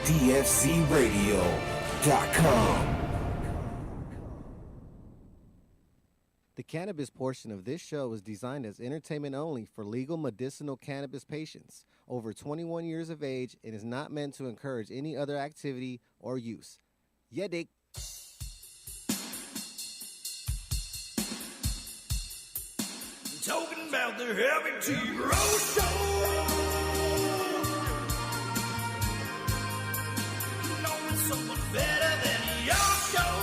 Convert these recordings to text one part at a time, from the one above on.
DFZRadio.com. The cannabis portion of this show is designed as entertainment only for legal medicinal cannabis patients over 21 years of age and is not meant to encourage any other activity or use. Yeah, dick. Talking about the Htgs show. Knowing someone better than your show.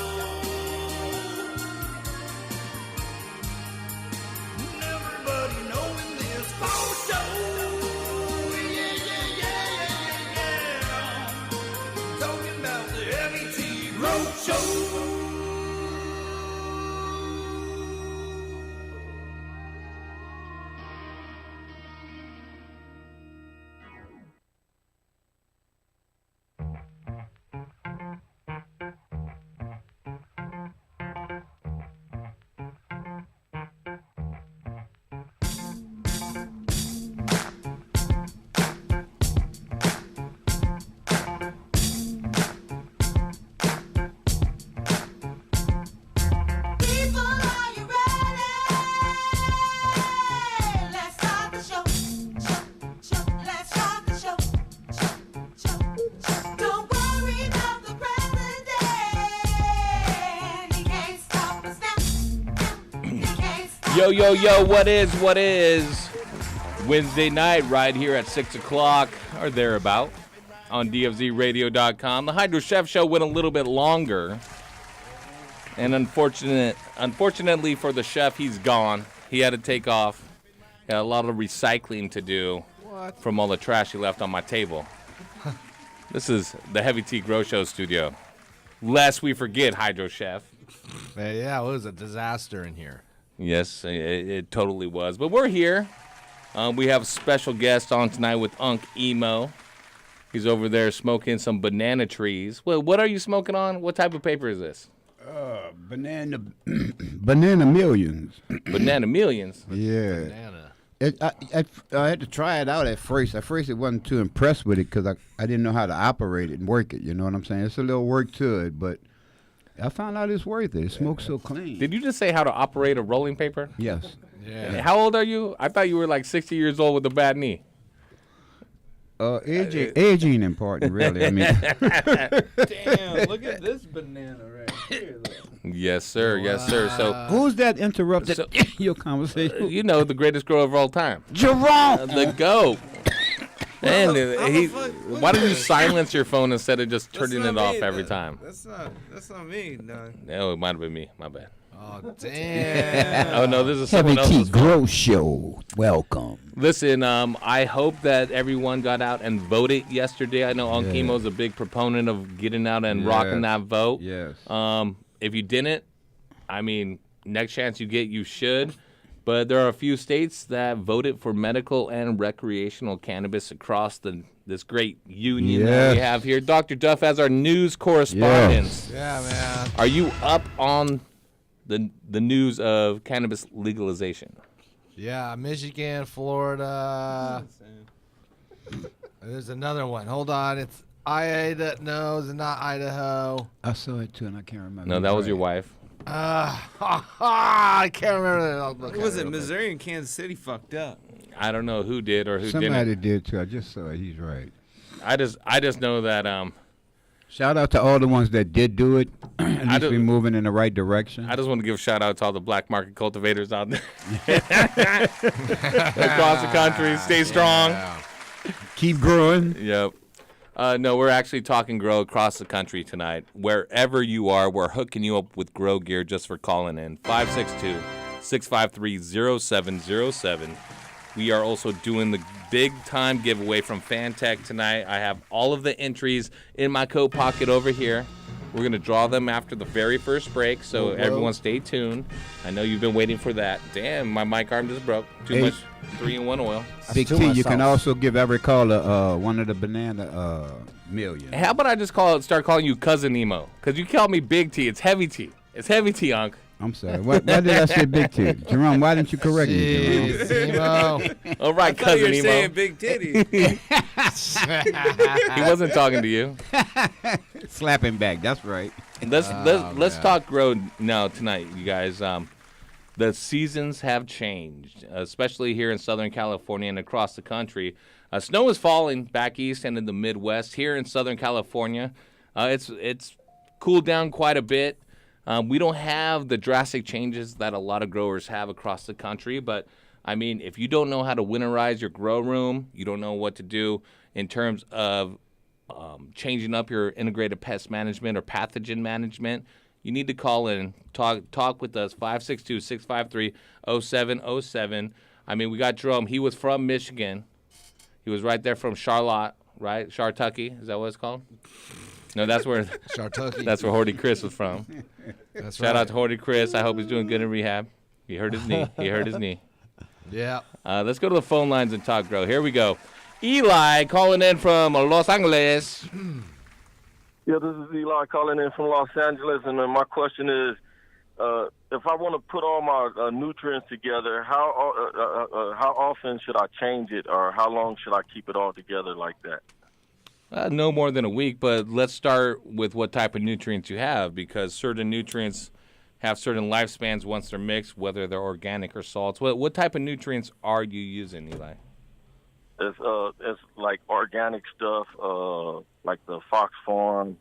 And everybody knowing this whole show. Yeah. Talking about the Htgs show. Yo, what is? Wednesday night right here at 6 o'clock or thereabout on DFZRadio.com. The Hydro Chef show went a little bit longer. And unfortunately for the chef, he's gone. He had to take off. He had a lot of recycling to do from all the trash he left on my table. This is the Heavy Tea Grow Show studio. Lest we forget, Hydro Chef. Yeah, it was a disaster in here. Yes, it totally was. But we're here. We have a special guest on tonight with Unc Emo. He's over there smoking some banana trees. Well, what are you smoking on? What type of paper is this? Banana millions. Banana millions? Yeah. Banana. I had to try it out at first. At first, it wasn't too impressed with it because I didn't know how to operate it and work it. You know what I'm saying? It's a little work to it, but I found out it's worth it. It smokes so clean. Did you just say how to operate a rolling paper? Yes. Yeah. How old are you? I thought you were like 60 years old with a bad knee. Aging important, really. I mean, damn, look at this banana right here. Yes, sir. Yes, sir. So who's that interrupted your conversation? You know, the greatest grower of all time. Jerome! The GOAT. And why don't you silence your phone instead of just turning it off every time? That's not me. No. No, it might have been me. My bad. Oh, damn. Oh, no, this is someone Heavy else's Tea Grow Show. Welcome. Listen, I hope that everyone got out and voted yesterday. I know Unc Emo's a big proponent of getting out and rocking that vote. Yes. If you didn't, I mean, next chance you get, you should. But there are a few states that voted for medical and recreational cannabis across this great union that we have here. Dr. Duff, as our news correspondent, Yeah, man. are you up on the news of cannabis legalization? Yeah, Michigan, Florida. There's another one. Hold on. It's Idaho. No, it's not Idaho. I saw it too, and I can't remember. No, that was your wife. I can't remember. What was it? Missouri and Kansas City fucked up. I don't know who did or who Somebody didn't. did too. I just saw it. He's right. I just know that Shout out to all the ones that did do it. At least we're moving in the right direction. I just want to give a shout out to all the black market cultivators out there across the country. Stay strong. Yeah. Keep growing. Yep. No, we're actually talking grow across the country tonight. Wherever you are, we're hooking you up with grow gear just for calling in. 562-653-0707. We are also doing the big-time giveaway from Fantech tonight. I have all of the entries in my coat pocket over here. We're going to draw them after the very first break, so everyone stay tuned. I know you've been waiting for that. Damn, my mic arm just broke. Too much 3-in-1 oil. Big T, you can also give every caller one of the banana million. How about I just start calling you Cousin Emo? Because you call me Big T. It's Heavy T. It's Heavy T, Unc. I'm sorry. Why did I say big titty? Jerome, why didn't you correct me, Jerome? Jeez, Emo. All right, I thought you cousin were Emo. saying big titty. He wasn't talking to you. Slap him back. That's right. Let's talk grow now tonight, you guys. The seasons have changed, especially here in Southern California and across the country. Snow is falling back east and in the Midwest. Here in Southern California, it's cooled down quite a bit. We don't have the drastic changes that a lot of growers have across the country, but I mean, if you don't know how to winterize your grow room, you don't know what to do in terms of changing up your integrated pest management or pathogen management, you need to call in, talk with us, 562-653-0707. I mean, we got Jerome. He was from Michigan. He was right there from Charlotte, right? Chartucky, is that what it's called? No, that's where Horty Chris was from. Shout out to Horty Chris. I hope he's doing good in rehab. He hurt his knee. Yeah. Let's go to the phone lines and talk grow. Here we go. Eli calling in from Los Angeles. Yeah, this is Eli calling in from Los Angeles, and my question is, if I want to put all my nutrients together, how often should I change it, or how long should I keep it all together like that? No more than a week, but let's start with what type of nutrients you have, because certain nutrients have certain lifespans once they're mixed, whether they're organic or salts. What type of nutrients are you using, Eli? It's like organic stuff, like the Fox Farm.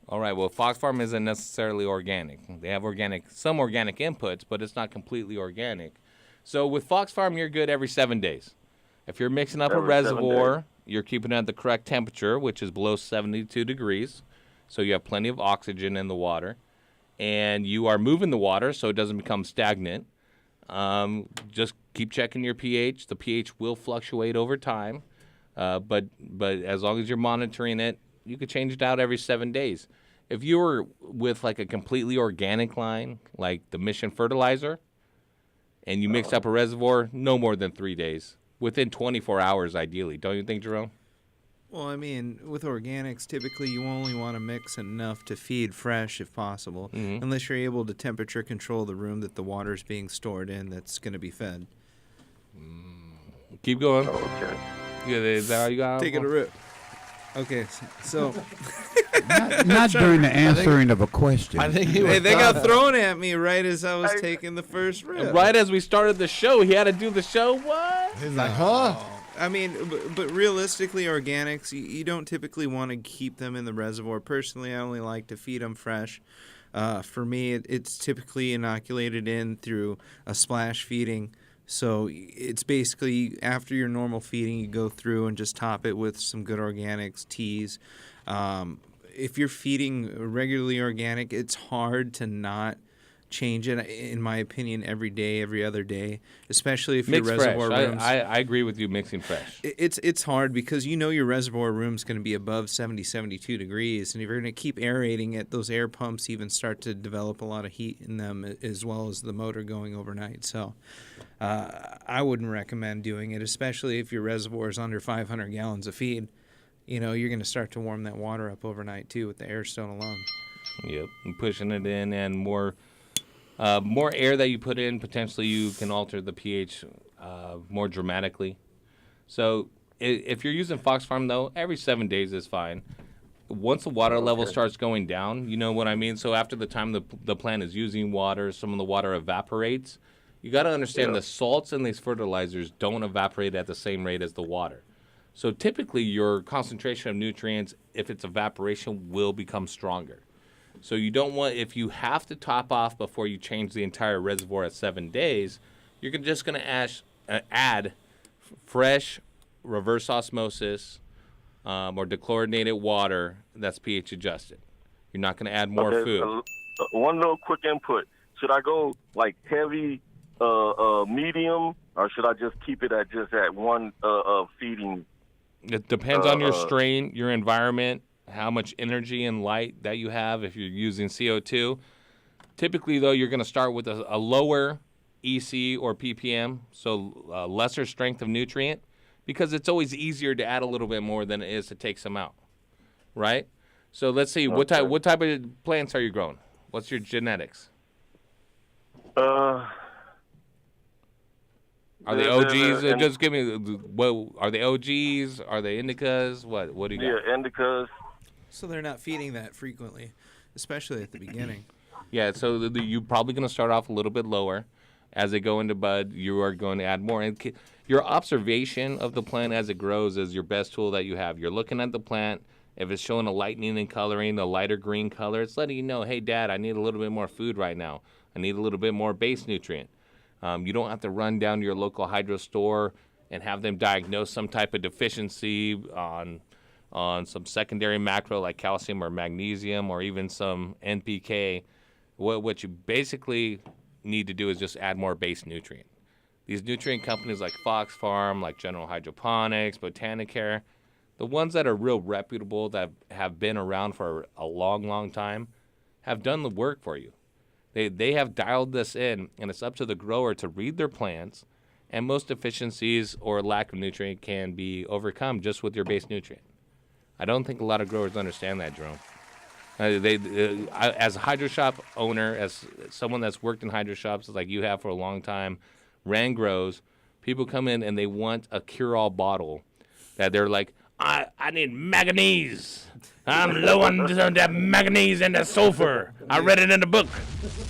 All right. Well, Fox Farm isn't necessarily organic. They have some organic inputs, but it's not completely organic. So with Fox Farm, you're good every 7 days. If you're mixing up a reservoir, you're keeping it at the correct temperature, which is below 72 degrees. So you have plenty of oxygen in the water, and you are moving the water so it doesn't become stagnant. Just keep checking your pH. The pH will fluctuate over time, but as long as you're monitoring it, you could change it out every 7 days. If you were with like a completely organic line, like the Mission Fertilizer, and you mix up a reservoir, no more than 3 days, within 24 hours ideally. Don't you think, Jerome? Well, I mean, with organics, typically you only want to mix enough to feed fresh if possible, unless you're able to temperature control the room that the water is being stored in that's going to be fed. Keep going. Okay. Yeah, is that all you got? Take it a rip. Okay, so Not during the answering of a question. I think he was they got thrown at me right as I was taking the first rip. Right as we started the show, he had to do the show. What? He's like, huh? I mean, but realistically, organics, you don't typically want to keep them in the reservoir. Personally, I only like to feed them fresh. For me, it's typically inoculated in through a splash feeding. So it's basically after your normal feeding, you go through and just top it with some good organics, teas. If you're feeding regularly organic, it's hard to not change it, in my opinion, every day, every other day, especially if your reservoir rooms. I agree with you mixing fresh. It's hard because you know your reservoir room's going to be above 70, 72 degrees, and if you're going to keep aerating it, those air pumps even start to develop a lot of heat in them, as well as the motor going overnight. So I wouldn't recommend doing it, especially if your reservoir is under 500 gallons of feed. You know, you're going to start to warm that water up overnight, too, with the air stone alone. Yep, and pushing it in, and more air that you put in, potentially you can alter the pH more dramatically. So if you're using Fox Farm, though, every 7 days is fine. Once the water level starts going down, you know what I mean? So after the time the plant is using water, some of the water evaporates. You got to understand the salts in these fertilizers don't evaporate at the same rate as the water. So typically your concentration of nutrients, if it's evaporation, will become stronger. So you don't want, if you have to top off before you change the entire reservoir at 7 days, you're just going to add fresh reverse osmosis or dechlorinated water that's pH adjusted. You're not going to add more food. One little quick input. Should I go like heavy, medium, or should I just keep it at one feeding? It depends on your strain, your environment, how much energy and light that you have if you're using CO2. Typically, though, you're going to start with a lower EC or ppm, so lesser strength of nutrient, because it's always easier to add a little bit more than it is to take some out, right? So let's see, what type of plants are you growing? What's your genetics? Are they OGs? Just give me. What are they OGs? Are they indicas? What do you got? Yeah, indicas. So they're not feeding that frequently, especially at the beginning. Yeah, so you're probably going to start off a little bit lower. As they go into bud, you are going to add more. And your observation of the plant as it grows is your best tool that you have. You're looking at the plant. If it's showing a lightening in coloring, a lighter green color, it's letting you know, hey, Dad, I need a little bit more food right now. I need a little bit more base nutrient. You don't have to run down to your local hydro store and have them diagnose some type of deficiency on some secondary macro like calcium or magnesium or even some NPK. What you basically need to do is just add more base nutrient. These nutrient companies like Fox Farm, like General Hydroponics, Botanicare, the ones that are real reputable, that have been around for a long, long time, have done the work for you. They have dialed this in, and it's up to the grower to read their plants, and most deficiencies or lack of nutrient can be overcome just with your base nutrient. I don't think a lot of growers understand that, Jerome. As a hydro shop owner, as someone that's worked in hydro shops like you have for a long time, ran grows, people come in and they want a cure-all bottle that they're like, I need manganese. I'm low on that manganese and that sulfur. I read it in the book.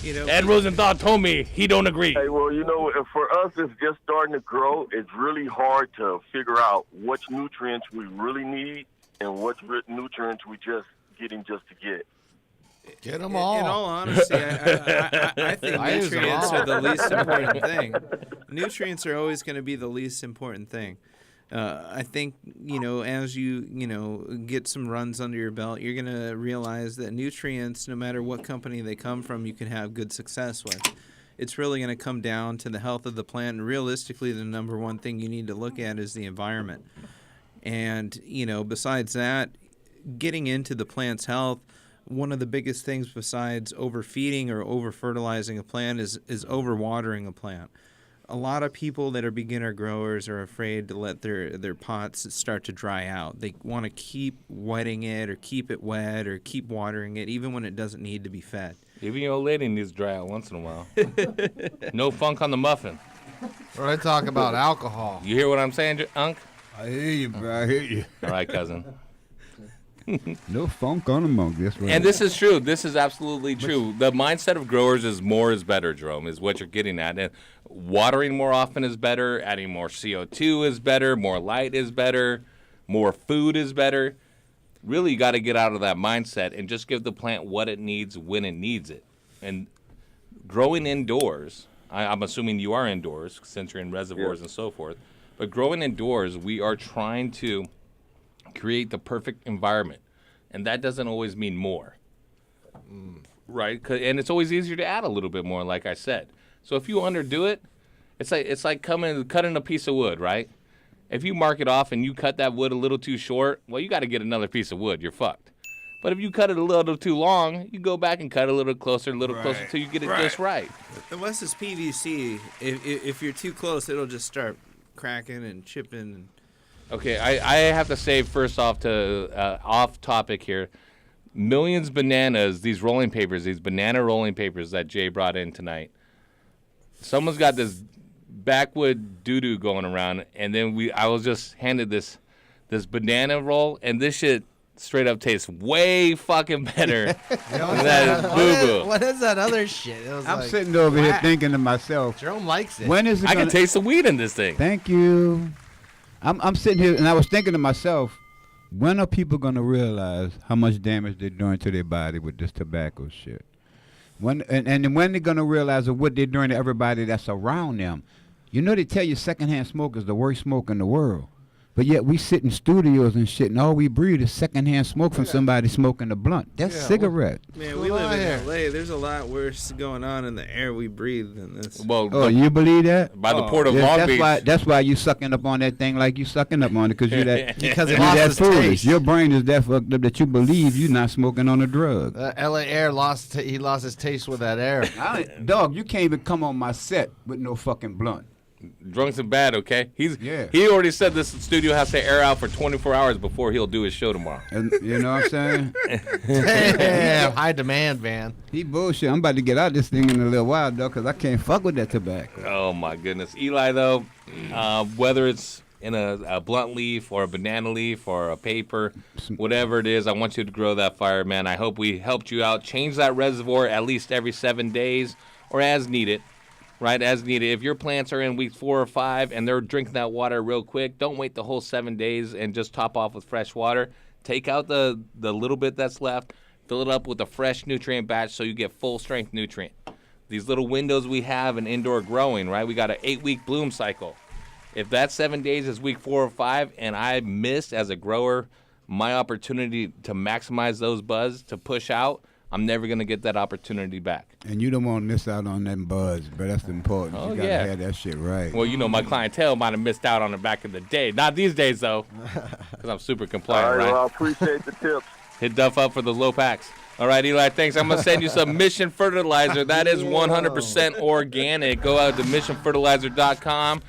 Ed Rosenthal told me he don't agree. Hey, well, for us, it's just starting to grow. It's really hard to figure out which nutrients we really need and which nutrients we just getting just to get. Get them all. In all honesty, I think nutrients are the least important thing. Nutrients are always going to be the least important thing. I think, as you get some runs under your belt, you're going to realize that nutrients, no matter what company they come from, you can have good success with. It's really going to come down to the health of the plant. And realistically, the number one thing you need to look at is the environment. And, besides that, getting into the plant's health, one of the biggest things besides overfeeding or over-fertilizing a plant is overwatering a plant. A lot of people that are beginner growers are afraid to let their pots start to dry out. They want to keep wetting it or keep it wet or keep watering it even when it doesn't need to be fed. Even your old lady needs to dry out once in a while. No funk on the muffin. Or I talk about alcohol. You hear what I'm saying, Unc? I hear you, bro. I hear you. All right, cousin. No funk on the monk. That's right. And this is true. This is absolutely true. The mindset of growers is more is better, Jerome, is what you're getting at. And watering more often is better. Adding more CO2 is better. More light is better. More food is better. Really, you got to get out of that mindset and just give the plant what it needs when it needs it. And growing indoors, I'm assuming you are indoors since you're in reservoirs and so forth. But growing indoors, we are trying to create the perfect environment, and that doesn't always mean more, right? And it's always easier to add a little bit more, like I said. So if you underdo it, it's like cutting a piece of wood, right? If you mark it off and you cut that wood a little too short, well, you got to get another piece of wood. You're fucked. But if you cut it a little too long, you go back and cut a little closer till you get it just right. Unless it's PVC, if you're too close, it'll just start cracking and chipping. Okay, I have to say first off off topic here, Millions Bananas, these rolling papers, these banana rolling papers that Jay brought in tonight. Someone's got this backwood doo-doo going around, and then I was just handed this banana roll, and this shit straight up tastes way fucking better than that boo-boo. What is that other shit? I'm sitting over here thinking to myself, Jerome likes it. when is it I can taste the weed in this thing. Thank you. I'm sitting here, and I was thinking to myself, when are people going to realize how much damage they're doing to their body with this tobacco shit? When they're going to realize of what they're doing to everybody that's around them? They tell you secondhand smoke is the worst smoke in the world. But yet we sit in studios and shit, and all we breathe is secondhand smoke from somebody smoking a blunt. That's cigarette. Man, we live in L.A. There's a lot worse going on in the air we breathe than this. Well, you believe that? By the port of Long Beach. That's why you sucking up on that thing like you sucking up on it, because you're that foolish. taste. Your brain is that fucked up that you believe you're not smoking on a drug. L.A. air lost his taste with that air. Dog, you can't even come on my set with no fucking blunt. Drunk's and bad, okay? Yeah. He already said this studio has to air out for 24 hours before he'll do his show tomorrow. And, you know what I'm saying? Damn, high demand, man. He bullshit. I'm about to get out this thing in a little while, though, because I can't fuck with that tobacco. Oh, my goodness. Eli, though, whether it's in a blunt leaf or a banana leaf or a paper, whatever it is, I want you to grow that fire, man. I hope we helped you out. Change that reservoir at least every 7 days or as needed. Right, as needed. If your plants are in week 4 or 5 and they're drinking that water real quick, don't wait the whole 7 days and just top off with fresh water. Take out the little bit that's left, fill it up with a fresh nutrient batch so you get full strength nutrient. These little windows we have in indoor growing, right? We got an 8-week bloom cycle. If that 7 days is week 4 or 5 and I missed as a grower my opportunity to maximize those buds to push out, I'm never going to get that opportunity back. And you don't want to miss out on them buds, but that's important. Oh, you got to yeah. have that shit right. Well, you know, my clientele might have missed out on it back in the day. Not these days, though, because I'm super All compliant, right, right? well, I appreciate the tips. Hit Duff up for the low packs. All right, Eli, thanks. I'm going to send you some Mission Fertilizer. That is 100% organic. Go out to missionfertilizer.com.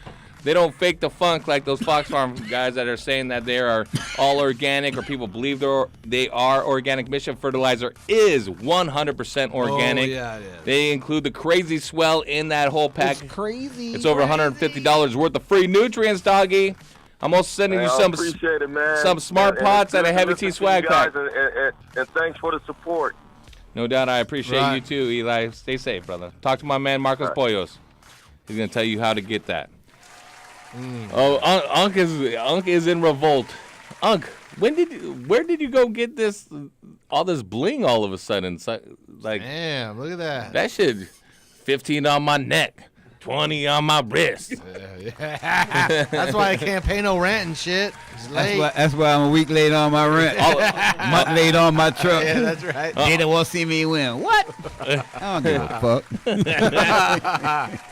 They don't fake the funk like those Fox Farm guys that are saying that they are all organic or people believe they are organic. Mission Fertilizer is 100% organic. Oh, yeah, it is. They include the crazy swell in that whole pack. It's crazy. It's over $150 worth of free nutrients, doggy. I'm also sending you I some appreciate it, man. some smart pots and a it's heavy good tea to swag see you guys, pack. And thanks for the support. No doubt, I appreciate Right. you too, Eli. Stay safe, brother. Talk to my man Marcos Pollos. He's gonna tell you how to get that. Oh, Unc is in revolt. Unc, where did you go get all this bling all of a sudden? Like Damn, look at that. that shit, 15 on my neck, 20 on my wrist. That's why I can't pay no rent and shit. It's late. That's why I'm a week late on my rent. Month late on my truck. Yeah, that's right. They don't want to see me win. What? I don't give a fuck.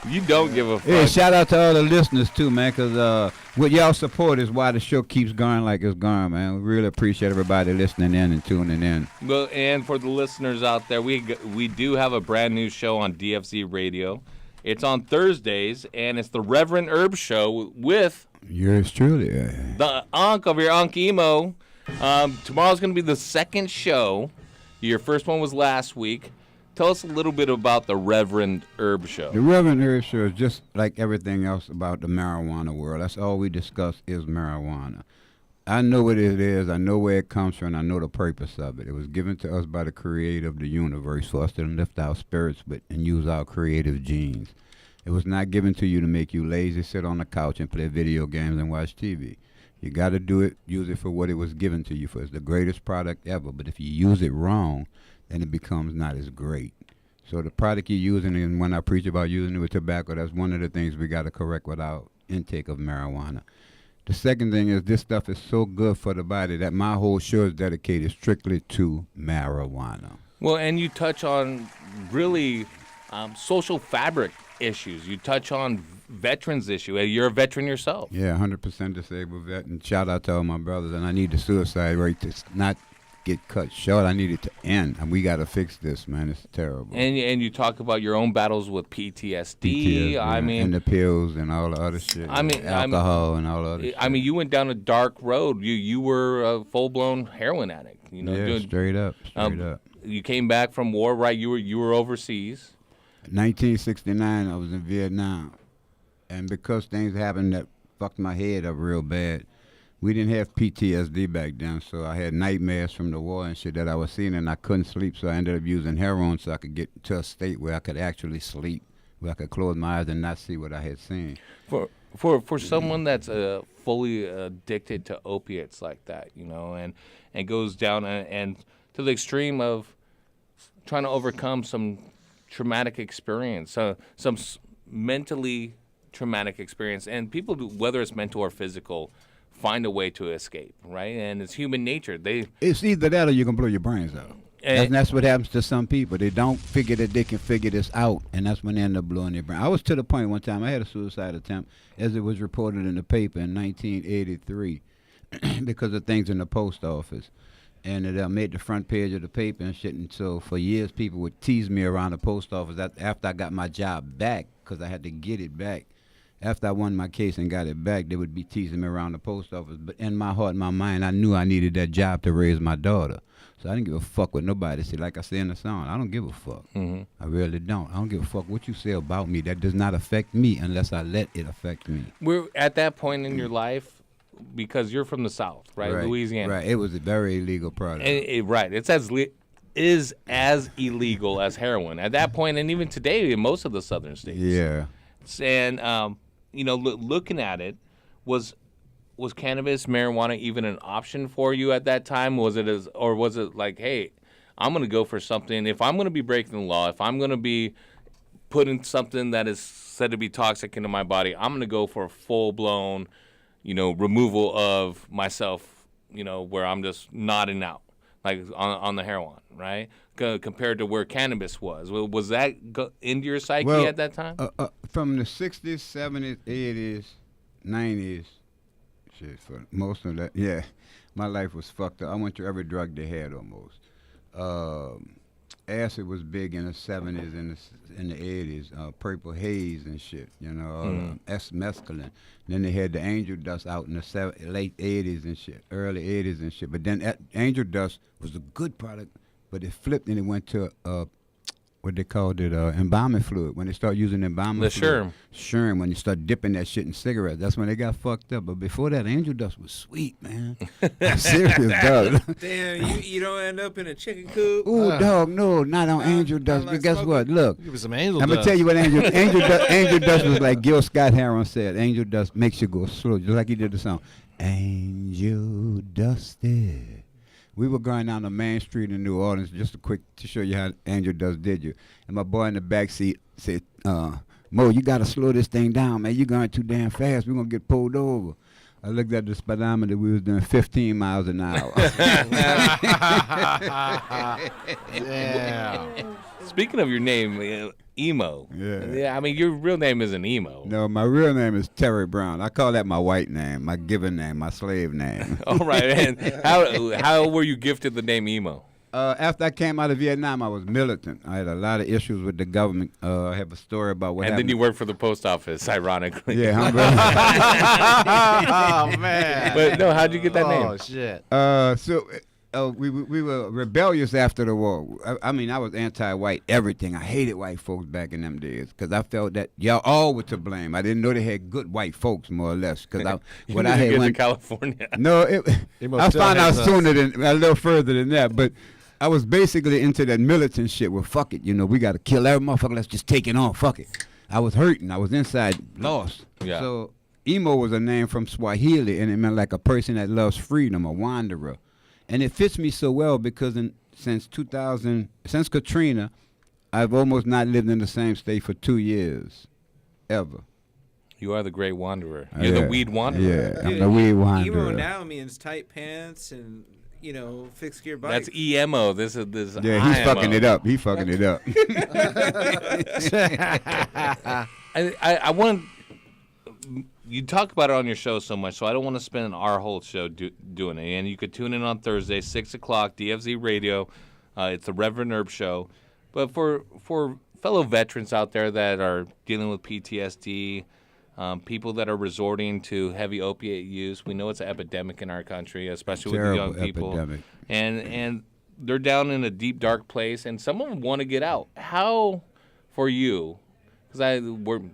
You don't give a fuck. Yeah, shout out to all the listeners too, man, because with y'all support is why the show keeps going like it's going, man. We really appreciate everybody listening in and tuning in. Well, and for the listeners out there, we do have a brand new show on DFZ Radio. It's on Thursdays, and it's the Reverend Herb Show with Yours truly. the Unc of your Unc Emo. Tomorrow's going to be the second show. Your first one was last week. Tell us a little bit about the Reverend Herb Show. The Reverend Herb Show is just like everything else about the marijuana world. That's all we discuss is marijuana. I know what it is. I know where it comes from. I know the purpose of it. It was given to us by the creator of the universe for us to lift our spirits with and use our creative genes. It was not given to you to make you lazy, sit on the couch and play video games and watch TV. You got to do it, use it for what it was given to you for. It's the greatest product ever. But if you use it wrong, then it becomes not as great. So the product you're using, and when I preach about using it with tobacco, that's one of the things we got to correct with our intake of marijuana. The second thing is this stuff is so good for the body that my whole show is dedicated strictly to marijuana. Well, and you touch on really social fabric issues. You touch on veterans issue. You're a veteran yourself. Yeah, 100% disabled vet, and shout out to all my brothers. And I need the suicide rate to not get cut short. I need it to end, and we got to fix this, man. It's terrible. And you talk about your own battles with PTSD. I mean, and the pills and all the other shit. I mean, alcohol and all the other shit. I mean, you went down a dark road. You were a full blown heroin addict. You know, yeah, straight up. You came back from war, right? You were overseas. 1969, I was in Vietnam, and because things happened that fucked my head up real bad, we didn't have PTSD back then, so I had nightmares from the war and shit that I was seeing, and I couldn't sleep, so I ended up using heroin so I could get to a state where I could actually sleep, where I could close my eyes and not see what I had seen. For someone that's fully addicted to opiates like that, you know, and goes down and to the extreme of trying to overcome some traumatic experience, some mentally traumatic experience, and people do, whether it's mental or physical, find a way to escape, right? And it's human nature. It's either that or you can blow your brains out. And that's what happens to some people. They don't figure that they can figure this out, and that's when they end up blowing their brain. I was to the point one time I had a suicide attempt, as it was reported in the paper in 1983, because of things in the post office. And it made the front page of the paper and shit. And so for years, people would tease me around the post office after I got my job back, because I had to get it back. after I won my case and got it back, they would be teasing me around the post office. But in my heart, my mind, I knew I needed that job to raise my daughter. So I didn't give a fuck what nobody said. Like I say in the song, I don't give a fuck. I really don't. I don't give a fuck what you say about me. That does not affect me unless I let it affect me. We're at that point in your life because you're from the South, right? Louisiana. Right. It was a very illegal product. Right. It's is as illegal as heroin at that point, and even today in most of the southern states. Yeah. And looking at it, was cannabis, marijuana even an option for you at that time? Was it like, hey, I'm going to go for something. If I'm going to be breaking the law, if I'm going to be putting something that is said to be toxic into my body, I'm going to go for a full-blown, removal of myself, where I'm just nodding out, like on the heroin, right? Compared to where cannabis was. Was that into your psyche at that time? From the 60s, 70s, 80s, 90s, shit, for most of that, yeah, my life was fucked up. I went through every drug they had almost. Acid was big in the 70s and in the 80s. Purple haze and shit, mescaline. Then they had the angel dust out in the late 80s and shit, early 80s and shit. But then angel dust was a good product, but it flipped and it went to what they called it, embalming fluid. When they start using embalming fluid. Sherm, when you start dipping that shit in cigarettes, that's when they got fucked up. But before that, angel dust was sweet, man. I'm serious, dog. Damn, you don't end up in a chicken coop. Ooh, dog, no, not on angel dust. But guess what? Look, Give us some angel I'm gonna dust. tell you what angel dust was like. Gil Scott Heron said, angel dust makes you go slow, just like he did the song. Angel dusted. We were going down the main street in New Orleans, just to show you how angel dust did you. And my boy in the back seat said, Mo, you gotta slow this thing down, man. You're going too damn fast. We're gonna get pulled over. I looked at the speedometer. We was doing 15 miles an hour. Yeah. Speaking of your name, Emo. Yeah. I mean, your real name isn't Emo. No, my real name is Terry Brown. I call that my white name, my given name, my slave name. All right, and how were you gifted the name Emo? After I came out of Vietnam, I was militant. I had a lot of issues with the government. I have a story about what happened. And then you worked for the post office, ironically. Yeah, I'm Oh man. But no, how'd you get that name? Oh shit. We were rebellious after the war. I mean, I was anti-white everything. I hated white folks back in them days because I felt that y'all all were to blame. I didn't know they had good white folks, more or less. Because I had get went to California. No, I found out sooner a little further than that, but. I was basically into that militant shit. Well, fuck it, we got to kill every motherfucker. Let's just take it on. Fuck it. I was hurting. I was inside lost. Yeah. So emo was a name from Swahili, and it meant like a person that loves freedom, a wanderer. And it fits me so well because since Katrina, I've almost not lived in the same state for 2 years, ever. You are the great wanderer. You're the weed wanderer. Yeah, I'm the weed wanderer. Emo now means tight pants and fixed gear bike. That's EMO. This. Yeah, he's IMO. fucking it up. He's fucking it up. I want. You talk about it on your show so much, so I don't want to spend our whole show doing it. And you could tune in on Thursday, 6 o'clock, DFZ Radio. It's the Reverend Herb Show. But for fellow veterans out there that are dealing with PTSD, people that are resorting to heavy opiate use, we know it's an epidemic in our country, especially with the young people. Epidemic. And they're down in a deep, dark place, and some of them want to get out. How, for you, because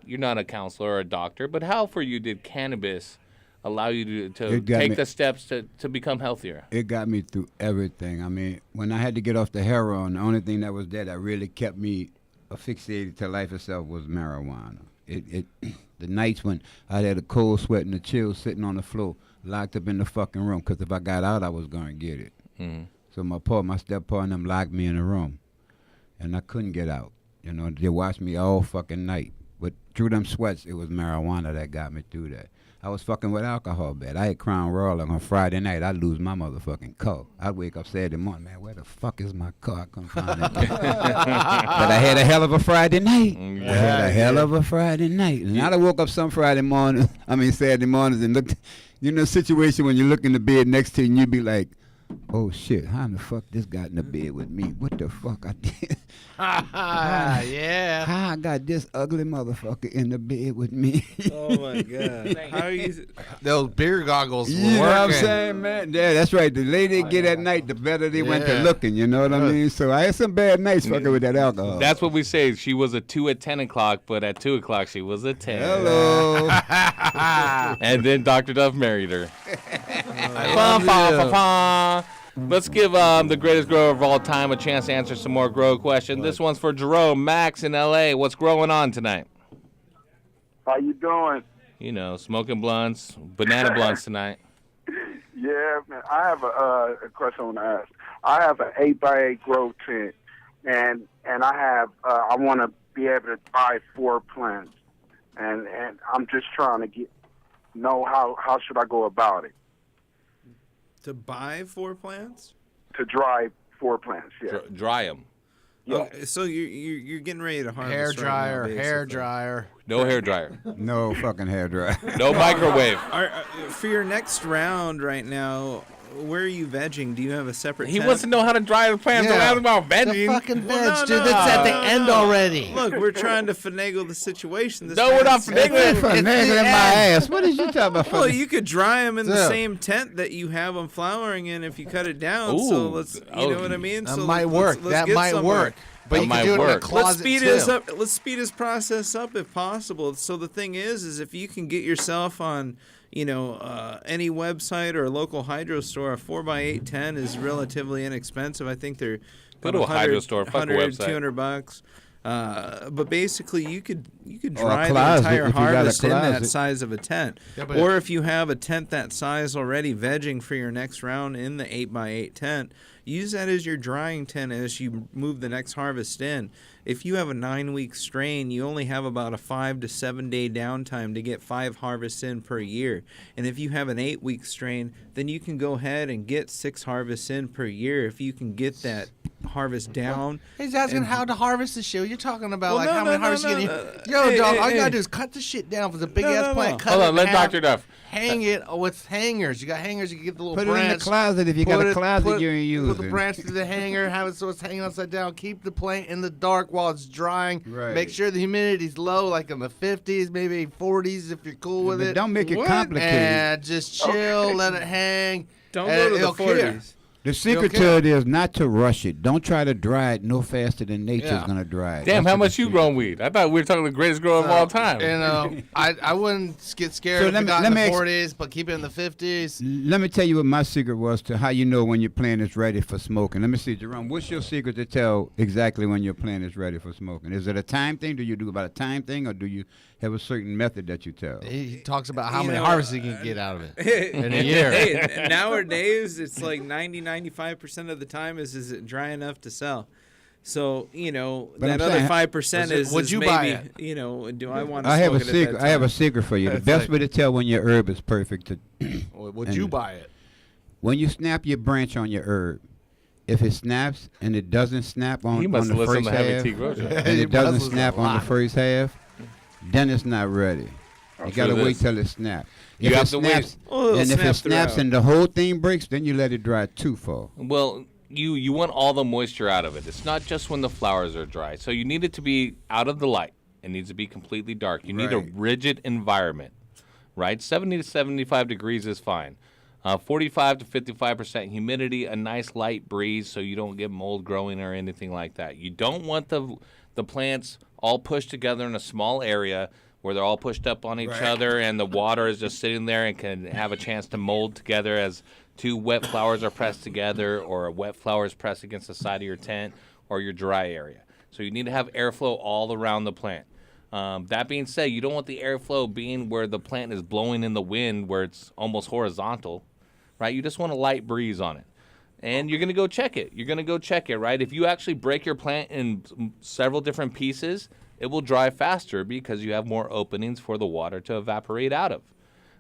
you're not a counselor or a doctor, but how for you did cannabis allow you to take the steps to become healthier? It got me through everything. I mean, when I had to get off the heroin, the only thing that was there that really kept me asphyxiated to life itself was marijuana. The nights when I had a cold sweat and a chill sitting on the floor, locked up in the fucking room, because if I got out, I was going to get it. Mm-hmm. So my step-pa and them locked me in a room, and I couldn't get out. They watched me all fucking night. But through them sweats, it was marijuana that got me through that. I was fucking with alcohol bad. I had Crown Royal on Friday night. I'd lose my motherfucking car. I'd wake up Saturday morning, man, where the fuck is my car? I couldn't find it. But I had a hell of a Friday night. I had a hell of a Friday night. And I'd have woke up some Saturday mornings and looked, situation when you look in the bed next to you and you'd be like, oh shit, how in the fuck this got in the bed with me? What the fuck I did? Yeah. How I got this ugly motherfucker in the bed with me? Oh my god. How are you? Those beer goggles were You know what I'm working. saying, man? Yeah, that's right. The later they get at night, the better they went to Yeah. looking. You know what I mean? So I had some bad nights fucking with that alcohol. That's what we say. She was a 2 at 10 o'clock, but at 2 o'clock she was a 10. Hello. And then Dr. Duff married her. love you. Let's give the greatest grower of all time a chance to answer some more grow questions. This one's for Jerome. Max in L.A. What's growing on tonight? How you doing? You know, smoking blunts, banana blunts tonight. Yeah, man. I have a question I want to ask. I have an 8x8 grow tent, and I have I want to be able to buy 4 plants, and I'm just trying to know how should I go about it To buy 4 plants? to dry 4 plants. Yeah. Dry them. Yeah. Okay, so you're getting ready to harvest. Hair right now, dryer, hair basically. dryer. No hair dryer. No fucking hair dryer. No microwave. For your next round right now, where are you vegging? Do you have a separate? He tent? wants to know how to dry the plants. Don't Yeah. ask about The vegging. fucking veg, Well, no, dude. no, That's at the no, end no. already. Look, we're trying to finagle the situation. This No, we're not man's- finagling. Fucking nagging in my ass. What is you talking about? Well, fucking- you could dry them in the Yeah. same tent that you have them flowering in if you cut it down. So Ooh. let's, you know what I mean? That So might let's- work. let's That get might somewhere. work. But That you might can do it in a work. closet Let's speed too. his up. Let's speed his process up if possible. So the thing is if you can get yourself on, any website or a local hydro store, a 4x8 tent is relatively inexpensive. I think they're Go to a hydro store, fuck a website. $200. But basically, you could Or a dry the closet, entire if you got a harvest in that closet. size of a tent. Yeah, but- Or if you have a tent that size already vegging for your next round in the 8x8 tent, use that as your drying tent as you move the next harvest in. If you have a 9-week strain, you only have about a 5 to 7 day downtime to get 5 harvests in per year. And if you have an 8-week strain, then you can go ahead and get 6 harvests in per year if you can get that harvest down. He's asking how to harvest the shit. You're talking about Well, like no, how many no, harvests no, you no. get. Yo, Hey, dog, hey, all you hey. gotta do is cut the shit down. If it's a big No, ass no, plant, no. cut Hold it on, in let half, Dr. Duff. hang it with hangers. You got hangers. You can get the little Put it in branch. the closet if you got a closet you ain't using. Put the branch through the hanger. Have it so it's hanging upside down. Keep the plant in the dark while it's drying. Right. Make sure the humidity's low, like in the 50s, maybe 40s if you're cool with But it. don't make it What? complicated. And just chill, let it hang. Don't and go to the it'll cure. 40s. The secret Okay. to it is not to rush it. Don't try to dry it no faster than nature's Yeah. gonna dry it. Damn, That's how the much you secret. grown weed? I thought we were talking the greatest grower of all time. I wouldn't get scared So if let it me- got let in me the ex- 40s, but keep it in the 50s. Let me tell you what my secret was to how you know when your plant is ready for smoking. Let me see, Jerome. What's your secret to tell exactly when your plant is ready for smoking? Is it a time thing? Do you do about a time thing, or do you have a certain method that you tell? He talks about how You many know, harvests he can get out of it in a year. Hey, nowadays it's like 95% of the time is it dry enough to sell. So, But that I'm other saying- 5% is Would you maybe, buy it? do I want to I have smoke a it at secret. that I have a time? secret for you. The That's best like- way to tell when your herb is perfect to Would you buy it? when you snap your branch on your herb. If it snaps and it doesn't snap on, He must on the listen first to Heavy half, Tea Grow Show. and He it doesn't must listen snap a on the lot. first half, then it's not ready. You gotta True wait this. till it snaps. You If have it to wait. snaps, Well, it'll and if snap it snaps throughout. and the whole thing breaks, then you let it dry too far. Well, you want all the moisture out of it. It's not just when the flowers are dry. So you need it to be out of the light. It needs to be completely dark. You need a Right. rigid environment, right? 70 to 75 degrees is fine. 45 to 55% humidity, a nice light breeze so you don't get mold growing or anything like that. You don't want the plants all pushed together in a small area where they're all pushed up on each other and the water is just sitting there and can have a chance to mold together as two wet flowers are pressed together or a wet flower is pressed against the side of your tent or your dry area. So you need to have airflow all around the plant. That being said, you don't want the airflow being where the plant is blowing in the wind where it's almost horizontal, right? You just want a light breeze on it. And you're going to go check it. Right? If you actually break your plant in several different pieces, it will dry faster because you have more openings for the water to evaporate out of.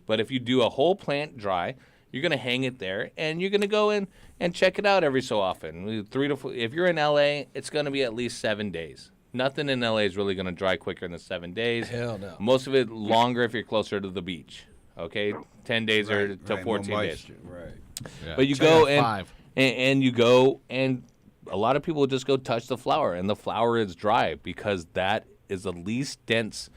But if you do a whole plant dry, you're going to hang it there, and you're going to go in and check it out every so often. If you're in L.A., it's going to be at least 7 days. Nothing in L.A. is really going to dry quicker than 7 days. Hell no. Most of it longer if you're closer to the beach. Okay, 10 days or to 14 days. Right. Yeah. But you Check go out and, 5. and you go and a lot of people just go touch the flower, and the flower is dry because that is the least dense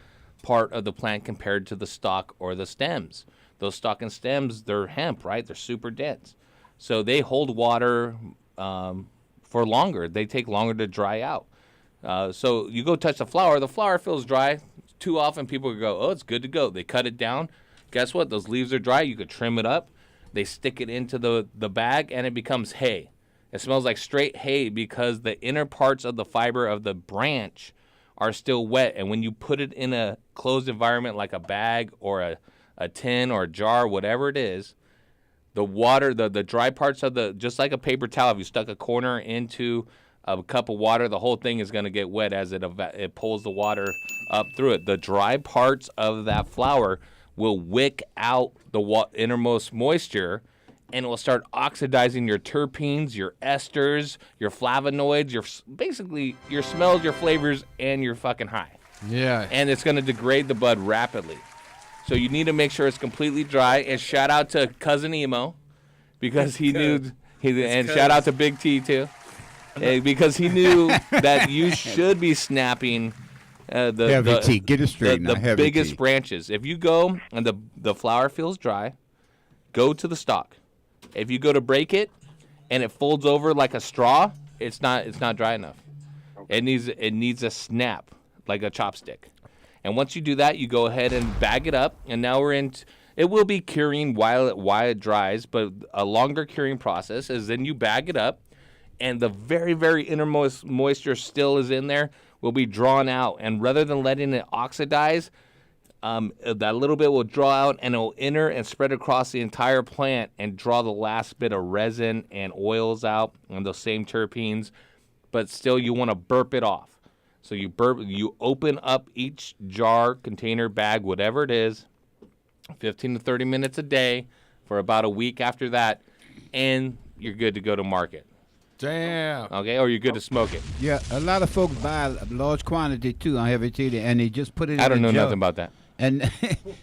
part of the plant compared to the stalk or the stems. Those stalk and stems, they're hemp, right? They're super dense. So they hold water for longer. They take longer to dry out. So you go touch the flower feels dry. Too often people go, oh, it's good to go. They cut it down. Guess what? Those leaves are dry. You could trim it up. They stick it into the bag, and it becomes hay. It smells like straight hay because the inner parts of the fiber of the branch are still wet. And when you put it in a closed environment like a bag or a tin or a jar, whatever it is, the water, the dry parts of just like a paper towel, if you stuck a corner into a cup of water, the whole thing is going to get wet as it pulls the water up through it. The dry parts of that flower will wick out the innermost moisture, and it will start oxidizing your terpenes, your esters, your flavonoids, basically your smells, your flavors, and your fucking high. Yeah. And it's going to degrade the bud rapidly. So you need to make sure it's completely dry. And shout out to Cousin Emo because he knew, and shout out to Big T too, because he knew that you should be snapping Heavy tea. Get it straight now. the Heavy biggest tea. branches. If you go and the flower feels dry, go to the stalk. If you go to break it and it folds over like a straw, it's not dry enough. It needs a snap like a chopstick. And once you do that, you go ahead and bag it up. And now it will be curing while it dries, but a longer curing process is then you bag it up, and the very, very innermost moisture still is in there, will be drawn out. And rather than letting it oxidize, that little bit will draw out, and it will enter and spread across the entire plant and draw the last bit of resin and oils out and those same terpenes. But still, you want to burp it off. So you open up each jar, container, bag, whatever it is, 15 to 30 minutes a day for about a week after that, and you're good to go to market. Damn. Okay, or you're good to smoke it. Yeah, a lot of folks buy a large quantity too on heavy tea, and they just put it in I don't a know jar. nothing about that. And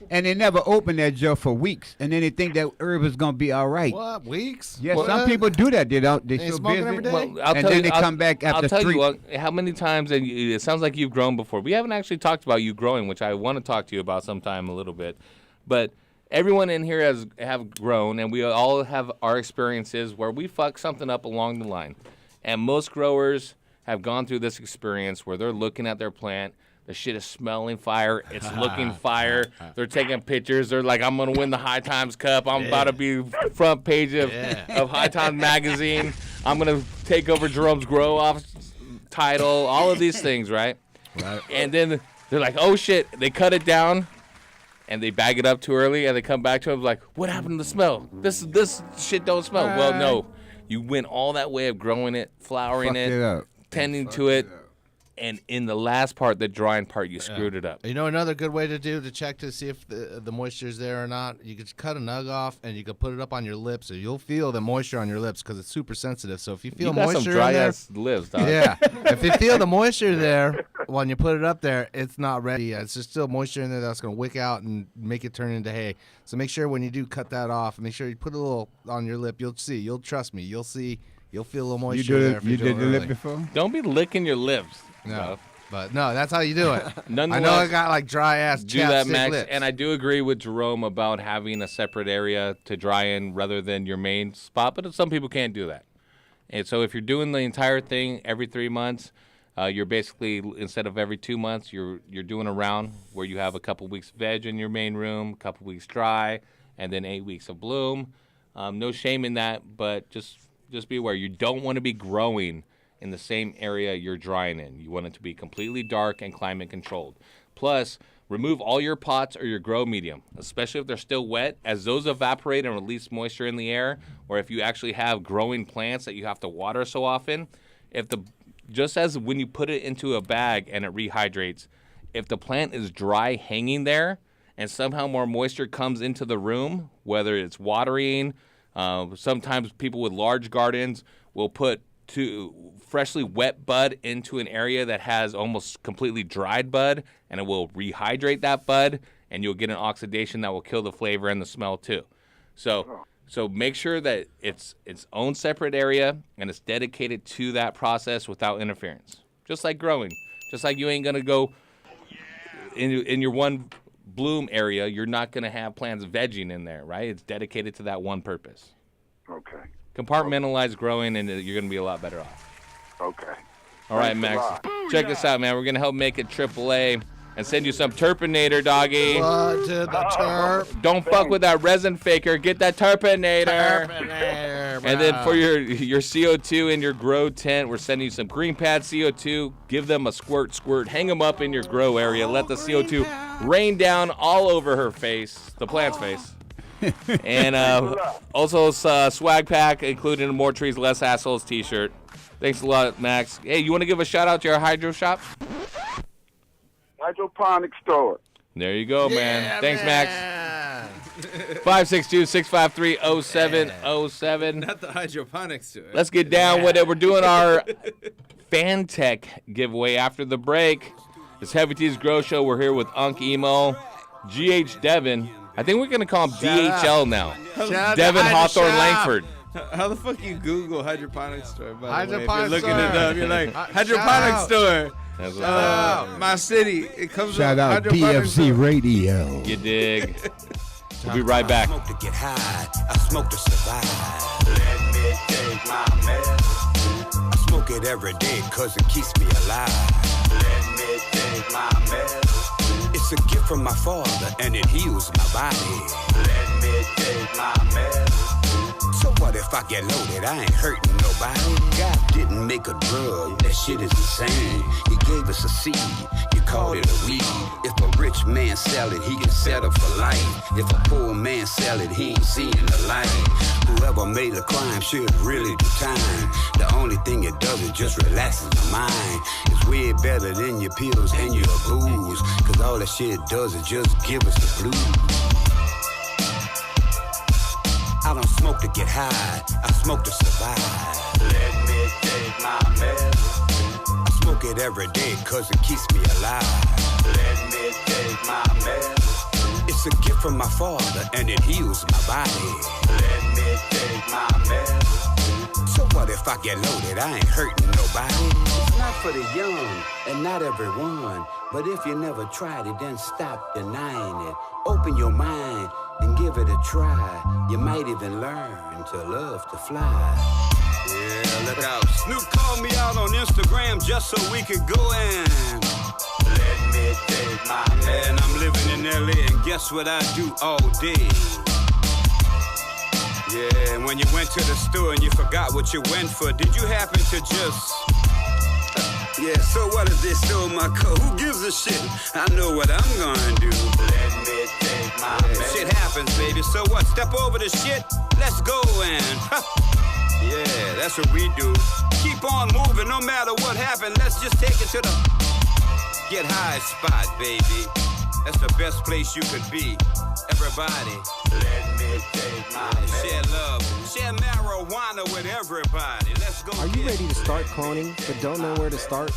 and they never open that jar for weeks, and then they think that herb is gonna be all right. What? Weeks? Yes, What? some people do that. They don't. They Ain't so smoking busy. every day? Well, And then they come back after I'll tell 3. you how many times, and it sounds like you've grown before. We haven't actually talked about you growing, which I want to talk to you about sometime a little bit. But everyone in here have grown, and we all have our experiences where we fuck something up along the line. And most growers have gone through this experience where they're looking at their plant. The shit is smelling fire. It's looking fire. They're taking pictures. They're like, I'm going to win the High Times Cup. I'm about to be front page of High Times Magazine. I'm going to take over Jerome's Grow Off title. All of these things, right? Right. And then they're like, oh, shit. They cut it down, and they bag it up too early, and they come back to it like, what happened to the smell? This shit don't smell. Well, no. You went all that way of growing it, flowering Fucked it up. tending to it. And in the last part, the drying part, you screwed it up. You know another good way to check to see if the moisture's there or not? You could cut a nug off and you could put it up on your lips, so you'll feel the moisture on your lips because it's super sensitive. So if you feel You got moisture some in dry there, ass lips, dog. yeah. If you feel the moisture there when you put it up there, it's not ready yet. It's just still moisture in there that's going to wick out and make it turn into hay. So make sure when you do cut that off, make sure you put a little on your lip. You'll see. You'll trust me. You'll see. You'll feel a little moisture there. You did the lip before? Don't be licking your lips. No. Duff. But no, that's how you do it. I Nonetheless, know I got like dry ass do that, chapstick Max. lips. And I do agree with Jerome about having a separate area to dry in rather than your main spot. But some people can't do that. And so if you're doing the entire thing every 3 months, you're basically, instead of every 2 months, you're doing a round where you have a couple weeks veg in your main room, a couple weeks dry, and then 8 weeks of bloom. No shame in that, but just be aware. You don't want to be growing in the same area you're drying in. You want it to be completely dark and climate controlled. Plus, remove all your pots or your grow medium, especially if they're still wet, as those evaporate and release moisture in the air, or if you actually have growing plants that you have to water so often. Just as when you put it into a bag and it rehydrates, if the plant is dry hanging there and somehow more moisture comes into the room, whether it's watering, sometimes people with large gardens will put freshly wet bud into an area that has almost completely dried bud, and it will rehydrate that bud, and you'll get an oxidation that will kill the flavor and the smell too. So make sure that it's its own separate area and it's dedicated to that process without interference. Just like growing. Just like you ain't going to go in your one bloom area, you're not going to have plants vegging in there, right? It's dedicated to that one purpose. Okay. Compartmentalize growing, and you're going to be a lot better off. Okay. All right, Max. Check this out, man. We're going to help make it AAA and send you some Terpinator, doggy. What to the terp? Don't fuck with that resin faker. Get that Terpinator. And then for your CO2 in your grow tent, we're sending you some green pad CO2. Give them a squirt. Hang them up in your grow area. Let the CO2 rain down all over her face, the plant's face. And also swag pack, including a More Trees, Less Assholes t-shirt. Thanks a lot, Max. Hey, you want to give a shout out to your hydro shop? Hydroponic store. There you go, man. Yeah, Thanks, man. Max. 562-653-0707. Not the hydroponics to it. Let's get down with it. We're doing our Fantech giveaway after the break. It's Heavy T's Grow Show. We're here with Unc Emo, GH Devin. I think we're going to call him DHL now. Devin Hawthorne Langford. How the fuck you Google hydroponic store? By the way, if Hydroponic you're looking it store. up, you're like Shout hydroponic out. store. That's what's up. My city. It comes Shout up out hydroponic PFC store. Radio. You dig? We'll be right back. Smoke to get high, I smoke to survive. Let me take my medicine. I smoke it every day cause it keeps me alive. Let me take my medicine. It's a gift from my father and it heals my body. Let me take my medicine. So what if I get loaded? I ain't hurting nobody. God didn't make a drug, that shit is insane. He gave us a seed, you called it a weed. If a rich man sell it, he can settle for life. If a poor man sell it, he ain't seeing the light. Whoever made a crime should really do time. The only thing it does is just relaxes my mind. It's way better than your pills and your booze, cause all that shit does is just give us the blues. I don't smoke to get high, I smoke to survive. Let me take my medicine. I smoke it every day cause it keeps me alive. Let me take my medicine. It's a gift from my father and it heals my body. Let me take my medicine. So what if I get loaded? I ain't hurting nobody. It's not for the young and not everyone. But if you never tried it, then stop denying it. Open your mind and give it a try. You might even learn to love to fly. Yeah, look out. Snoop called me out on Instagram just so we could go in. Let me take my medicine. And I'm living in LA and guess what I do all day? Yeah, and when you went to the store and you forgot what you went for, did you happen to just... Yeah, so what if they stole my coat? Who gives a shit? I know what I'm gonna do. Let me take my medicine. Shit happens, baby. So what? Step over the shit? Let's go and... Yeah, that's what we do. Keep on moving no matter what happened. Let's just take it to the get high spot, baby. That's the best place you could be. Everybody, let me take my medicine. Share love, share marijuana with everybody. Let's go. Are you ready to start cloning but don't know where to start?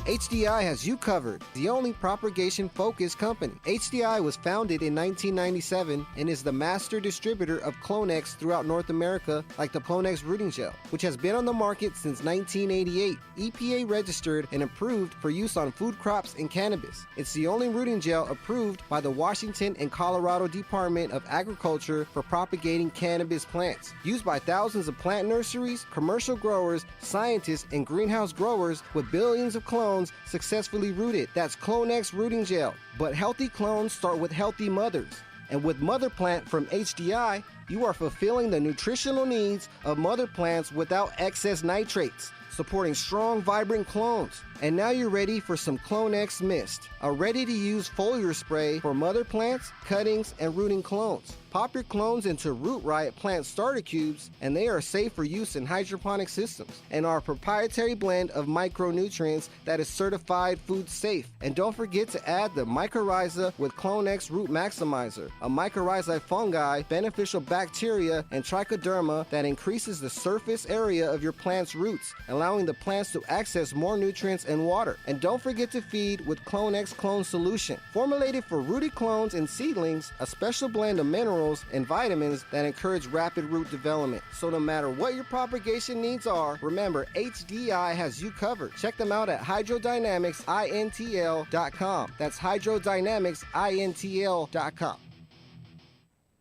HDI has you covered, the only propagation-focused company. HDI was founded in 1997 and is the master distributor of Clonex throughout North America, like the Clonex rooting gel, which has been on the market since 1988. EPA registered and approved for use on food crops and cannabis. It's the only rooting gel approved by the Washington and Colorado Department of Agriculture for propagating cannabis plants. Used by thousands of plant nurseries, commercial growers, scientists, and greenhouse growers with billions of clones successfully rooted. That's Clonex rooting gel. But healthy clones start with healthy mothers. And with Mother Plant from HDI, you are fulfilling the nutritional needs of mother plants without excess nitrates, supporting strong, vibrant clones. And now you're ready for some Clonex Mist, a ready-to-use foliar spray for mother plants, cuttings, and rooting clones. Pop your clones into Root Riot plant starter cubes, and they are safe for use in hydroponic systems and are a proprietary blend of micronutrients that is certified food safe. And don't forget to add the mycorrhiza with Clonex Root Maximizer, a mycorrhizae fungi, beneficial bacteria, and trichoderma that increases the surface area of your plant's roots, allowing allowing the plants to access more nutrients and water. And don't forget to feed with Clone X Clone Solution. Formulated for rooted clones and seedlings, a special blend of minerals and vitamins that encourage rapid root development. So no matter what your propagation needs are, remember HDI has you covered. Check them out at hydrodynamicsintl.com. That's hydrodynamicsintl.com.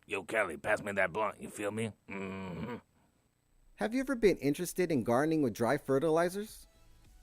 Yo, Kelly, pass me that blunt. You feel me? Mm-hmm. Have you ever been interested in gardening with dry fertilizers?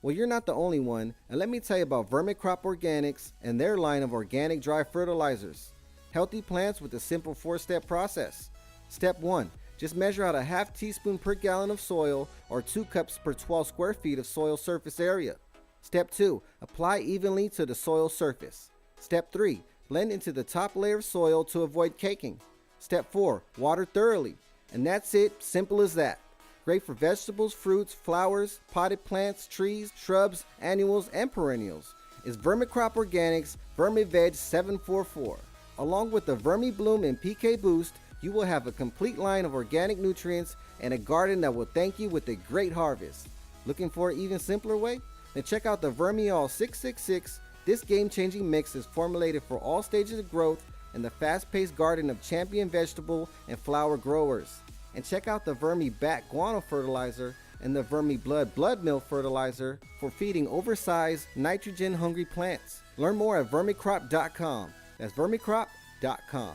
Well, you're not the only one, and let me tell you about Vermicrop Organics and their line of organic dry fertilizers. Healthy plants with a simple 4-step process. Step 1. Just measure out a half teaspoon per gallon of soil or 2 cups per 12 square feet of soil surface area. Step 2. Apply evenly to the soil surface. Step 3. Blend into the top layer of soil to avoid caking. Step 4. Water thoroughly. And that's it, simple as that. Great for vegetables, fruits, flowers, potted plants, trees, shrubs, annuals, and perennials. It's Vermicrop Organics VermiVeg 744. Along with the VermiBloom and PK Boost, you will have a complete line of organic nutrients and a garden that will thank you with a great harvest. Looking for an even simpler way? Then check out the Vermiall 666. This game-changing mix is formulated for all stages of growth in the fast-paced garden of champion vegetable and flower growers. And check out the VermiBat Guano Fertilizer and the VermiBlood Blood Meal Fertilizer for feeding oversized, nitrogen-hungry plants. Learn more at vermicrop.com. That's vermicrop.com.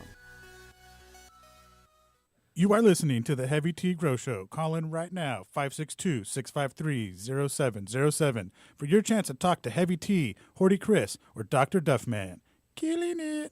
You are listening to the Heavy Tea Grow Show. Call in right now, 562-653-0707 for your chance to talk to Heavy Tea, Horty Chris, or Dr. Duffman. Killing it.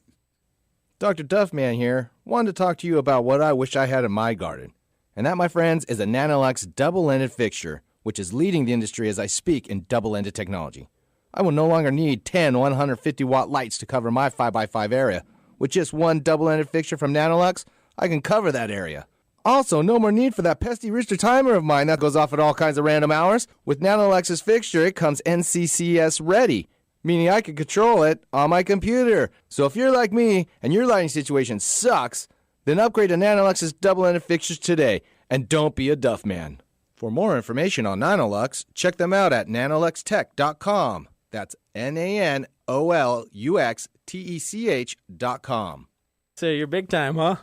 Dr. Duffman here. Wanted to talk to you about what I wish I had in my garden. And that, my friends, is a Nanolux double-ended fixture, which is leading the industry as I speak in double-ended technology. I will no longer need 10 150-watt lights to cover my 5x5 area. With just one double-ended fixture from Nanolux, I can cover that area. Also, no more need for that pesky Richter timer of mine that goes off at all kinds of random hours. With Nanolux's fixture, it comes NCCS ready, meaning I can control it on my computer. So if you're like me and your lighting situation sucks, then upgrade to Nanolux's double-ended fixtures today, and don't be a Duff man. For more information on Nanolux, check them out at nanoluxtech.com. That's NANOLUXTECH.com. So you're big time, huh?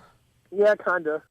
Yeah, kinda.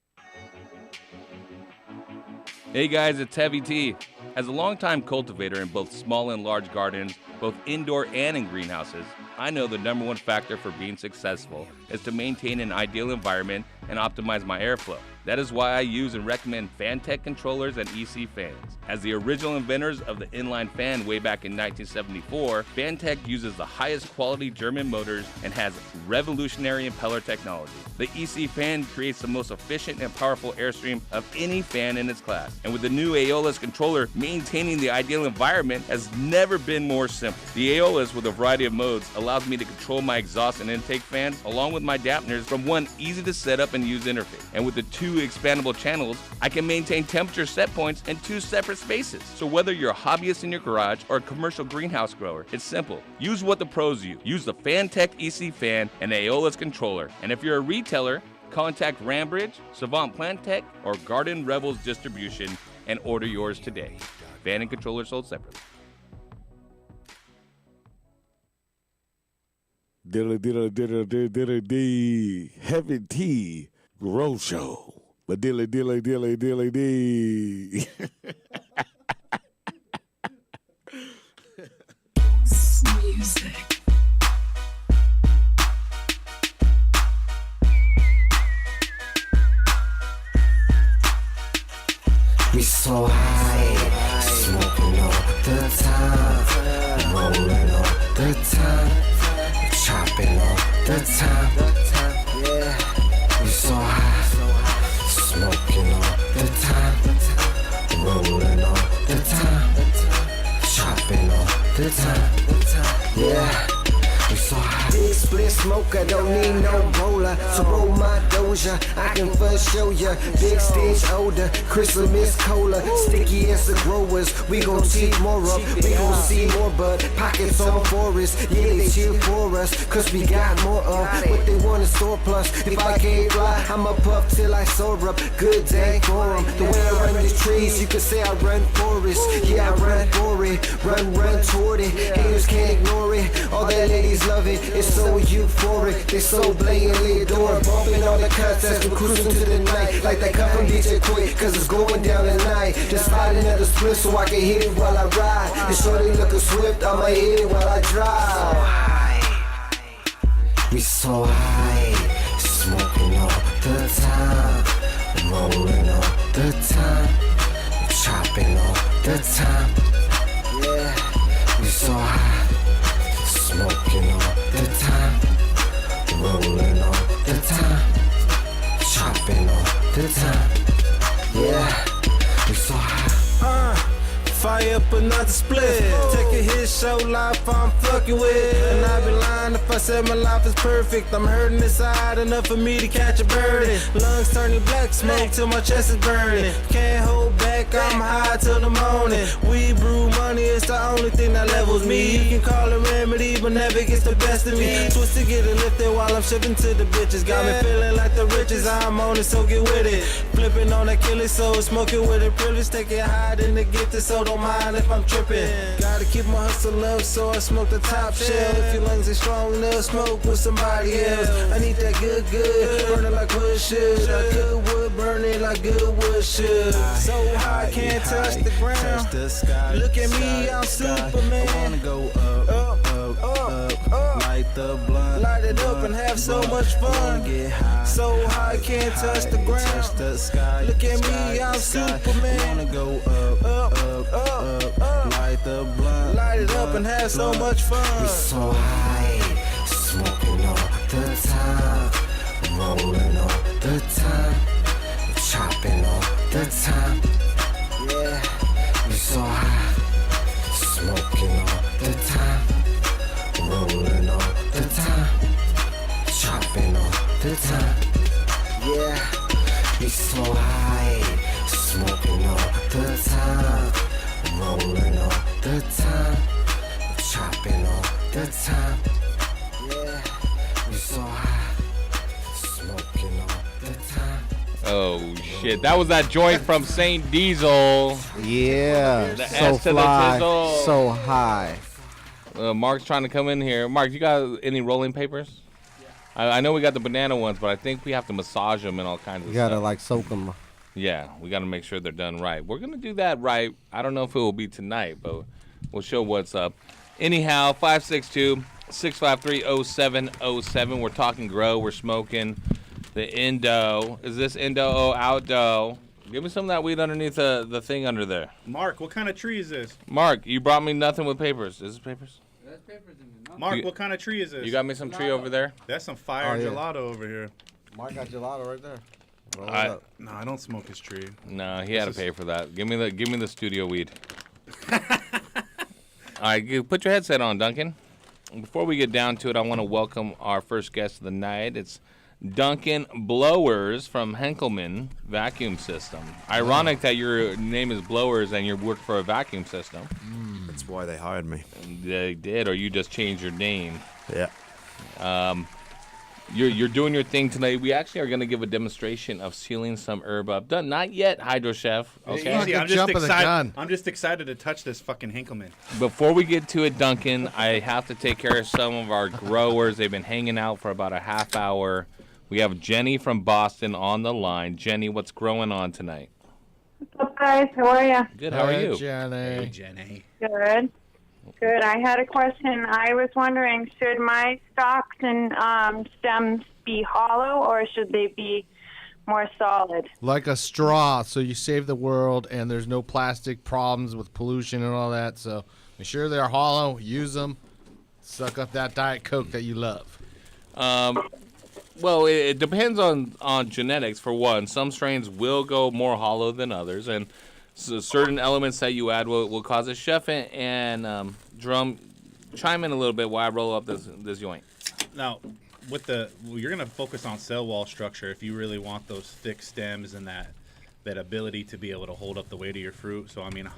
Hey guys, it's Heavy Tea. As a longtime cultivator in both small and large gardens, both indoor and in greenhouses, I know the number one factor for being successful is to maintain an ideal environment and optimize my airflow. That is why I use and recommend Fantech controllers and EC fans. As the original inventors of the inline fan way back in 1974, Fantech uses the highest quality German motors and has revolutionary impeller technology. The EC fan creates the most efficient and powerful airstream of any fan in its class. And with the new Aeolus controller, maintaining the ideal environment has never been more simple. The Aeolus, with a variety of modes, allows me to control my exhaust and intake fans along with my dampeners from one easy to set up and use interface. And with the 2 expandable channels, I can maintain temperature set points in 2 separate spaces. So whether you're a hobbyist in your garage or a commercial greenhouse grower, it's simple. Use what the pros use. Use the Fantech EC fan and Aeolus controller. And if you're a retailer, contact Rambridge, Savant Plant Tech, or Garden Rebels Distribution and order yours today. Fan and controller sold separately. Dilly Heavy Tea Grow Show. But dilly. Music. We so high, smoking all the time, rolling all the time, chopping all the time. Yeah, we so high, smoking all the time, rolling all the time, chopping all the time. Yeah, we so high. Big splits smoker, don't need no roller. So roll my doja, I can first show ya. Big stench odor, crystal mist cola. Sticky as the growers, we gon' teach more up. We gon' see more bud, pockets on forest. Yeah, they cheer for us, cause we got more of what they want in store plus. If I can't fly, I'ma puff till I soar up. Good day for 'em. The way I run these trees, you could say I run forest. Yeah, I run for it, run toward it. Haters can't ignore it. All that ladies love it. It's so euphoric. They so blatantly adore. Bumping all the contests, we're cruising to the night. Like that cut from DJ Quick, cause it's going down tonight. Just slide another split so I can hit it while I ride. And shorty looking swift, I'ma hit it while I drive. We so high, smoking all the time, rolling all the time, chopping all the time. Yeah, we so high, smoking all the time, rolling all the time, chopping all the time. Yeah, we so high. Fire up another split. Take a hit, show life I'm fucking with. And I'd be lying if I said my life is perfect. I'm hurting inside enough for me to catch a bird. Lungs turning black smoke till my chest is burning. Can't hold back, I'm high till the morning. We brew money, it's the only thing that levels me. You can call it remedy, but never gets the best of me. Twist to get it lifted while I'm shipping to the bitches. Got me feeling like the riches, I'm on it, so get with it. Flipping on that killer soul, smoking with it privilege. Take it high, then the gifted, so don't mind if I'm tripping. Gotta keep my hustle up, so I smoke the top shelf. If your lungs ain't strong, they'll smoke with somebody else. I need that good, burning like wood should. That good wood burning like good wood should. So high, can't touch the ground. Look at me, I'm Superman. I wanna go up, light the blunt, light it up and have so much fun. So high, can't touch the ground. Look at me, I'm Superman. I wanna go up, light the blunt, light it up and have so much fun. We so high, smoking all the time, rolling all the time, chopping all the time. Yeah, we so high, smoking all the time, rolling all the time, chopping all the time. Yeah, we so high, smoking all the time, rolling all the time, chopping all the time. Yeah, we so high, smoking all the time. Oh shit! That was that joint from Saint Diesel. Yeah, The so S to the fly, Tizzle. so high. Mark's trying to come in here. Mark, you got any rolling papers? Yeah. I know we got the banana ones, but I think we have to massage them and all kinds of You gotta stuff. like soak them. Yeah, we got to make sure they're done right. We're going to do that right. I don't know if it will be tonight, but we'll show what's up. Anyhow, 562-653-0707. We're talking grow. We're smoking the Indo. Is this Indo or Outdo? Give me some of that weed underneath the thing under there. Mark, what kind of tree is this? Mark, you brought me nothing with papers. Is this papers? That's papers in it. Mark, what kind of tree is this? You got me some tree over there? That's some fire gelato over here. Mark got gelato right there. No, I don't smoke his tree. No, he had to pay for that. Give me the studio weed. All right, put your headset on, Duncan. Before we get down to it, I want to welcome our first guest of the night. It's Duncan Blowers from Henkelman Vacuum System. Ironic that your name is Blowers and you work for a vacuum system. That's why they hired me. They did, or you just changed your name. Yeah. You're doing your thing tonight. We actually are going to give a demonstration of sealing some herb up. Done, not yet, Hydro Chef. Okay. Easy. I'm just excited. I'm just excited to touch this fucking Henkelman. Before we get to it, Duncan, I have to take care of some of our growers. They've been hanging out for about a half hour. We have Jenny from Boston on the line. Jenny, what's growing on tonight? What's up, guys? How are you? Good. How are you? Jenny. Hey, Jenny. Good. Good. I had a question. I was wondering, should my stalks and stems be hollow or should they be more solid? Like a straw, so you save the world and there's no plastic problems with pollution and all that. So make sure they're hollow, use them, suck up that Diet Coke that you love. Well, it depends on genetics, for one. Some strains will go more hollow than others, and so certain elements that you add will cause it. Chef and Drum, chime in a little bit while I roll up this joint. Now, you're gonna focus on cell wall structure if you really want those thick stems and that ability to be able to hold up the weight of your fruit. So I mean,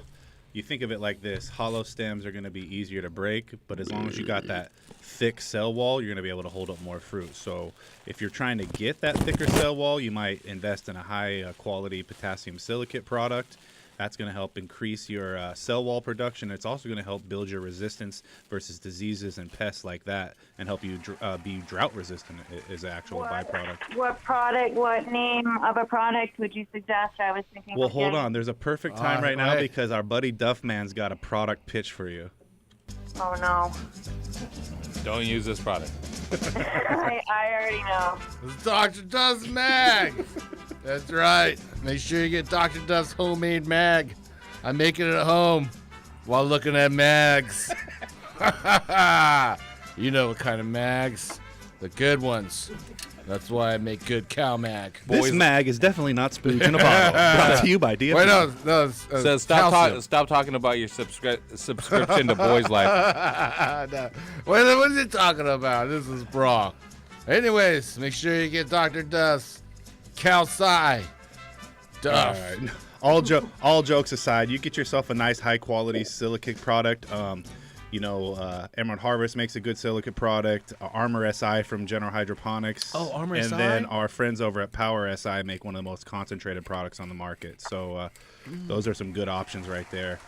you think of it like this: hollow stems are gonna be easier to break, but as long as you got that thick cell wall, you're gonna be able to hold up more fruit. So if you're trying to get that thicker cell wall, you might invest in a high quality potassium silicate product. That's going to help increase your cell wall production. It's also going to help build your resistance versus diseases and pests like that, and help you be drought resistant is the actual byproduct. What name of a product would you suggest? I was thinking. Well, hold on. There's a perfect time right now because our buddy Duff Man's got a product pitch for you. Oh, no. Don't use this product. I already know. It's Dr. Duff's mag. That's right. Make sure you get Dr. Duff's homemade mag. I make it at home while looking at mags. You know what kind of mags? The good ones. That's why I make good cow mag. This mag is definitely not spoons in a bottle. Brought to you by DFP. Wait, no. So stop talking about your subscription to Boys Life. No. What is it talking about? This is wrong. Anyways, make sure you get Dr. Duff's Calci. Duff. All right. All jokes aside, you get yourself a nice high quality silicate product. Emerald Harvest makes a good silicate product. Armor SI from General Hydroponics. Oh, Armor SI. SI. And then our friends over at Power SI make one of the most concentrated products on the market. So those are some good options right there.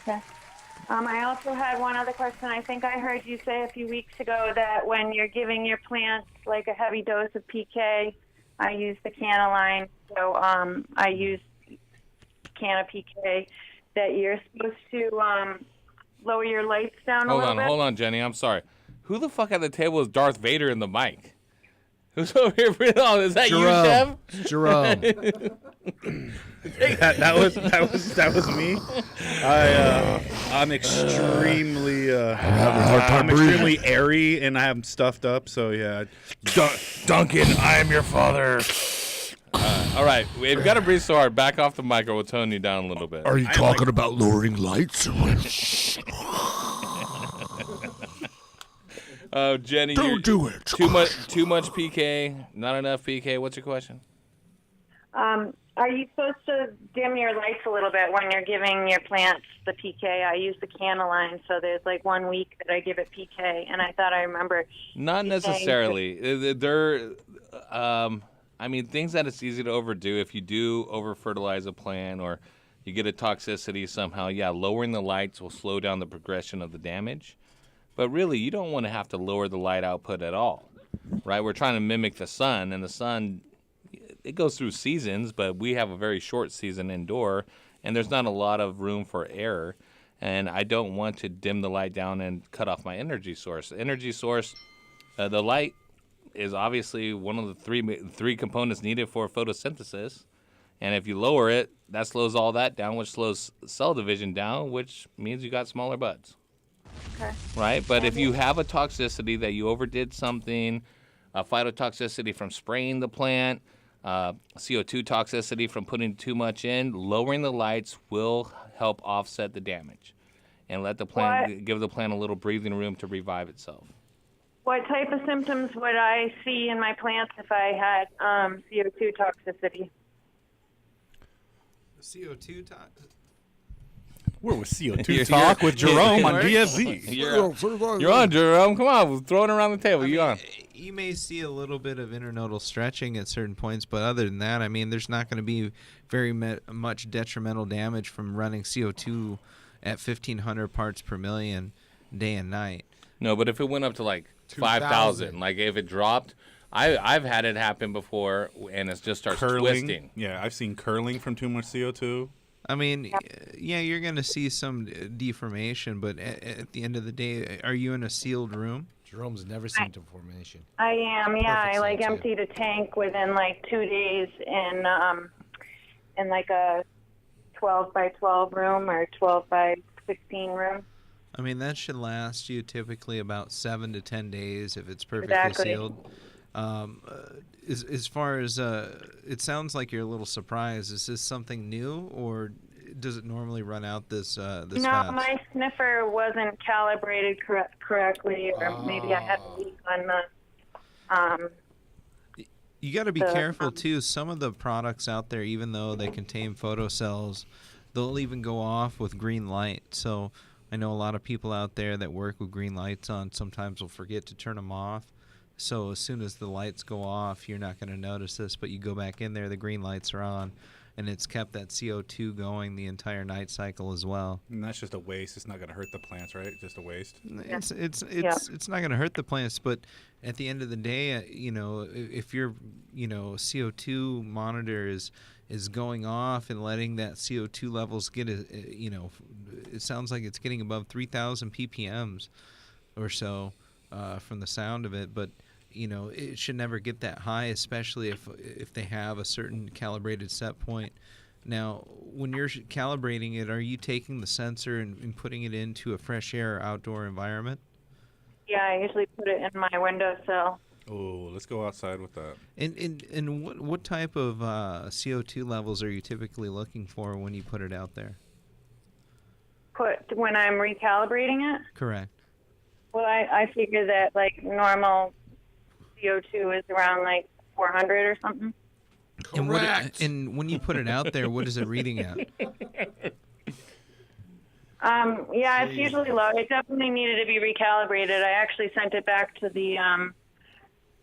Okay. I also had one other question. I think I heard you say a few weeks ago that when you're giving your plants like a heavy dose of PK, I use the Canaline. So I use Canna PK, that you're supposed to lower your lights down a little bit. Hold on, Jenny. I'm sorry. Who the fuck at the table is Darth Vader in the mic? Who's over here? Is that Jerome. you, Chef? Jerome. that was me. I'm extremely extremely airy, and I'm stuffed up. So yeah, Duncan, I am your father. All right, we've got to breathe so hard. Back off the mic, or we'll tone you down a little bit. Are you talking about lowering lights? Jenny, Don't do it. Too much PK, not enough PK. What's your question? Are you supposed to dim your lights a little bit when you're giving your plants the PK? I use the Canaline, so there's like 1 week that I give it PK, and I thought I remember. Not necessarily. They're, things that it's easy to overdo. If you do over-fertilize a plant or you get a toxicity somehow, lowering the lights will slow down the progression of the damage. But really, you don't want to have to lower the light output at all, right? We're trying to mimic the sun, and the sun, it goes through seasons, but we have a very short season indoor, and there's not a lot of room for error. And I don't want to dim the light down and cut off my energy source. The light is obviously one of the three components needed for photosynthesis. And if you lower it, that slows all that down, which slows cell division down, which means you got smaller buds. Okay. Right? But if you have a toxicity that you overdid something, a phytotoxicity from spraying the plant, CO2 toxicity from putting too much in, lowering the lights will help offset the damage and let the plant give the plant a little breathing room to revive itself. What type of symptoms would I see in my plants if I had CO2 toxicity? CO2 talk? We're with CO2 Talk with Jerome on DFZ. You're on, Jerome. Come on, we're throwing it around the table. You on? You may see a little bit of internodal stretching at certain points, but other than that, there's not going to be very much detrimental damage from running CO2 at 1,500 parts per million day and night. No, but if it went up to like 5,000, like if it dropped, I've had it happen before, and it just starts twisting. Yeah, I've seen curling from too much CO2. You're going to see some deformation, but at the end of the day, are you in a sealed room? Jerome's never seen deformation. I am, yeah. I emptied a tank within 2 days in like a 12 by 12 room or 12 by 16 room. That should last you typically about 7 to 10 days if it's perfectly sealed. As far as it sounds like you're a little surprised. Is this something new, or does it normally run out this fast? No, my sniffer wasn't calibrated correctly, or maybe I had a leak You got to be careful too. Some of the products out there, even though they contain photocells, they'll even go off with green light. So I know a lot of people out there that work with green lights on sometimes will forget to turn them off. So as soon as the lights go off, you're not going to notice this, but you go back in there, the green lights are on, and it's kept that CO2 going the entire night cycle as well. And that's just a waste. It's not going to hurt the plants, right? Just a waste. It's not going to hurt the plants, but at the end of the day, if your CO2 monitor is going off and letting that CO2 levels get it sounds like it's getting above 3,000 ppms or so from the sound of it, but it should never get that high, especially if they have a certain calibrated set point. Now, when you're calibrating it, are you taking the sensor and putting it into a fresh air outdoor environment? Yeah, I usually put it in my windowsill. Oh, let's go outside with that. And what type of CO2 levels are you typically looking for when you put it out there? When I'm recalibrating it? Correct. Well, I figure that like normal CO2 is around like 400 or something. And when you put it out there, what is it reading at? Yeah, it's usually low. It definitely needed to be recalibrated. I actually sent it back to the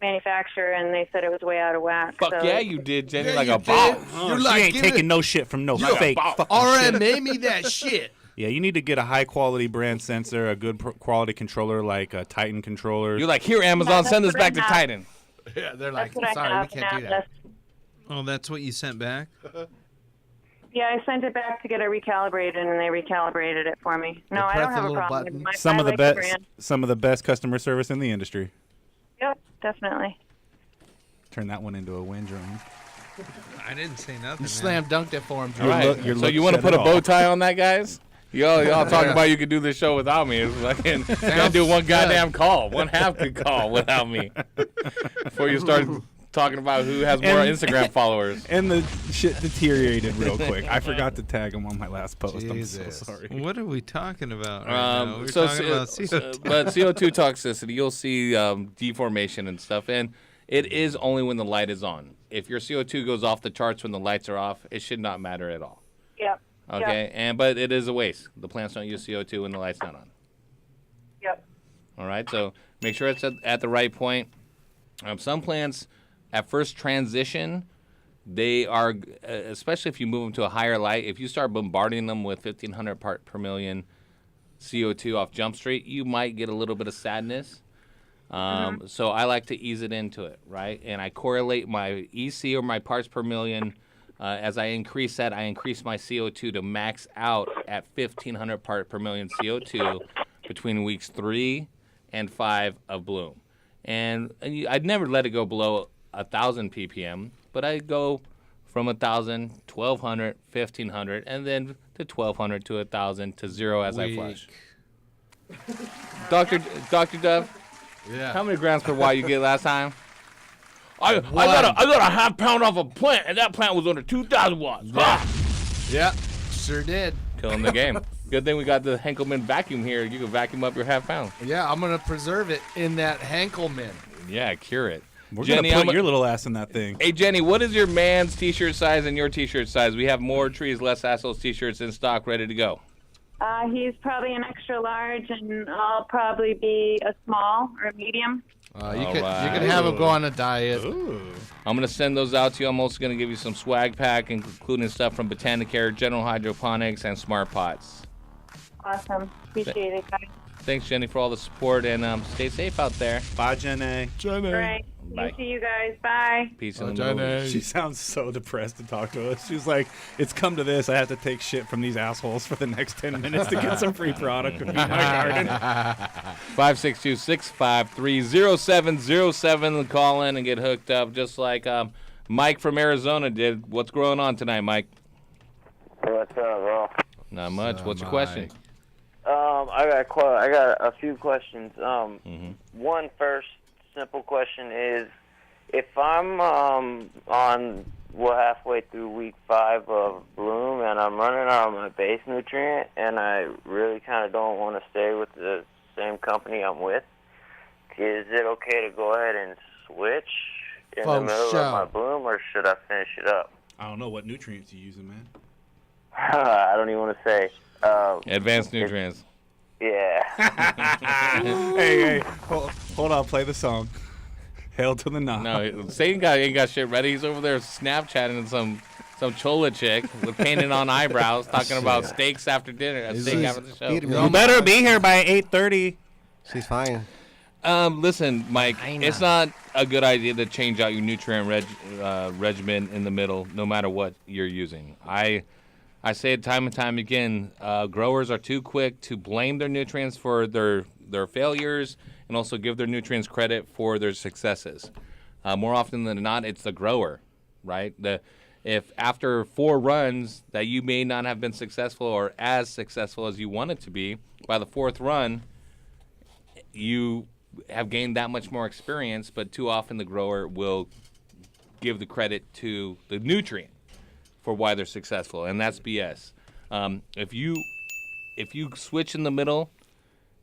manufacturer, and they said it was way out of whack. Fuck so yeah, you did, Jenny, like a boss. You're like, ain't taking no shit from no fake fucking RM, shit. name me that shit. Yeah, you need to get a high-quality brand sensor, a good quality controller like a Titan controller. You're like, here, Amazon, send this back to Titan. Yeah, they're That's like, what I sorry, have we can't do now. that. Oh, that's what you sent back? Yeah, I sent it back to get it recalibrated, and they recalibrated it for me. No, I don't have a problem with it. Some I of the like best, brand. some of the best customer service in the industry. Yep, definitely. Turn that one into a wind drone. I didn't say nothing. You slam dunked it for him. All right, so you want to put a bow tie on that, guys? Y'all talking about you could do this show without me. It's like, you gotta do one goddamn call, one half good call without me. Before you start talking about who has more Instagram followers. And the shit deteriorated real quick. I forgot to tag him on my last post. Jesus. I'm so sorry. What are we talking about right now? We're So talking about CO2. But CO2 toxicity, you'll see deformation and stuff, and it is only when the light is on. If your CO2 goes off the charts when the lights are off, it should not matter at all. Yep. Okay, Yep. but it is a waste. The plants don't use CO2 when the light's not on. Yep. All right, so make sure it's at the right point. Some plants, at first transition, they are, especially if you move them to a higher light, if you start bombarding them with 1,500 part per million CO2 off Jump Street, you might get a little bit of sadness. So I like to ease it into it, right? And I correlate my EC or my parts per million. As I increase that, I increase my CO2 to max out at 1,500 part per million CO2 between weeks 3 and 5 of bloom. And I'd never let it go below 1,000 ppm, but I go from 1,000, 1,200, 1,500, and then to 1,200 to 1,000 to 0 as I flush. Dr. Duff, yeah. How many grams per watt you get last time? I got a half pound off a plant, and that plant was under 2,000 watts. Yeah, sure did. Killing the game. Good thing we got the henkelman vacuum here. You can vacuum up your half pound. Yeah, I'm gonna preserve it in that henkelman. Yeah, cure it. We're Jenny, gonna put your little ass in that thing. Hey Jenny, what is your man's t-shirt size and your t-shirt size? We have more trees, less assholes t-shirts in stock, ready to go. He's probably an extra large, and I'll probably be a small or a medium. You could have him go on a diet. Ooh. I'm going to send those out to you. I'm also going to give you some swag pack, including stuff from Botanicare, General Hydroponics, and Smart Pots. Awesome. Appreciate it, guys. Thanks, Jenny, for all the support, and stay safe out there. Bye, Jenny. All right. Bye. See you guys. Bye. Peace in the movie. She sounds so depressed to talk to us. She's like, it's come to this. I have to take shit from these assholes for the next 10 minutes to get some free product to feed my garden. 562-653-0707. Call in and get hooked up just like Mike from Arizona did. What's going on tonight, Mike? What's up, bro? Not much. What's your question? I got a few questions. One first simple question is, if I'm halfway through week 5 of bloom and I'm running out of my base nutrient and I really kind of don't want to stay with the same company I'm with, is it okay to go ahead and switch in For the middle sure. of my bloom, or should I finish it up? I don't know what nutrients you're using, man. I don't even want to say. Advanced nutrients. Yeah. Hey, hold on. Play the song. Hail to the knob. No, Satan guy ain't got shit ready. He's over there Snapchatting some chola chick with painted on eyebrows, talking about steaks after dinner. Steak after the show. You better be here by 8:30. She's fine. Listen, Mike, it's not a good idea to change out your nutrient regimen in the middle, no matter what you're using. I say it time and time again. Growers are too quick to blame their nutrients for their failures, and also give their nutrients credit for their successes. More often than not, it's the grower, right? If after 4 runs that you may not have been successful or as successful as you want it to be, by the 4th run, you have gained that much more experience, but too often the grower will give the credit to the nutrient for why they're successful, and that's BS. If you switch in the middle,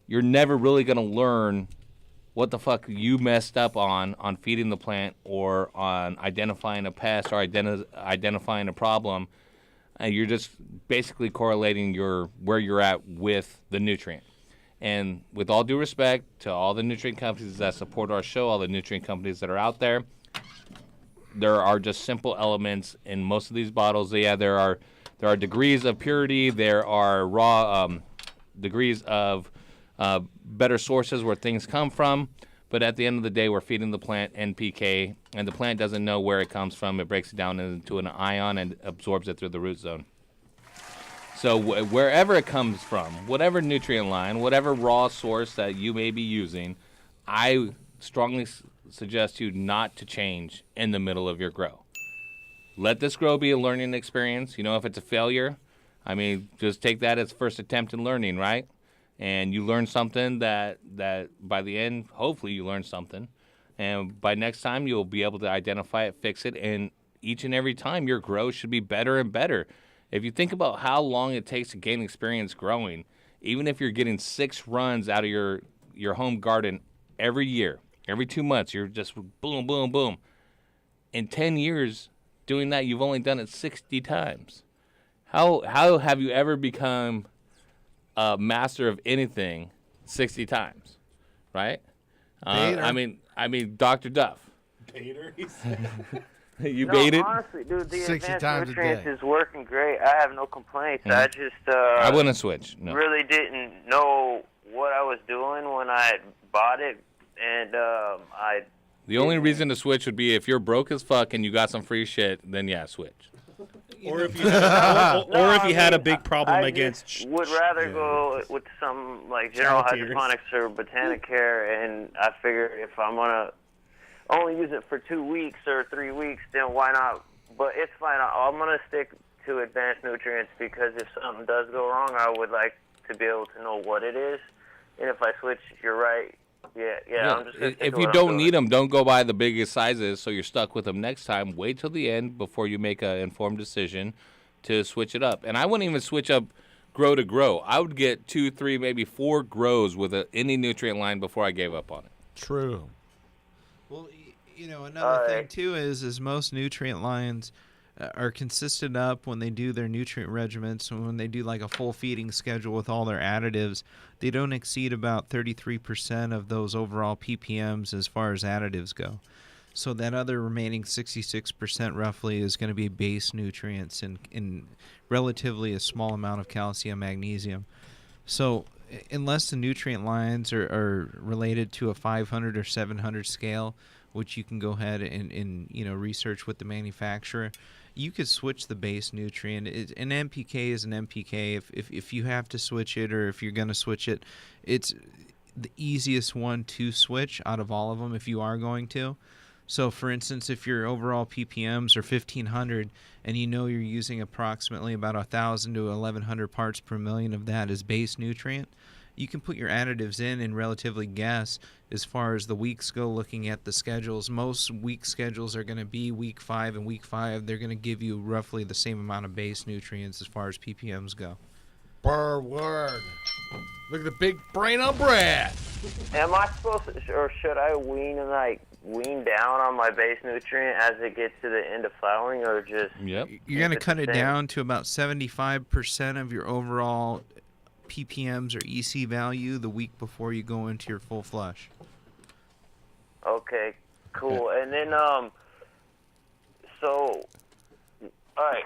you're never really going to learn what the fuck you messed up on feeding the plant or on identifying a pest or identifying a problem. You're just basically correlating where you're at with the nutrient. And with all due respect to all the nutrient companies that support our show, all the nutrient companies that are out there, there are just simple elements in most of these bottles. Yeah, there are degrees of purity. There are raw degrees of better sources where things come from. But at the end of the day, we're feeding the plant NPK, and the plant doesn't know where it comes from. It breaks it down into an ion and absorbs it through the root zone. So wherever it comes from, whatever nutrient line, whatever raw source that you may be using, I strongly suggest you not to change in the middle of your grow. Let this grow be a learning experience. You know, if it's a failure, I mean, just take that as first attempt in learning, right? And you learn something that by the end, hopefully you learn something. And by next time, you'll be able to identify it, fix it, and each and every time your grow should be better and better. If you think about how long it takes to gain experience growing, even if you're getting 6 runs out of your home garden every year, every 2 months, you're just boom, boom, boom. In 10 years doing that, you've only done it 60 times. How have you ever become a master of anything 60 times, right? I mean, Dr. Duff. Bader? You baited? Honestly, dude, the 60 advanced times a nutrients day. is working great. I have no complaints. I just I wouldn't switch. No. really didn't know what I was doing when I bought it, and The only reason to switch would be if you're broke as fuck and you got some free shit, then yeah, switch. Or if you had a big problem I against. just would rather go with some like General Volunteers. Hydroponics or Botanicare, and I figure if I'm gonna only use it for 2 weeks or 3 weeks, then why not? But it's fine. I'm gonna stick to advanced nutrients because if something does go wrong, I would like to be able to know what it is. And if I switch, you're right. Yeah. I'm just gonna stick If to you what I'm don't doing. need them, don't go buy the biggest sizes so you're stuck with them next time. Wait till the end before you make an informed decision to switch it up. And I wouldn't even switch up grow to grow. I would get 2, 3, maybe 4 grows with any nutrient line before I gave up on it. True. Well, you know, another thing too is most nutrient lines are consistent up when they do their nutrient regiments. When they do like a full feeding schedule with all their additives, they don't exceed about 33% of those overall ppms as far as additives go. So that other remaining 66% roughly is going to be base nutrients in relatively a small amount of calcium, magnesium. So unless the nutrient lines are related to a 500 or 700 scale, which you can go ahead and research with the manufacturer, you could switch the base nutrient. An NPK is an NPK. If you have to switch it, or if you're going to switch it, it's the easiest one to switch out of all of them if you are going to. So, for instance, if your overall ppms are 1,500 and you know you're using approximately about 1,000 to 1,100 parts per million of that as base nutrient, you can put your additives in and relatively guess as far as the weeks go. Looking at the schedules, most week schedules are going to be week 5, and week 5 they're going to give you roughly the same amount of base nutrients as far as ppms go. Per word. Look at the big brain on Brad. Am I supposed to, or should I wean and like wean down on my base nutrient as it gets to the end of flowering, or just Yep. You're going to keep cut the it same? down to about 75% of your overall ppms or EC value the week before you go into your full flush. Okay, cool. And then, so, all right,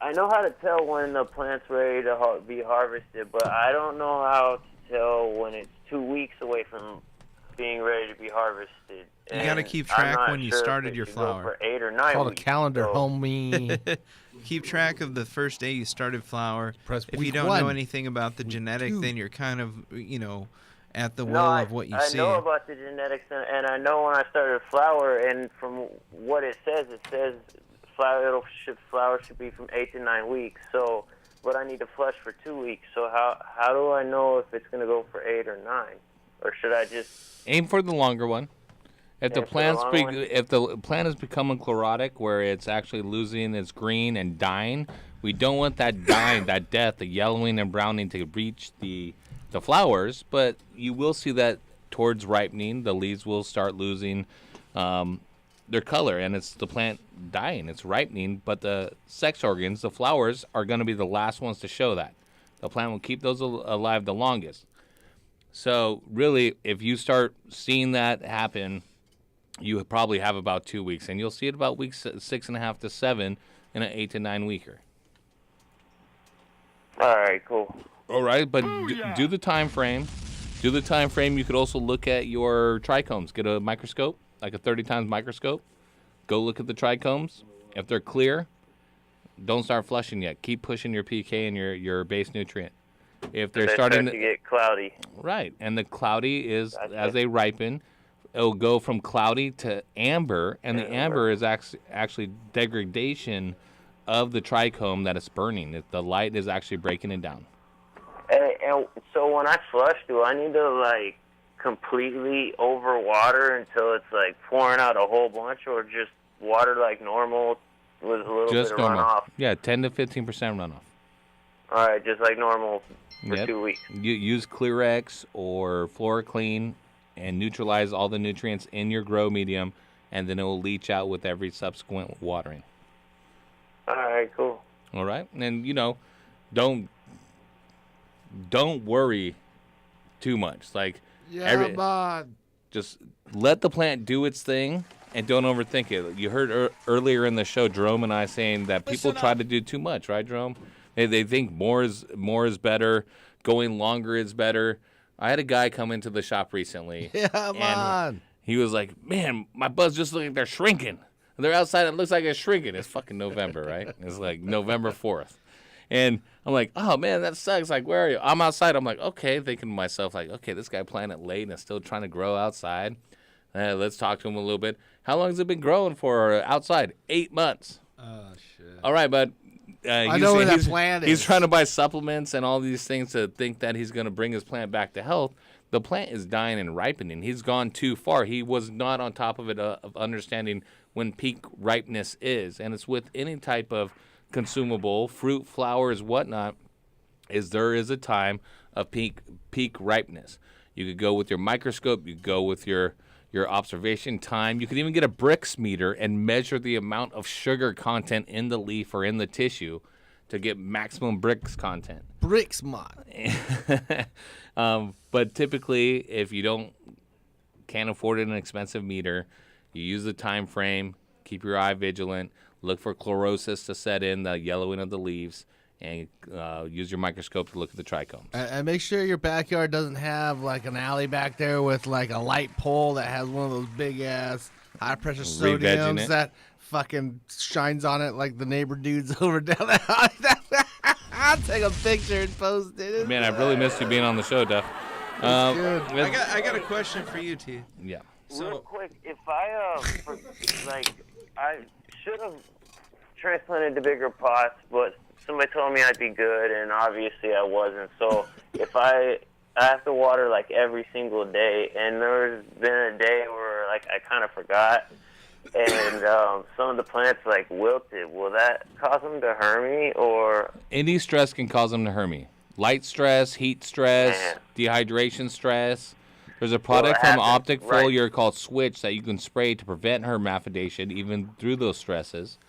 I know how to tell when the plant's ready to be harvested, but I don't know how to tell when it's 2 weeks away from being ready to be harvested. You got to keep track when you started your flower. For 8 or 9 Called a weeks. calendar, homie. Keep track of the first day you started flower. Press if you week don't one. know anything about the genetic, two. then you're kind of, at the will No, of what you I see. know about the genetics, and I know when I started flower, and from what it says flower should be from 8 to 9 weeks. So, but I need to flush for 2 weeks. So how do I know if it's going to go for 8 or 9, or should I just aim for the longer one? If the if the plant is becoming chlorotic, where it's actually losing its green and dying, we don't want that dying, that death, the yellowing and browning to reach the flowers. But you will see that towards ripening, the leaves will start losing their color, and it's the plant dying, it's ripening. But the sex organs, the flowers, are going to be the last ones to show that. The plant will keep those alive the longest. So really, if you start seeing that happen, you probably have about 2 weeks, and you'll see it about weeks 6.5 to 7 in an 8 to 9 weeker. All right, cool. All right, but do the time frame. Do the time frame. You could also look at your trichomes. Get a microscope, like a 30 times microscope. Go look at the trichomes. If they're clear, don't start flushing yet. Keep pushing your PK and your base nutrient. If they're starting to get cloudy. Right, and the cloudy is, as they ripen, it'll go from cloudy to amber, and the amber is actually degradation of the trichome that it's burning. The light is actually breaking it down. And so when I flush, do I need to completely overwater until it's pouring out a whole bunch, or just water like normal with a little Just bit of normal. runoff? Yeah, 10 to 15% runoff. All right, just like normal for Yep. 2 weeks. You use Clearex or FluoroClean and neutralize all the nutrients in your grow medium, and then it will leach out with every subsequent watering. All right, cool. All right, and don't worry too much. Just let the plant do its thing and don't overthink it. You heard earlier in the show, Jerome and I saying that people try to do too much, right, Jerome? They think more is better, going longer is better. I had a guy come into the shop recently. Man. He was like, man, my buds just look like they're shrinking. They're outside, it looks like it's shrinking. It's fucking November, right? It's like November 4th. And I'm like, oh, man, that sucks. Like, where are you? I'm outside. I'm like, okay, thinking to myself, okay, this guy planted late and is still trying to grow outside. Let's talk to him a little bit. How long has it been growing for outside? 8 months. Oh, shit. All right, bud. I know where that plant is. He's trying to buy supplements and all these things to think that he's going to bring his plant back to health. The plant is dying and ripening. He's gone too far. He was not on top of it, of understanding when peak ripeness is. And it's with any type of consumable, fruit, flowers, whatnot, there is a time of peak ripeness. You could go with your microscope. You could go with your observation time. You could even get a Brix meter and measure the amount of sugar content in the leaf or in the tissue to get maximum Brix content. Brix mod. But typically, if you can't afford an expensive meter, you use the time frame, keep your eye vigilant, look for chlorosis to set in, the yellowing of the leaves, and use your microscope to look at the trichomes. And make sure your backyard doesn't have an alley back there with a light pole that has one of those big ass high pressure sodiums that fucking shines on it like the neighbor dudes over down there. I'll take a picture and post it. Man, I've really missed you being on the show, Duff. Good. I got a question for you, T. Yeah. So, real quick, if I I should have transplanted to bigger pots, but somebody told me I'd be good, and obviously I wasn't. So if I have to water every single day, and there's been a day where I kind of forgot, and some of the plants wilted, will that cause them to hermy, or? Any stress can cause them to hermy. Light stress, heat stress, dehydration stress. There's a product Well, from Optic right. Foliar called Switch that you can spray to prevent hermaphrodation even through those stresses.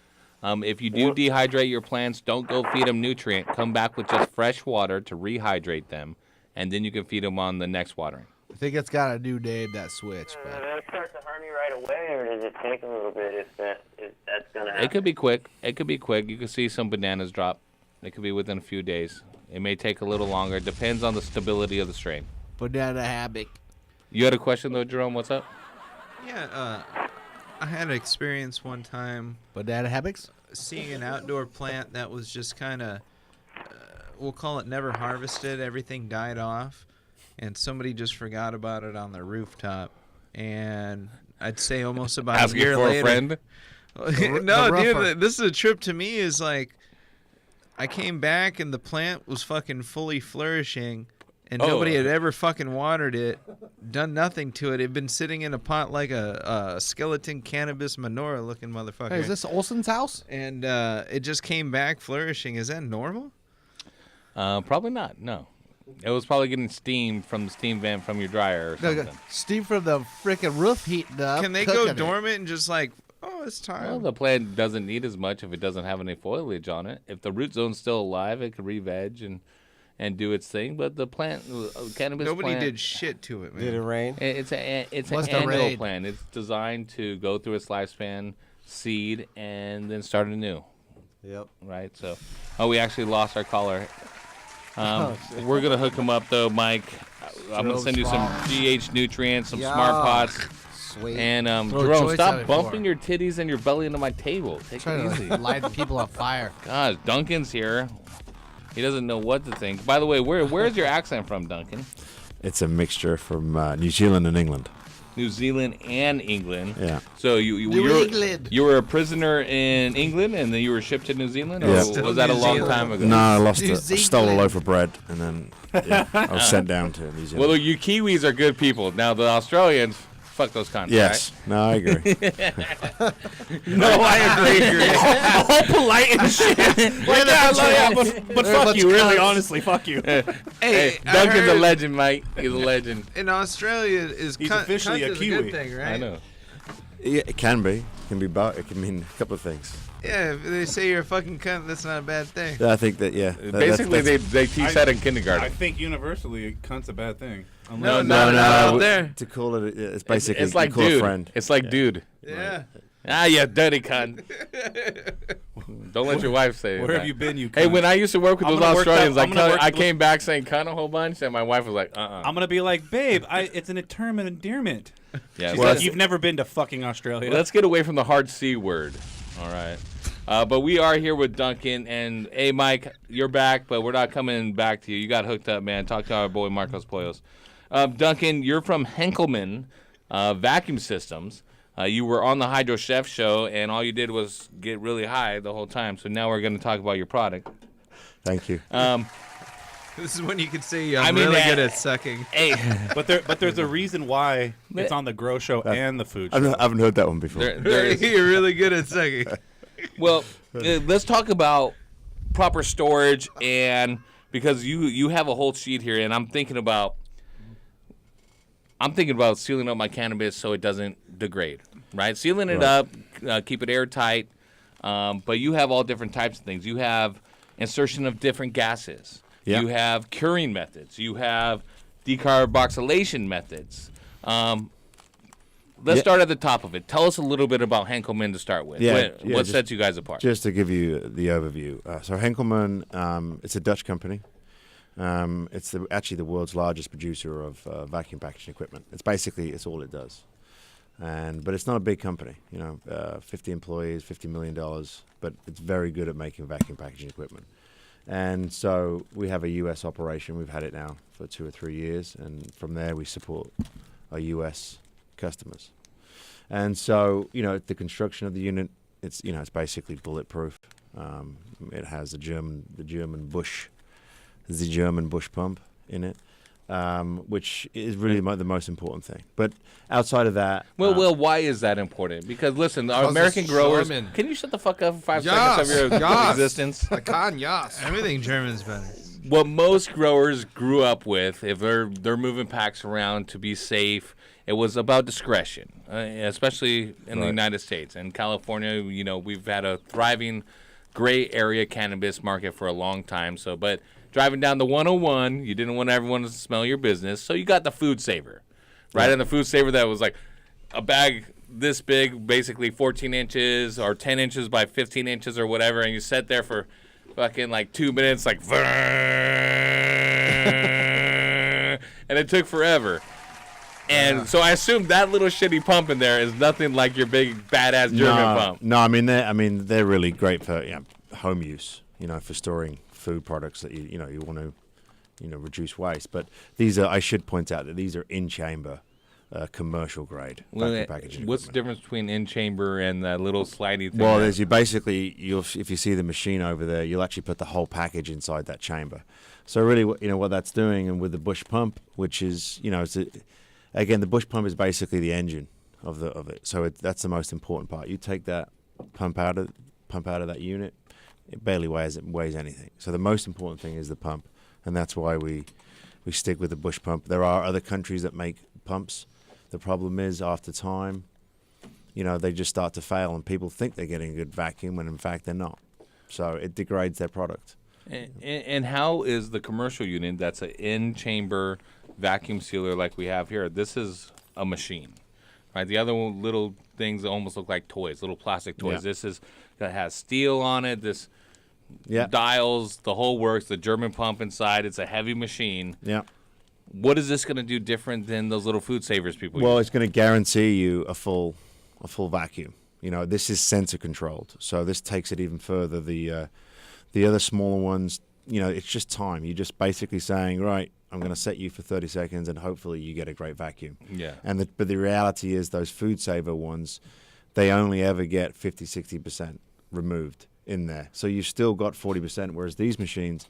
If you do dehydrate your plants, don't go feed them nutrient. Come back with just fresh water to rehydrate them, and then you can feed them on the next watering. I think it's got a new name, that Switch. Does that start to harm you right away, or does it take a little bit if that's going to happen? It could be quick. It could be quick. You can see some bananas drop. It could be within a few days. It may take a little longer. It depends on the stability of the strain. Banana hammock. You had a question, though, Jerome? What's up? Yeah, I had an experience one time. Banana hammocks? Seeing an outdoor plant that was just kind of, we'll call it never harvested. Everything died off, and somebody just forgot about it on their rooftop. And I'd say almost about Asking a year for later. a friend? No, dude, this is a trip to me. Is like, I came back and the plant was fucking fully flourishing. And nobody had ever fucking watered it, done nothing to it. It had been sitting in a pot like a skeleton cannabis menorah looking motherfucker. Hey, is this Olson's house? And it just came back flourishing. Is that normal? Probably not, no. It was probably getting steam from the steam vent from your dryer or something. Steam from the freaking roof heating up. Can they go dormant and just like, oh, it's time? Well, the plant doesn't need as much if it doesn't have any foliage on it. If the root zone's still alive, it could re-veg and do its thing. But the plant, cannabis Nobody plant, did shit to it, man. Did it rain? It's an annual plant. It's designed to go through its lifespan, seed, and then start anew. Yep. Right. So, we actually lost our caller. We're gonna hook him up though, Mike. I'm gonna send you some GH nutrients, some Smart Pots. Sweet. And Throw Jerome, joints stop at it bumping your titties and your belly into my table. Take Trying it to easy. light people on fire. Gosh, Duncan's here. He doesn't know what to think. By the way, where's your accent from, Duncan? It's a mixture from New Zealand and England. New Zealand and England. Yeah. So you were a prisoner in England and then you were shipped to New Zealand? Or was that a long time ago? No, I lost it. I stole a loaf of bread and then I was sent down to New Zealand. Well, you Kiwis are good people. Now, the Australians, fuck those cunts, Yes. right? No, I agree. No, I agree. All polite and shit. But fuck you, really, honestly, fuck you. Hey, Duncan's a legend, Mike. He's a legend. In Australia, he's officially cunt a is Kiwi. a good thing, right? I know. Yeah, it can be. It can be. It can mean a couple of things. Yeah, if they say you're a fucking cunt, that's not a bad thing. I think that Basically, they teach that in kindergarten. I think universally, cunt's a bad thing. No, To call it, it's basically it's like you call dude. a friend. It's like dude. Yeah. Ah, you dirty cunt. Don't let your wife say it. Where have you been, you cunt? Hey, when I used to work with I'm those gonna work Australians, that- I came back saying cunt a whole bunch, and my wife was like, I'm gonna be like, babe, it's an term of endearment. Yeah, She's well, like, you've never been to fucking Australia. Let's get away from the hard C word. All right. But we are here with Duncan, and hey, Mike, you're back, but we're not coming back to you. You got hooked up, man. Talk to our boy Marcos Poyos. Duncan, you're from Henkelman Vacuum Systems. You were on the Hydro Chef show, and all you did was get really high the whole time. So now we're going to talk about your product. Thank you. This is when you can say I'm really good at sucking. Hey, but there's a reason why it's on the Grow Show and the Food I Show. haven't heard that one before. You're really good at sucking. Well, let's talk about proper storage, and because you have a whole sheet here, and I'm thinking about sealing up my cannabis so it doesn't degrade, right? Sealing it up, keep it airtight, but you have all different types of things. You have insertion of different gases. Yeah. You have curing methods. You have decarboxylation methods. Let's start at the top of it. Tell us a little bit about Henkelman to start with. What sets you guys apart? Just to give you the overview. So Henkelman, it's a Dutch company. It's actually the world's largest producer of vacuum packaging equipment. It's all it does. But it's not a big company, 50 employees, $50 million, but it's very good at making vacuum packaging equipment. And so we have a U.S. operation. We've had it now for 2 or 3 years, and from there we support our U.S. customers. And so, the construction of the unit, it's basically bulletproof. It has the German Bush pump in it, which is really the most important thing. But outside of that, Well, why is that important? Because listen, our American growers. Can you shut the fuck up for 5 seconds of your existence? I can, yes. Everything German's better. what most growers grew up with, if they're moving packs around to be safe, it was about discretion, especially in the United States. In California, you know, we've had a thriving gray area cannabis market for a long time. So, but driving down the 101, you didn't want everyone to smell your business, so you got the food saver, right? And the food saver that was like a bag this big, basically 14 inches or 10 inches by 15 inches or whatever, and you sat there for fucking like 2 minutes, like, and it took forever. And so I assume that little shitty pump in there is nothing like your big badass German pump. No, I mean they're really great for home use. You know, for storing food products that you want to reduce waste. But these are, I should point out that these are in chamber, commercial grade vacuum packaging. What's the difference between in chamber and that little slidey thing? Well, if you see the machine over there, you'll actually put the whole package inside that chamber. So really, what that's doing, and with the bush pump, which is again, the bush pump is basically the engine of it. So that's the most important part. You take that pump out of that unit, it barely weighs anything. So the most important thing is the pump, and that's why we stick with the bush pump. There are other countries that make pumps. The problem is, after time, they just start to fail, and people think they're getting a good vacuum when in fact they're not. So it degrades their product. And how is the commercial unit that's an in-chamber vacuum sealer like we have here? This is a machine, right? The other little things almost look like toys, little plastic toys. Yeah. This is that has steel on it. This dials, the whole works. The German pump inside. It's a heavy machine. Yeah. What is this going to do different than those little food savers people use? Well, it's going to guarantee you a full vacuum. This is sensor controlled, so this takes it even further. The other smaller ones, it's just time. You're just basically saying, right, I'm going to set you for 30 seconds, and hopefully you get a great vacuum. Yeah. But the reality is, those food saver ones, they only ever get 50, 60% removed in there. So you've still got 40%, whereas these machines,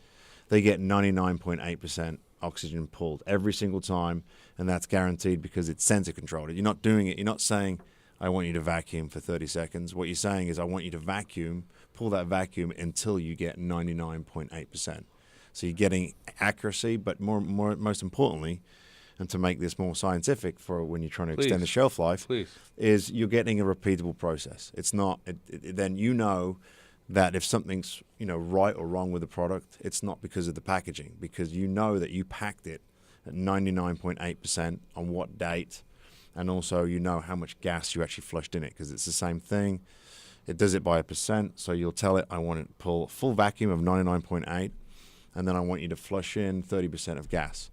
they get 99.8% oxygen pulled every single time, and that's guaranteed because it's sensor controlled. You're not doing it. You're not saying, I want you to vacuum for 30 seconds. What you're saying is, I want you to pull that vacuum until you get 99.8%. So you're getting accuracy, but most importantly, and to make this more scientific for when you're trying to extend the shelf life, is you're getting a repeatable process. It's not, then that if something's right or wrong with the product, it's not because of the packaging, because that you packed it at 99.8% on what date, and also how much gas you actually flushed in it, because it's the same thing. It does it by a percent, so you'll tell it, I want to pull a full vacuum of 99.8, and then I want you to flush in 30% of gas.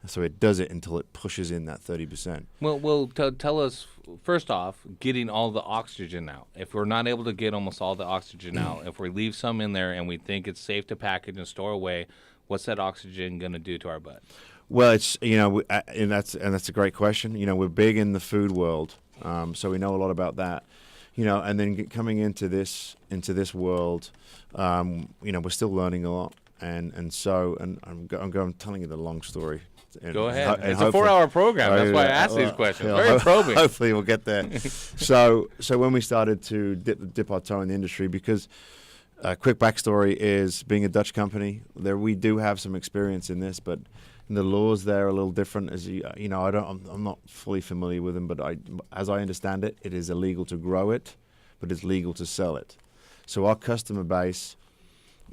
So it does it until it pushes in that 30%. Well, tell us, first off, getting all the oxygen out. If we're not able to get almost all the oxygen out, if we leave some in there and we think it's safe to package and store away, what's that oxygen going to do to our butt? Well, it's and that's a great question. We're big in the food world, so we know a lot about that. And then coming into this world, we're still learning a lot, and I'm telling you the long story. Go ahead. It's a 4-hour program. That's why I asked these questions. Very probing. Hopefully we'll get there. So when we started to dip our toe in the industry, because quick backstory is, being a Dutch company, we do have some experience in this, but the laws there are a little different. I'm not fully familiar with them, but as I understand it, it is illegal to grow it, but it's legal to sell it. So our customer base,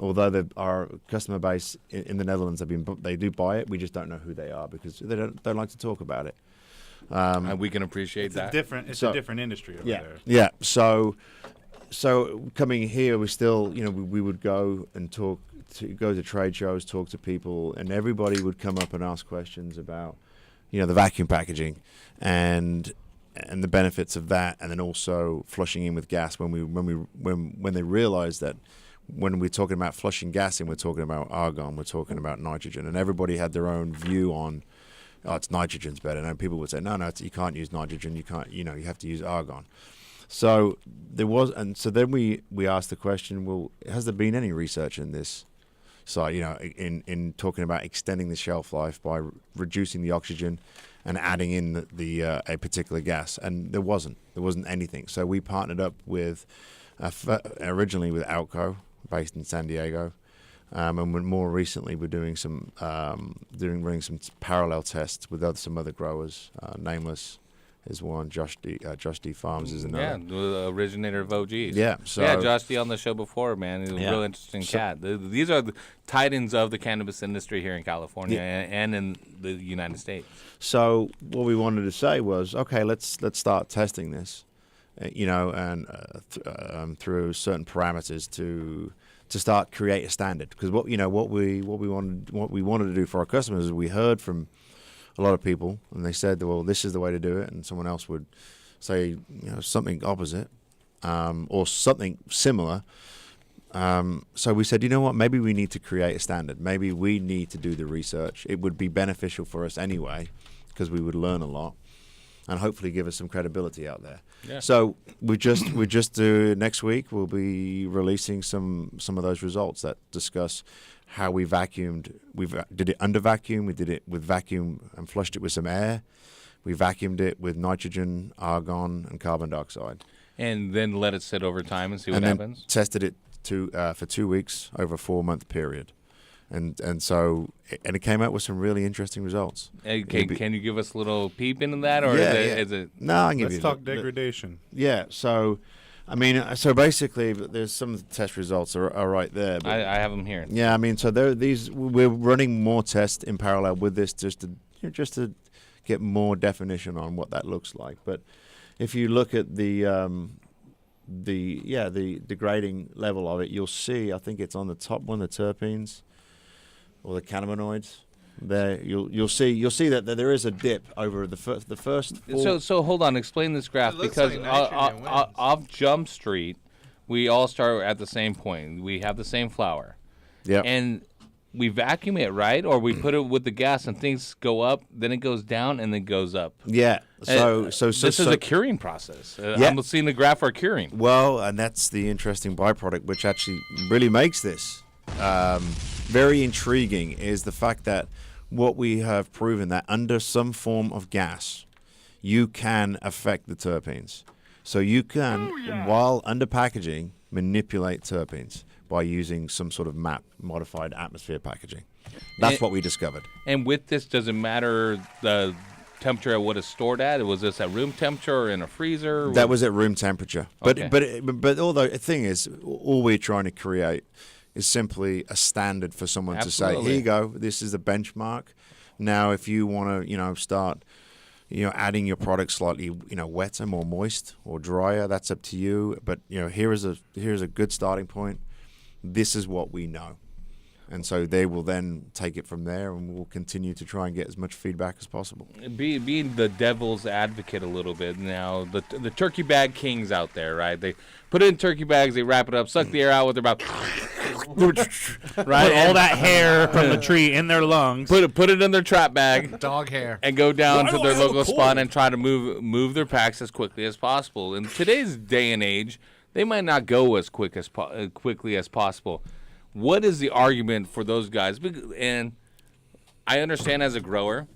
although our customer base in the Netherlands, they do buy it, we just don't know who they are because they don't like to talk about it. And we can appreciate that. It's a different industry over there. Yeah. So coming here, we still, we would go and go to trade shows, talk to people, and everybody would come up and ask questions about, the vacuum packaging and the benefits of that, and then also flushing in with gas when they realized that when we're talking about flushing gas in, we're talking about argon, we're talking about nitrogen, and everybody had their own view on, it's nitrogen's better. And people would say, no, you can't use nitrogen, you can't, you have to use argon. So then we asked the question, well, has there been any research in this? So, in talking about extending the shelf life by reducing the oxygen and adding in a particular gas, and there wasn't anything. So we partnered up with originally with Outco, based in San Diego, And more recently, we're doing running some parallel tests with some other growers. Nameless is one. Josh D Farms is another. Yeah, the originator of OGs. Yeah, Josh D on the show before, man. He's a real interesting cat. These are the titans of the cannabis industry here in California and in the United States. So what we wanted to say was, okay, let's start testing this, and through certain parameters to start create a standard. Because what we wanted to do for our customers is we heard from a lot of people, and they said, well, this is the way to do it, and someone else would say, something opposite, or something similar. So we said, you know what, maybe we need to create a standard. Maybe we need to do the research. It would be beneficial for us anyway, because we would learn a lot, and hopefully give us some credibility out there. Yeah. So we just next week we'll be releasing some of those results that discuss how we vacuumed. We did it under vacuum. We did it with vacuum and flushed it with some air. We vacuumed it with nitrogen, argon, and carbon dioxide. And then let it sit over time and see what happens? Tested it for 2 weeks over a 4-month period. And so it came out with some really interesting results. Can you give us a little peep into that, or is it? No, I can give Let's you. talk degradation. Yeah. So, so basically, there's some of the test results are right there. But I have them here. Yeah. So we're running more tests in parallel with this just to get more definition on what that looks like. But if you look at the degrading level of it, you'll see. I think it's on the top one, the terpenes. Or the cannabinoids, there you'll see that there is a dip over the first. So hold on, explain this graph, because off Jump Street, we all start at the same point. We have the same flower, and we vacuum it, right? Or we put it with the gas, and things go up, then it goes down, and then goes up. Yeah. So this is a curing process. I'm seeing the graph for curing. Well, and that's the interesting byproduct, which actually really makes this. Very intriguing is the fact that what we have proven that under some form of gas, you can affect the terpenes. So you can, while under packaging, manipulate terpenes by using some sort of modified atmosphere packaging. That's what we discovered. And with this, does it matter the temperature at what it's stored at? Was this at room temperature or in a freezer? That was at room temperature. Okay. But although the thing is, all we're trying to create is simply a standard for someone to say, here you go, this is a benchmark. Now, if you want to, start, adding your product slightly, wetter, more moist or drier, that's up to you. But, here's a good starting point. This is what we know. And so they will then take it from there, and we'll continue to try and get as much feedback as possible. Being the devil's advocate a little bit now, the turkey bag kings out there, right? They put it in turkey bags, they wrap it up, suck the air out with their mouth, right? Put all that hair from the tree in their lungs. Put it in their trap bag, dog hair, and go down to their local spot and try to move their packs as quickly as possible. In today's day and age, they might not go as quickly as possible. What is the argument for those guys? And I understand as a grower,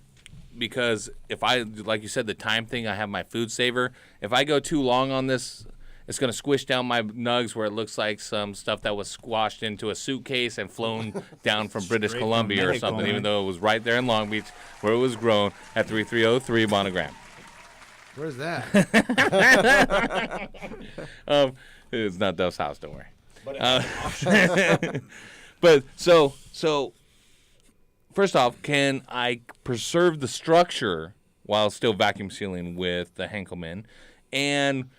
because if I, like you said, the time thing, I have my food saver. If I go too long on this, it's going to squish down my nugs where it looks like some stuff that was squashed into a suitcase and flown down from British Columbia or something, even though it was right there in Long Beach where it was grown at 3303 monogram. Where's that? It's not Duff's house, don't worry. But so first off, can I preserve the structure while still vacuum sealing with the Henkelman? And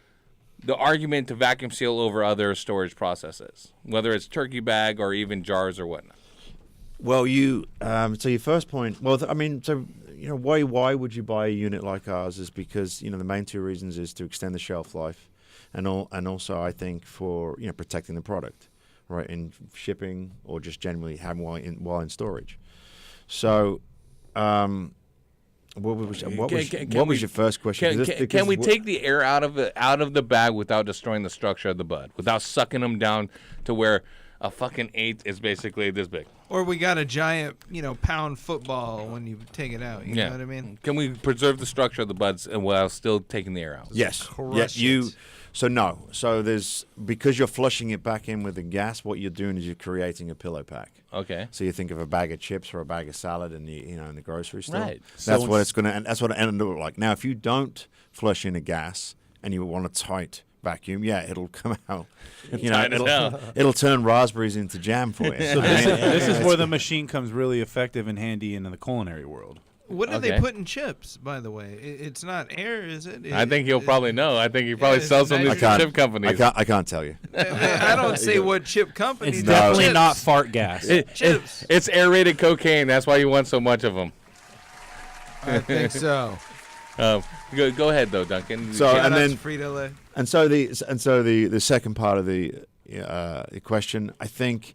the argument to vacuum seal over other storage processes, whether it's turkey bag or even jars or whatnot. Well, so your first point. Well, why would you buy a unit like ours? Is because the main two reasons is to extend the shelf life. And also, I think for protecting the product, right, in shipping or just generally having while in storage. So, what was your first question? Can we take the air out of the bag without destroying the structure of the bud, without sucking them down to where a fucking eighth is basically this big? Or we got a giant, pound football when you take it out. You know what I mean? Can we preserve the structure of the buds while still taking the air out? Yes. So no. So because you're flushing it back in with the gas, what you're doing is you're creating a pillow pack. Okay. So you think of a bag of chips or a bag of salad in the grocery store. Right. That's what it's going to, and that's what it ended up like. Now, if you don't flush in a gas and you want a tight vacuum, it'll come out. It'll turn raspberries into jam for you. So this is where the machine comes really effective and handy in the culinary world. What do they put in chips, by the way? It's not air, is it? I think he'll probably know. I think he probably sells some of these chip companies. I can't tell you. I don't say what chip companies. It's definitely not fart gas. It's aerated cocaine. That's why you want so much of them. I think so. Go ahead though, Duncan. So and then Frito-Lay. and so the second part of the question, I think,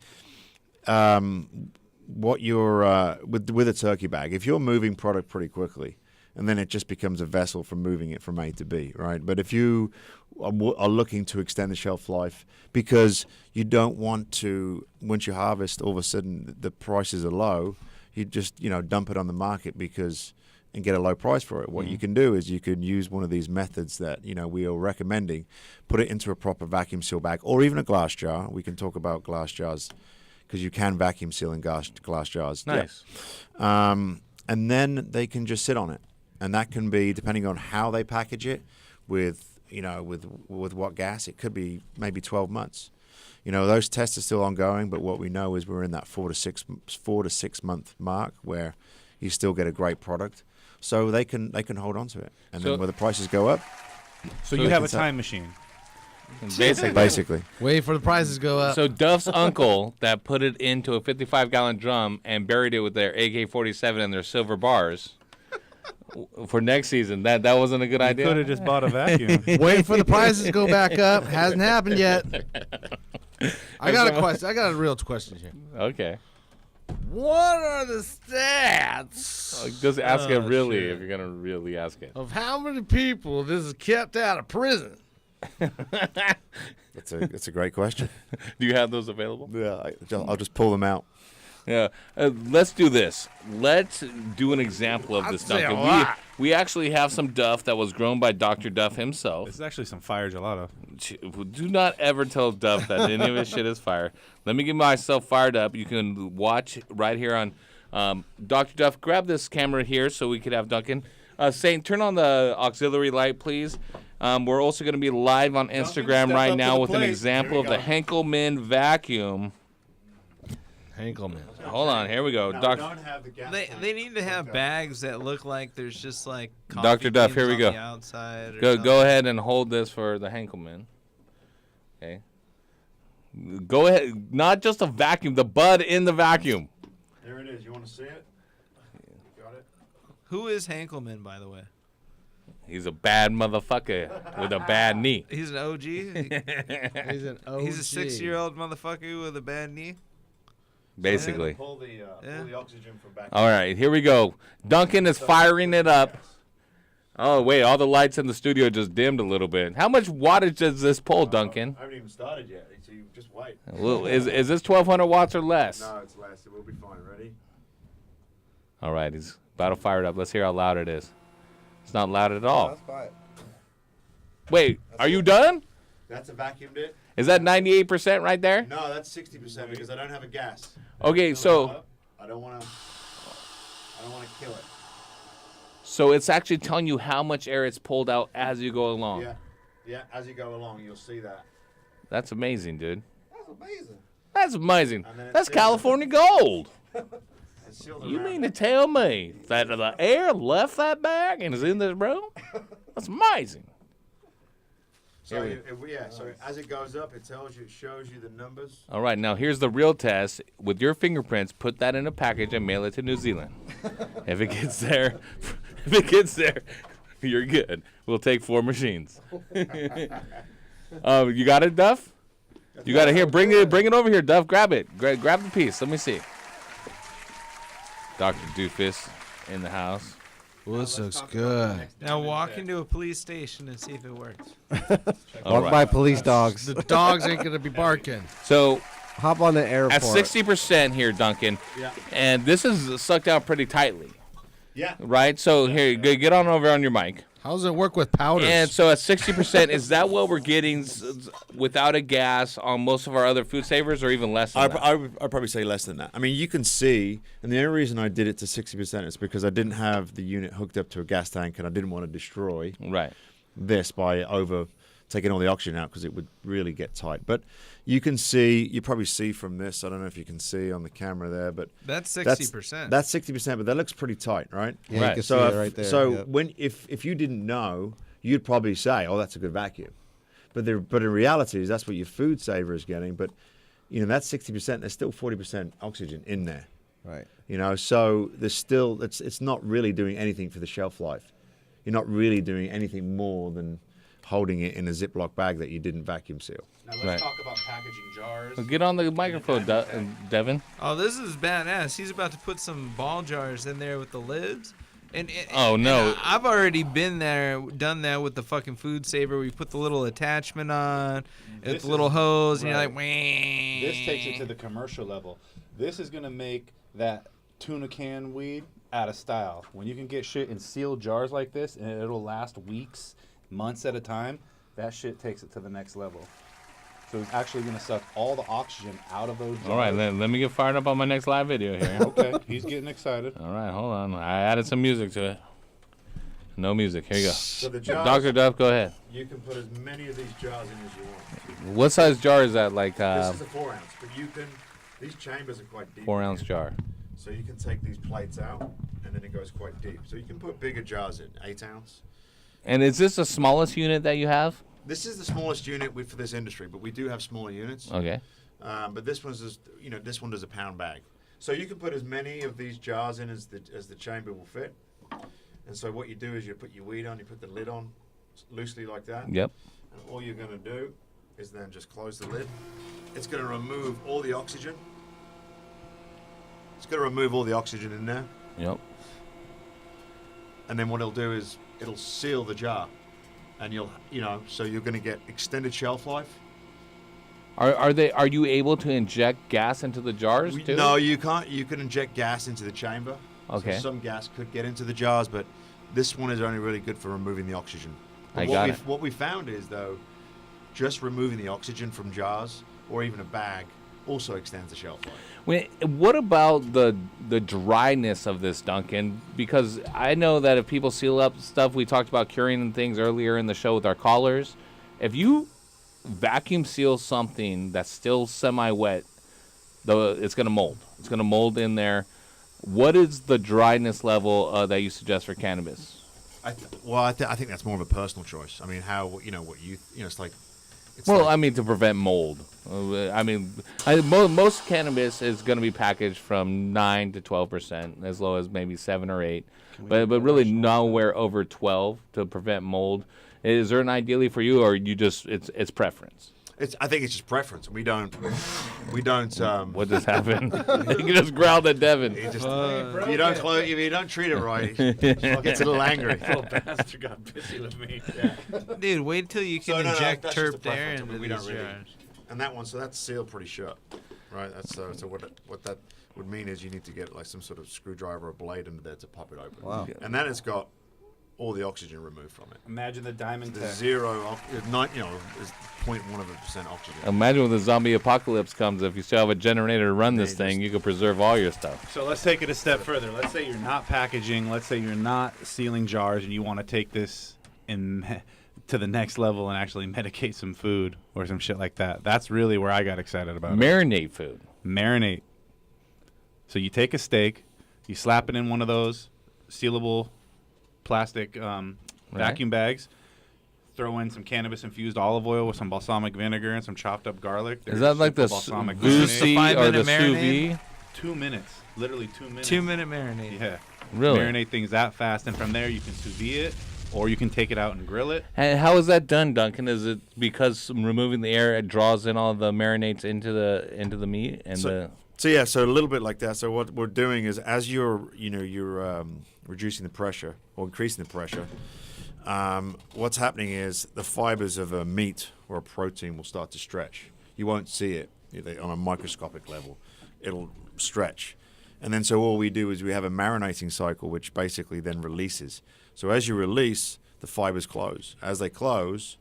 what you're with a turkey bag, if you're moving product pretty quickly, and then it just becomes a vessel for moving it from A to B, right? But if you are looking to extend the shelf life because you don't want to, once you harvest, all of a sudden the prices are low, you just dump it on the market and get a low price for it. What you can do is you can use one of these methods that we are recommending, put it into a proper vacuum seal bag or even a glass jar. We can talk about glass jars because you can vacuum seal in glass jars. Nice. Yeah. And then they can just sit on it, and that can be depending on how they package it with what gas. It could be maybe 12 months. Those tests are still ongoing, but what we know is we're in that 4 to 6 month mark where you still get a great product. So they can hold on to it, and then when the prices go up, so you have a time machine. Basically. Wait for the prices to go up. So Duff's uncle that put it into a 55-gallon drum and buried it with their AK-47 and their silver bars for next season. That wasn't a good idea. You could have just bought a vacuum. Wait for the prices to go back up. Hasn't happened yet. I got a question. I got a real question here. Okay. What are the stats? Just ask it really if you're gonna really ask it. Of how many people this is kept out of prison? That's a great question. Do you have those available? Yeah, I'll just pull them out. Yeah, let's do this. Let's do an example of this, Duncan. We actually have some Duff that was grown by Dr. Duff himself. This is actually some fire gelato. Do not ever tell Duff that any of his shit is fire. Let me get myself fired up. You can watch right here on Dr. Duff. Grab this camera here so we could have Duncan. Saint, turn on the auxiliary light, please. We're also going to be live on Instagram right now with an example of the henkelman vacuum. Henkelman. Hold on, here we go. They need to have bags that look like there's just like Dr. Duff, here we go. Go ahead and hold this for the henkelman. Okay. Go ahead. Not just a vacuum, the bud in the vacuum. There it is. You want to see it? Got it. Who is Henkelman, by the way? He's a bad motherfucker with a bad knee. He's an OG? He's an OG. He's a 6-year-old motherfucker with a bad knee? Basically. Pull the oxygen from back. All right, here we go. Duncan is firing it up. Oh, wait, all the lights in the studio just dimmed a little bit. How much wattage does this pull, Duncan? I haven't even started yet, so you just wait. Well, is this 1,200 watts or less? No, it's less. It will be fine. Ready? All right, he's about to fire it up. Let's hear how loud it is. It's not loud at all. That's fine. Wait, are you done? That's a vacuumed it. Is that 98% right there? No, that's 60% because I don't have a gas. Okay, so I don't want to kill it. So it's actually telling you how much air it's pulled out as you go along. Yeah. As you go along, you'll see that. That's amazing, dude. That's amazing. That's amazing. That's California gold. You mean to tell me that the air left that bag and is in this bro? That's amazing. So as it goes up, it shows you the numbers. All right, now here's the real test. With your fingerprints, put that in a package and mail it to New Zealand. If it gets there, you're good. We'll take 4 machines. You got it, Duff? You got it here. Bring it over here, Duff. Grab it. Grab the piece. Let me see. Dr. Doofus in the house. Well, this looks good. Now walk into a police station and see if it works. Walk by police dogs. The dogs ain't going to be barking. So hop on the airport. At 60% here, Duncan. Yeah. And this is sucked out pretty tightly. Yeah. Right? So here, get on over on your mic. How does it work with powders? And so at 60%, is that what we're getting without a gas on most of our other food savers, or even less than that? I'd probably say less than that. I mean, you can see, and the only reason I did it to 60% is because I didn't have the unit hooked up to a gas tank, and I didn't want to destroy this by taking all the oxygen out, because it would really get tight. But you can see, you probably see from this, I don't know if you can see on the camera there, but that's 60%. That's 60%, but that looks pretty tight, right? Yeah, you can see it right there. So if you didn't know, you'd probably say, "Oh, that's a good vacuum," but in reality, that's what your food saver is getting. But that's 60%. There's still 40% oxygen in there, right? So there's still it's not really doing anything for the shelf life. You're not really doing anything more than holding it in a Ziploc bag that you didn't vacuum seal. Now let's talk about packaging jars. Well, get on the microphone, Devin. Oh, this is badass. He's about to put some ball jars in there with the lids. And oh no! And I've already been there, done that with the fucking food saver. We put the little attachment on, with the little hose, and you're like, wah. This takes it to the commercial level. This is gonna make that tuna can weed out of style. When you can get shit in sealed jars like this, and it'll last weeks, months at a time, that shit takes it to the next level. So it's actually going to suck all the oxygen out of those jars. All right, let me get fired up on my next live video here. Okay, he's getting excited. All right, hold on. I added some music to it. No music. Here you go. So the jars, Dr. Duff, go ahead. You can put as many of these jars in as you want. What size jar is that? Like this is a 4 ounce, but these chambers are quite deep. 4 ounce jar. So you can take these plates out, and then it goes quite deep. So you can put bigger jars in, 8 ounce. And is this the smallest unit that you have? This is the smallest unit for this industry, but we do have smaller units. Okay. But this one's this one does a pound bag, so you can put as many of these jars in as the chamber will fit. And so what you do is you put your weed on, you put the lid on loosely like that. Yep. And all you're going to do is then just close the lid. It's going to remove all the oxygen. It's going to remove all the oxygen in there. Yep. And then what it'll do is it'll seal the jar. And so you're going to get extended shelf life. Are you able to inject gas into the jars too? No, you can't. You can inject gas into the chamber. Okay. So some gas could get into the jars, but this one is only really good for removing the oxygen. But what we found is, though, just removing the oxygen from jars or even a bag also extends the shelf life. What about the dryness of this, Duncan? Because I know that if people seal up stuff, we talked about curing things earlier in the show with our callers. If you vacuum seal something that's still semi-wet, it's going to mold. It's going to mold in there. What is the dryness level that you suggest for cannabis? I think that's more of a personal choice. I mean, it's like. I mean, to prevent mold. Most cannabis is going to be packaged from 9 to 12%, as low as maybe 7 or 8, but really nowhere over 12 to prevent mold. Is there an ideally for you, or you just it's preference? I think it's just preference. We don't. What just happened? You just growled at Devin. If you don't treat it right, he gets a little angry. Little bastard got busy with me. Yeah. Dude, wait till you can inject terp air into we these don't really. jars. And that one, so that's sealed pretty shut, right? That's so what that would mean is you need to get like some sort of screwdriver or blade under there to pop it open. Wow. And then it's got all the oxygen removed from it. Imagine the diamond The tech. zero, is 0.1% oxygen. Imagine when the zombie apocalypse comes, if you still have a generator to run this thing, you could preserve all your stuff. So let's take it a step further. Let's say you're not packaging. Let's say you're not sealing jars, and you want to take this to the next level and actually medicate some food or some shit like that. That's really where I got excited about it. Marinate food. Marinate. So you take a steak, you slap it in one of those sealable plastic vacuum bags, throw in some cannabis-infused olive oil with some balsamic vinegar and some chopped up garlic. Is that like the balsamic Vusi or the sous vide? 2 minutes. Literally 2 minutes. 2 minute marinade. Yeah. Really? Marinate things that fast, and from there you can sous vide it, or you can take it out and grill it. And how is that done, Duncan? Is it because removing the air, it draws in all the marinates into the meat and So a little bit like that. So what we're doing is, as you're reducing the pressure or increasing the pressure, what's happening is the fibers of a meat or a protein will start to stretch. You won't see it on a microscopic level. It'll stretch. And then so all we do is we have a marinating cycle, which basically then releases. So as you release, the fibers close. As they close,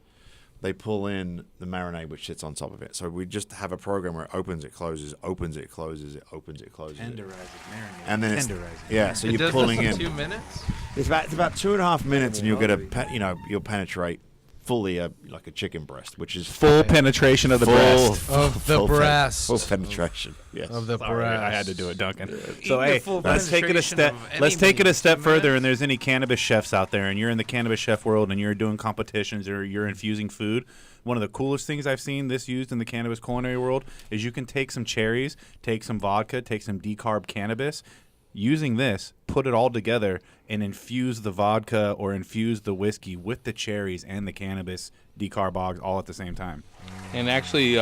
they pull in the marinade which sits on top of it. So we just have a program where it opens, it closes, opens, it closes, it opens, it closes. Tenderizing, marinating. And then it's, tenderizing. yeah, so you're pulling in 2 minutes. It's about 2.5 minutes, and you'll get you'll penetrate fully like a chicken breast, which is full penetration of the breast. Of the breast. Full penetration. Yes. Of the Sorry, breast. I had to do it, Duncan. Eat So the hey, full let's take it a step. penetration of Let's any take it a meat. step 2 further. minutes? And there's any cannabis chefs out there, and you're in the cannabis chef world, and you're doing competitions or you're infusing food. One of the coolest things I've seen this used in the cannabis culinary world is you can take some cherries, take some vodka, take some decarb cannabis. Using this, put it all together and infuse the vodka or infuse the whiskey with the cherries and the cannabis decarbogs all at the same time. And actually,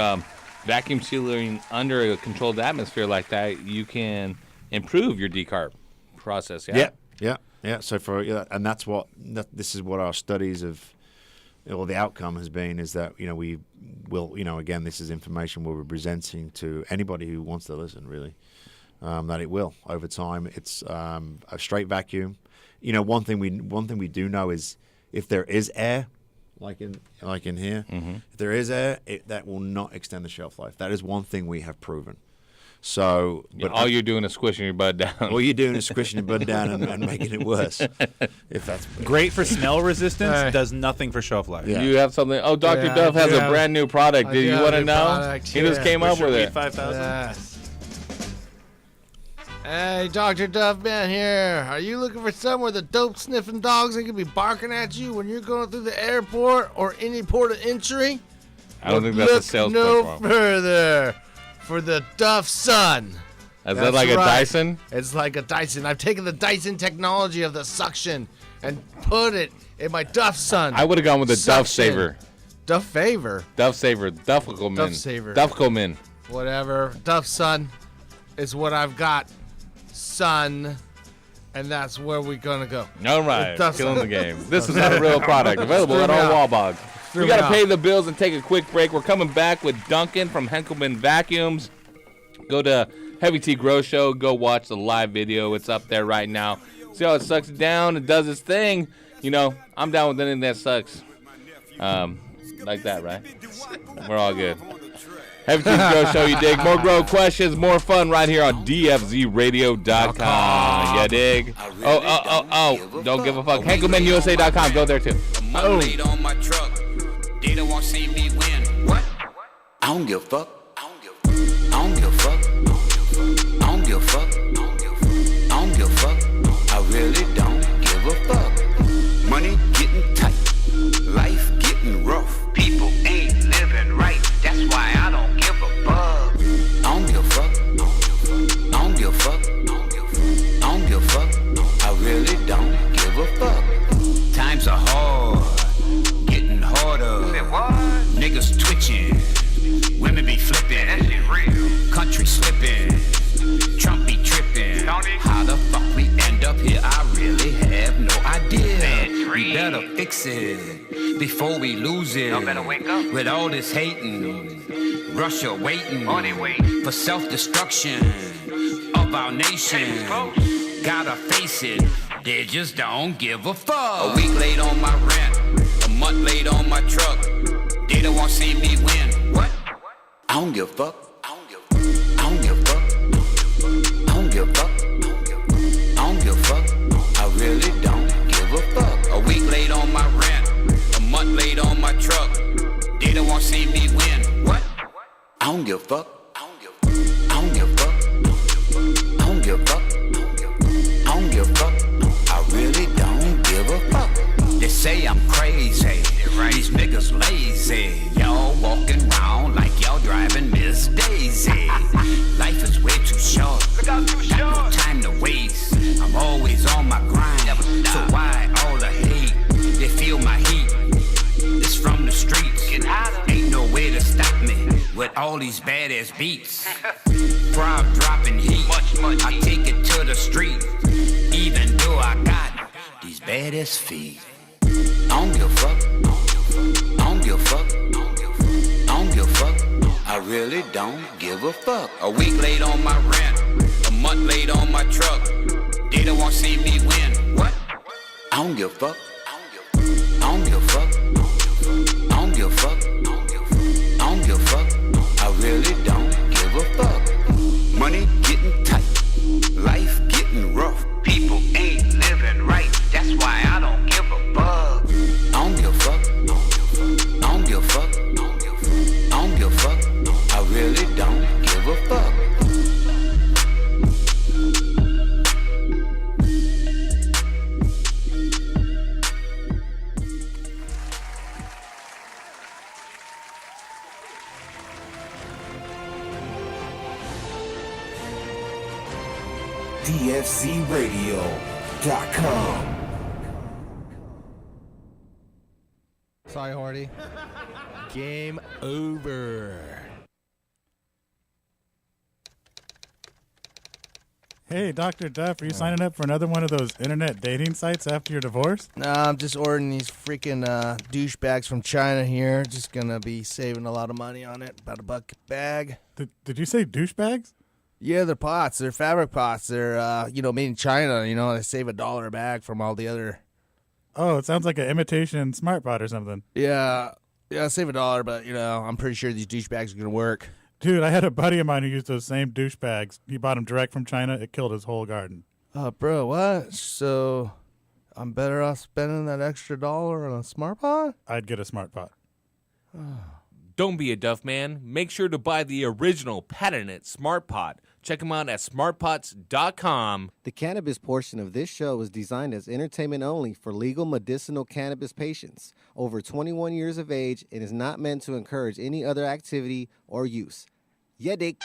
vacuum sealing under a controlled atmosphere like that, you can improve your decarb process. Yeah. Yeah. So and this is what our studies of, or the outcome has been, is that we will again, this is information we're presenting to anybody who wants to listen, really. That it will over time. It's a straight vacuum. One thing we do know is if there is air, like in here, if there is air, that will not extend the shelf life. That is one thing we have proven. So, but all you're doing is squishing your bud down. All you're doing is squishing your bud down and making it worse. If that's great for smell resistance, does nothing for shelf life. Yeah. You have something. Oh, Dr. Duff has a brand new product. Do you want to know? He just came up with it. 5000. Yes. Hey, Dr. Duff Man here. Are you looking for somewhere the dope sniffing dogs ain't gonna be barking at you when you're going through the airport or any port of entry? I don't think that's a sales no platform. further for the Duff Sun. Is that like a Dyson? It's like a Dyson. I've taken the Dyson technology of the suction and put it in my Duff Sun. I would have gone with the Duff Suction. Saver. Duff Favor. Duff Saver. Duffkelman. Duff Saver. Duffkelman. Whatever. Duff Sun is what I've got. Sun. And that's where we're going to go. All right. Duff Killing Sun. the game. This is not a real product. Available at all Wallbogs. We got to pay the bills and take a quick break. We're coming back with Duncan from Henkelman Vacuums. Go to Heavy T Grow Show. Go watch the live video. It's up there right now. See how it sucks it down? It does its thing. I'm down with anything that sucks. Like that, right? We're all good. Heavy T Grow Show, you dig? More grow questions, more fun right here on DFZRadio.com. You dig? Oh. Don't give a fuck. HenkelmanUSA.com. Go there, too. Oh. On my truck. They don't want to see me win. What? I don't give a fuck. I don't give a fuck. I don't give a fuck. I don't give a fuck. I really don't give a fuck. Money getting tight. Life getting rough. People ain't living right. That's why I don't give a fuck. I don't give a fuck. I don't give a fuck. I don't give a fuck. I really don't give a fuck. Times are hard. Getting harder. Niggas twitching. Women be flipping. That shit real. Country slipping. Trump be tripping. How the fuck we end up here? I really have no idea. We better fix it before we lose it. Y'all better wake up. With all this hating, Russia waiting for self-destruction of our nation. Gotta face it, they just don't give a fuck. A week late on my rent, a month late on my truck. They don't want to see me win. What? I don't give a fuck. I don't give a fuck. I don't give a fuck. I don't give a fuck. I really don't give a fuck. A week late on my rent, a month late on my truck. They don't want to see me win. What? I don't give a fuck. I don't give a fuck. I don't give a fuck. I don't give a fuck. I really don't give a fuck. They say I'm crazy. These niggas lazy. Y'all walking around like y'all driving Miss Daisy. Life is way too short. Got no time to waste. I'm always on my grind. So why all the hate? They feel my heat. It's from the streets. Ain't no way to stop me with all these badass beats. Crowd dropping heat. I take it to the street. Even though I got these badass feet. I don't give a fuck. I don't give a fuck. I don't give a fuck. I really don't give a fuck. A week late on my rent, a month late on my truck. They don't want to see me win. What? I don't give a fuck. I DFZRadio.com. Sorry, Horty. Game over. Hey, Dr. Duff, are you signing up for another one of those internet dating sites after your divorce? Nah, I'm just ordering these freaking douchebags from China here. Just gonna be saving a lot of money on it. About $1 a bag. Did you say douchebags? Yeah, they're pots. They're fabric pots. They're, made in China. They save $1 a bag from all the other. Oh, it sounds like an imitation smart pot or something. Yeah, save $1, but, I'm pretty sure these douchebags are gonna work. Dude, I had a buddy of mine who used those same douchebags. He bought them direct from China. It killed his whole garden. Bro, what? So, I'm better off spending that extra $1 on a smart pot? I'd get a smart pot. Don't be a Duff man. Make sure to buy the original patented Smart Pot. Check them out at smartpots.com. The cannabis portion of this show is designed as entertainment only for legal medicinal cannabis patients over 21 years of age and is not meant to encourage any other activity or use. Yeah, Dick.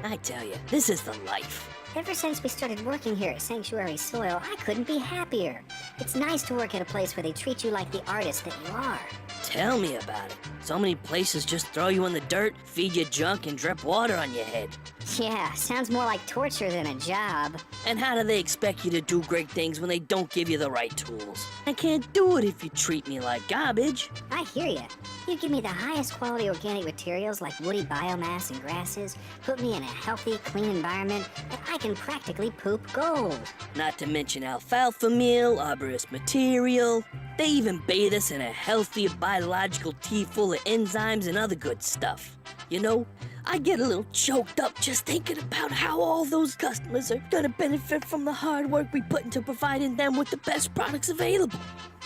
I tell you, this is the life. Ever since we started working here at Sanctuary Soil, I couldn't be happier. It's nice to work at a place where they treat you like the artist that you are. Tell me about it. So many places just throw you in the dirt, feed you junk, and drip water on your head. Yeah, sounds more like torture than a job. And how do they expect you to do great things when they don't give you the right tools? I can't do it if you treat me like garbage. I hear ya. You give me the highest quality organic materials like woody biomass and grasses, put me in a healthy, clean environment, and I can practically poop gold. Not to mention alfalfa meal, arborist material. They even bathe us in a healthy biological tea full of enzymes and other good stuff. I get a little choked up just thinking about how all those customers are gonna benefit from the hard work we put into providing them with the best products available.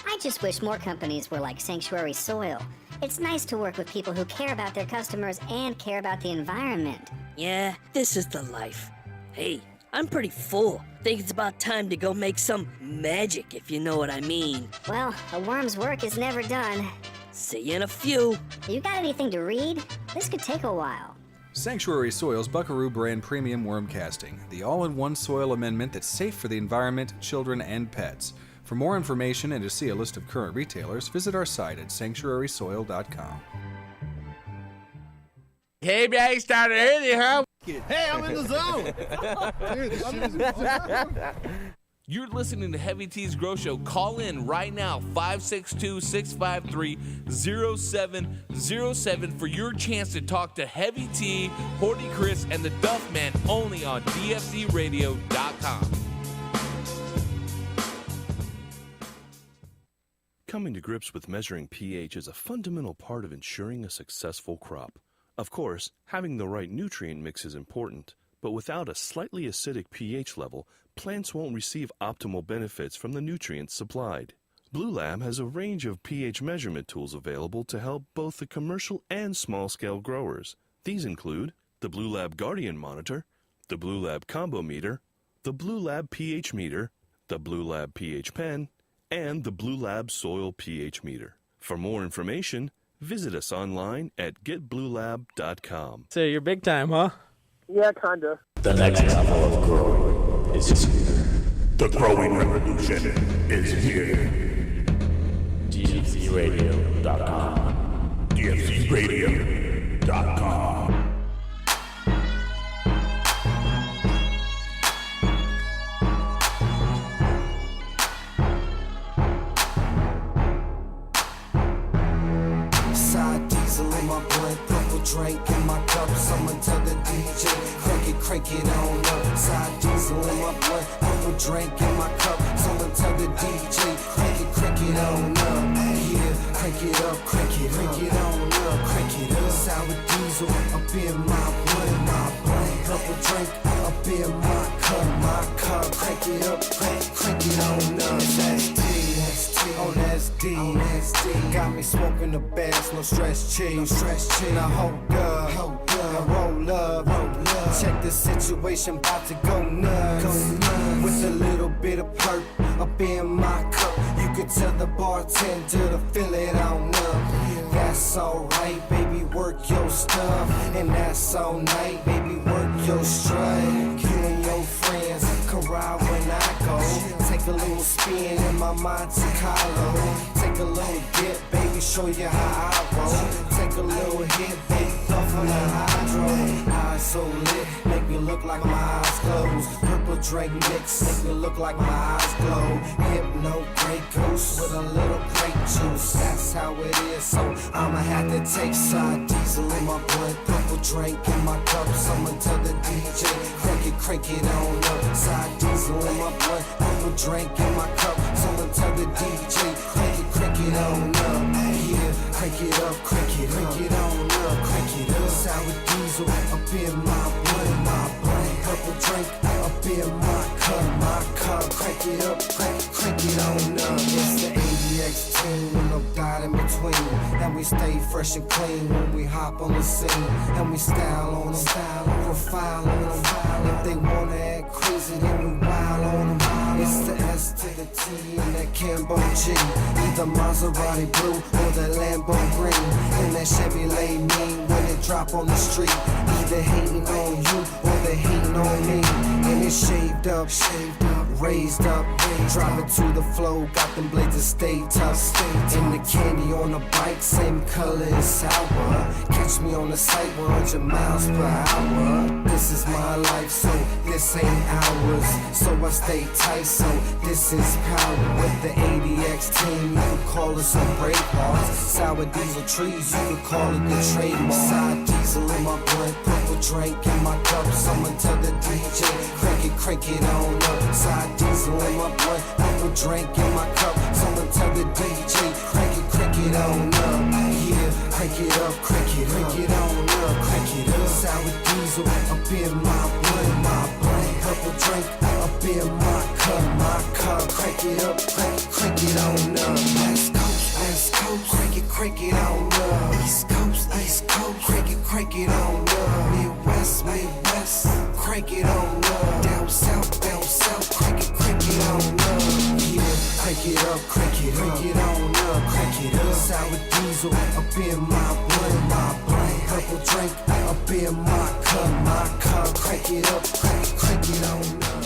I just wish more companies were like Sanctuary Soil. It's nice to work with people who care about their customers and care about the environment. Yeah, this is the life. Hey, I'm pretty full. Think it's about time to go make some magic, if you know what I mean. Well, a worm's work is never done. See you in a few. You got anything to read? This could take a while. Sanctuary Soil's Buckaroo brand premium worm casting, the all-in-one soil amendment that's safe for the environment, children, and pets. For more information and to see a list of current retailers, visit our site at sanctuarysoil.com. Hey, man, started early, huh? Hey, I'm in the zone. Dude, this shit is You're listening to Heavy T's Grow Show. Call in right now, 562-653-0707 for your chance to talk to Heavy T, Horty Chris, and the Duff Man only on DFZRadio.com. Coming to grips with measuring pH is a fundamental part of ensuring a successful crop. Of course, having the right nutrient mix is important, but without a slightly acidic pH level, plants won't receive optimal benefits from the nutrients supplied. Blue Lab has a range of pH measurement tools available to help both the commercial and small-scale growers. These include the Blue Lab Guardian Monitor, the Blue Lab Combo Meter, the Blue Lab pH Meter, the Blue Lab pH Pen, and the Blue Lab Soil pH Meter. For more information, visit us online at getbluelab.com. So you're big time, huh? Yeah, kinda. The next level of growing is here. The growing revolution is here. DFZRadio.com. DFZRadio.com. Side diesel in my blunt, purple drink in my cup. Someone tell the DJ, crank it on up. Side diesel in my blunt, purple drink in my cup. Someone tell the DJ, crank it on up. Yeah, crank it up, crank it on up, crank it up. Sour diesel up in my blunt, purple drink up in my cup, crank it up, crank it on up. That's D, that's D. Got me smoking the bass, no stress cheese. Now hold up, now roll up. Check the situation, about to go nuts. With a little bit of perp up in my cup. You can tell the bartender to fill it on up. That's alright, baby, work your stuff. And that's all night, baby, work your strut. You and your a ride when I go. Take a little spin in my Monte Carlo. Take a little dip, baby, show you how I roll. Take a little hit, baby, puff on the hydro. Eyes so lit, make me look like my eyes closed. Purple Drake mix, make me look like my eyes glow. Hypno Grey Goose with a little grape juice. That's how it is, so I'ma have to take side diesel in my blood. Purple drink in my cup, someone tell the DJ, crank it on up. Side diesel in my blood, purple drink in my cup, someone tell the DJ, crank it on up. Yeah, crank it up, crank it on up, crank it up. Sour diesel up in my blood, purple drink up in my cup, crank it up, crank it on up. It's the ADX team with no doubt in between, and we stay fresh and clean when we hop on the scene, and we style on them, profile on them. If they wanna act crazy, then we wild on them. It's the S to the T and that Cambo G, either Maserati blue or the Lambo green, and that Chevrolet mean when it drop on the street. Either hating on you or they hating on me, and it's shaved up, raised up, drop it to the flow, got them blades to stay tough. And the candy on the bike, same color as sour. Catch me on the site 100 miles per hour. This is my life, so this ain't ours. So I stay tight, so this is power. With the ADX team, you can call us some brave hearts. Sour diesel trees, you can call it the trademark. Side diesel in my blood, purple drink in my cup. Someone tell the DJ, crank it on up. Side diesel in my blood, purple drink in my cup. Someone tell the DJ, crank it on up. Yeah, crank it up, crank it on up, crank it up. Sour diesel up in my blood, purple drink up in my cup, crank it up, crank it on up. West Coast, crank it on up. East Coast, crank it on up. Midwest, crank it on up. Down south, crank it on up. Yeah, crank it up, crank it on up, crank it up. Sour diesel up in my blood, purple drink up in my cup, crank it up, crank it on up.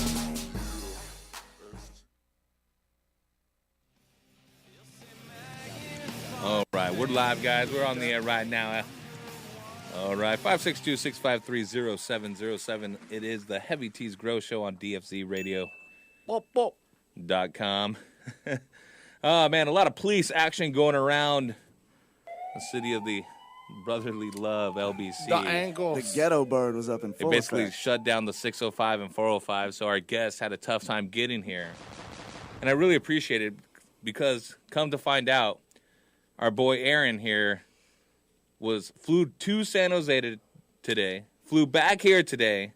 All right, we're live, guys. We're on the air right now. All right, 562-653-0707. It is the Heavy Teas Grow Show on DFZRadio.com. Oh, man, a lot of police action going around the city of the brotherly love, LBC. The angles. The ghetto bird was up in full It basically effect. shut down the 605 and 405, so our guests had a tough time getting here. And I really appreciate it because, come to find out, our boy Aaron here flew to San Jose today, flew back here today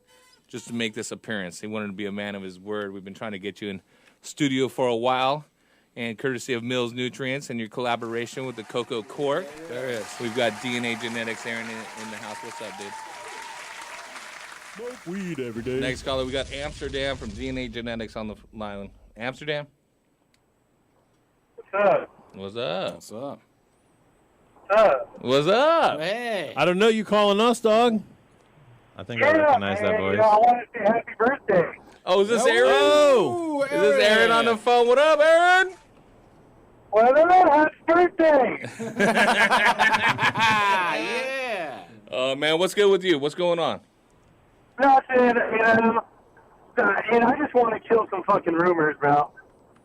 just to make this appearance. He wanted to be a man of his word. We've been trying to get you in studio for a while, and courtesy of Mills Nutrients and your collaboration with the Cocoa Cork. There is. We've got DNA Genetics, Aaron, in the house. What's up, dude? Smoke weed every day. Next caller, we got Amsterdam from DNA Genetics on the line. Amsterdam? What's up? What's up? What's up? What's up? Hey. I don't know you calling us, dog. I think I recognize that voice. I want to say happy birthday. Oh, is this Aaron? Oh, is this Aaron on the phone? What up, Aaron? Well, happy birthday. Yeah. Oh, man, what's good with you? What's going on? Nothing, I just want to kill some fucking rumors, bro.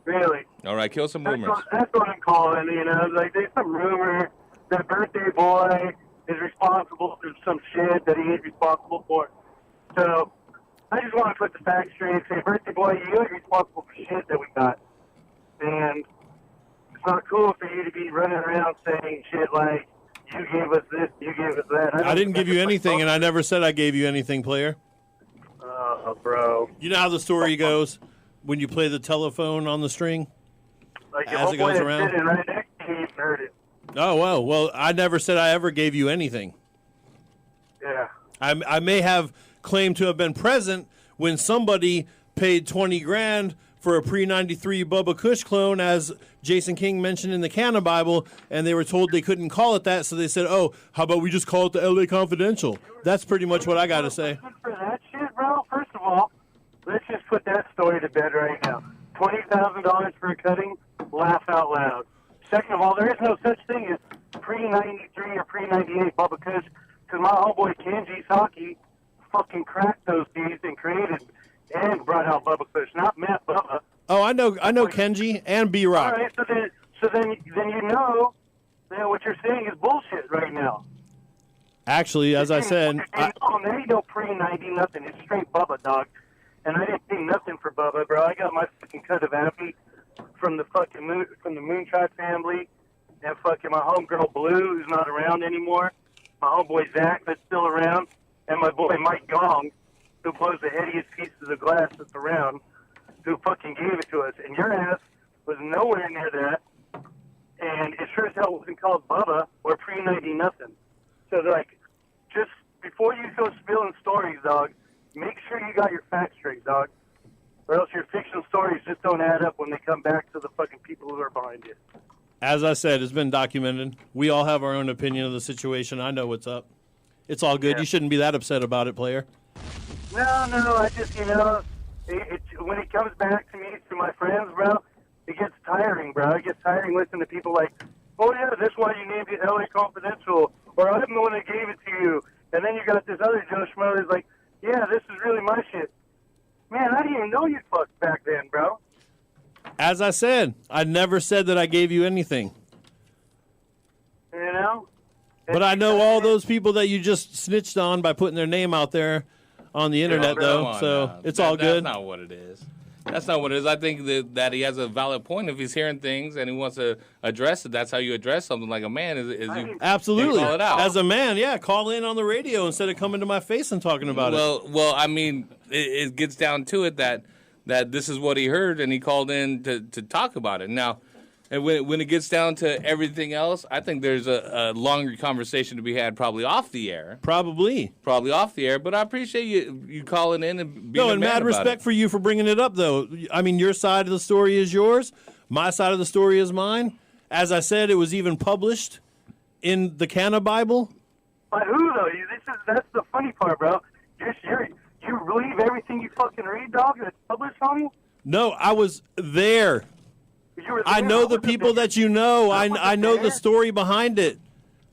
Really. All right, kill some rumors. That's what I'm calling, Like, there's some rumor that birthday boy is responsible for some shit that he ain't responsible for. So, I just want to put the facts straight. Say, birthday boy, you ain't responsible for shit that we got. And it's not cool for you to be running around saying shit like, you gave us this, you gave us that. I didn't give you anything, and I never said I gave you anything, player. Bro. You know how the story goes when you play the telephone on the string? Like, as it goes around? Sitting right next to you, heard it. Oh, well. Well, I never said I ever gave you anything. Yeah. I may have claimed to have been present when somebody paid $20,000 for a pre-93 Bubba Kush clone, as Jason King mentioned in the Canon Bible, and they were told they couldn't call it that, so they said, oh, how about we just call it the LA Confidential? That's pretty much what I got to say. For that shit, bro, first of all, let's just put that that story to bed right now. $20,000 for a cutting? Laugh out loud. Second of all, there is no such thing as pre-93 or pre-98 Bubba Kush, because my homeboy Kenji Saki fucking cracked those bees and created and brought out Bubba Kush, not Matt Bubba. Oh, I know Kenji and B-Rock. All right, so then you know that what you're saying is bullshit right now. Actually, as I said, there ain't no pre-90 nothing. It's straight Bubba, dog. And I didn't pay nothing for Bubba, bro. I got my fucking cut of Appy from the Moonshot family, and fucking my homegirl Blue, who's not around anymore. My homeboy Zach, that's still around, and my boy Mike Gong, who blows the headiest pieces of glass that's around, who fucking gave it to us. And your ass was nowhere near that, and it sure as hell wasn't called Bubba or pre-90 nothing. So, like, just before you go spilling stories, dog, make sure you got your facts straight, dog. Or else your fictional stories just don't add up when they come back to the fucking people who are behind you. as I said, it's been documented. We all have our own opinion of the situation. I know what's up. It's all good. Yeah. You shouldn't be that upset about it, player. No, I just, when it comes back to me, to my friends, bro, it gets tiring, bro. It gets tiring listening to people like, oh, yeah, that's why you named it LA Confidential, or I'm the one that gave it to you. And then you got this other Joe Schmo that's like, yeah, this is really my shit. Man, I didn't even know you fucked back then, bro. As I said, I never said that I gave you anything. You know? But I know all those people that you just snitched on by putting their name out there on the internet, though. So it's all good. That's not what it is. That's not what it is. I think that he has a valid point. If he's hearing things and he wants to address it, that's how you address something like a man. Is you Absolutely. call it out. As a man, yeah, call in on the radio instead of coming to my face and talking about it. Well, I mean, it gets down to it that this is what he heard, and he called in to talk about it. Now, and when it gets down to everything else, I think there's a longer conversation to be had probably off the air. Probably off the air, but I appreciate you calling in and being and mad respect for you for bringing it up, though. I mean, your side of the story is yours. My side of the story is mine. As I said, it was even published in the Canna Bible. But who, though? That's the funny part, bro. You believe everything you fucking read, dog, that's published on you? No, I was there. I know the people that you know. I know the story behind it.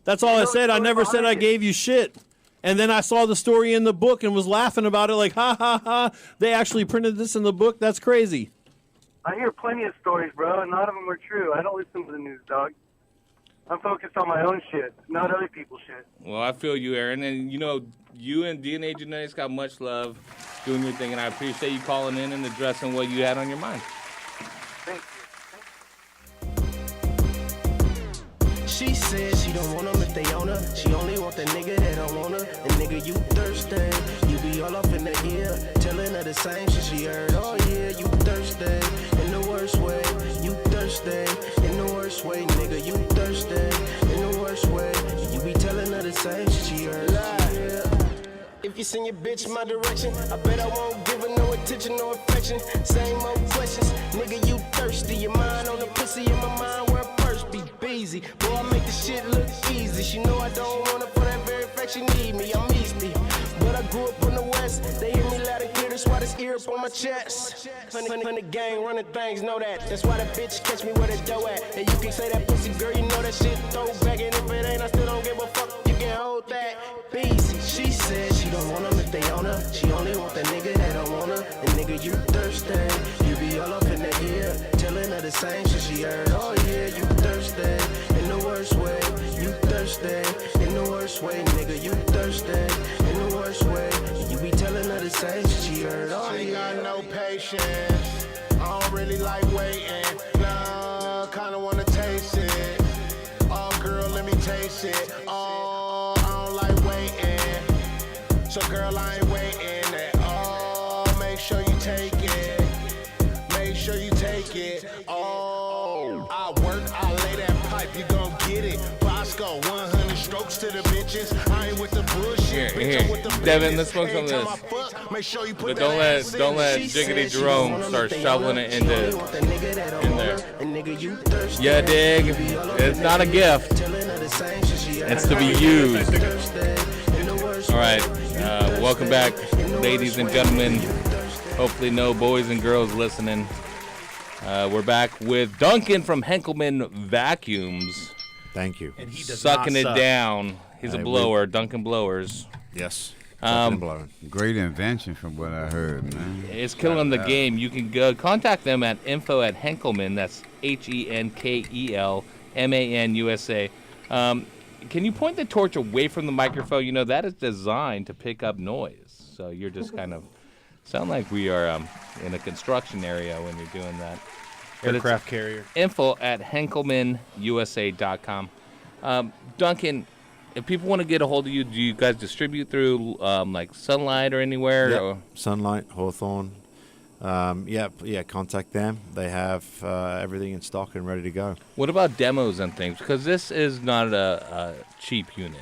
That's all I said. I never said I gave you shit. And then I saw the story in the book and was laughing about it like, ha, ha, ha. They actually printed this in the book? That's crazy. I hear plenty of stories, bro, and none of them are true. I don't listen to the news, dog. I'm focused on my own shit, not other people's shit. Well, I feel you, Aaron. And, you and DNA Genetics got much love doing your thing, and I appreciate you calling in and addressing what you had on your mind. Thank She said she don't want them if they own her. She only want the nigga that don't want her. And nigga, you thirsty. You be all up in the ear, telling her the same shit she heard. Oh yeah, you thirsty. In the worst way. You thirsty. In the worst way, nigga, you thirsty. In the worst way. You be telling her the same shit she heard. Yeah. If you send your bitch my direction, I bet I won't give her no attention, no affection. Same old questions. Nigga, you thirsty. Your mind on the pussy, in my mind where a purse be busy. Boy, I make this shit look easy. She know I don't want her for that very fact she need me. I'm easy. But I grew up on the west. They hear me loud and clear. That's why this ear up on my chest. Honey gang running things, know that. That's why that bitch catch me where the dough at. And you can say that pussy girl, you know that shit throw back. And if it ain't, I still don't give a fuck. You can hold that. Easy. She said she don't want them if they own her. She only want the nigga that don't want her. And nigga, you thirsty. You be all up in the ear, telling her the same shit she heard. Oh yeah, you thirsty. In the worst way. You thirsty. In the worst way, nigga, you thirsty. In the worst way. You be telling her the same shit she heard. Oh she yeah. Got no patience. I don't really like waiting. Nah, kinda wanna taste it. Oh girl, let me taste it. Oh, I don't like waiting. So girl, I ain't waiting at all. Make sure you take it. Make sure you take it. Oh, I work, I lay that pipe, you gon' get it. Bosco, 100 strokes to the bitches. I ain't with the bullshit. Here, Devin, let's smoke some of this. But don't let Jiggity Jerome start shoveling it in there. Yeah, dig. It's not a gift. It's to be used. All right. Welcome back, ladies and gentlemen. Hopefully no boys and girls listening. We're back with Duncan from Henkelman Vacuums. Thank you. And he does Sucking not it suck. down. He's a blower, Duncan Blowers. Yes. Great invention from what I heard, man. It's killing the game. You can go contact them at info@henkelman. That's HENKELMAN USA. Can you point the torch away from the microphone? You know, that is designed to pick up noise. So you're just kind of sound like we are in a construction area when you're doing that. But Aircraft carrier. info@henkelmanusa.com. Duncan, if people want to get a hold of you, do you guys distribute through like Sunlight or anywhere? Yep. Or? Sunlight, Hawthorne. Contact them. They have everything in stock and ready to go. What about demos and things? Because this is not a cheap unit,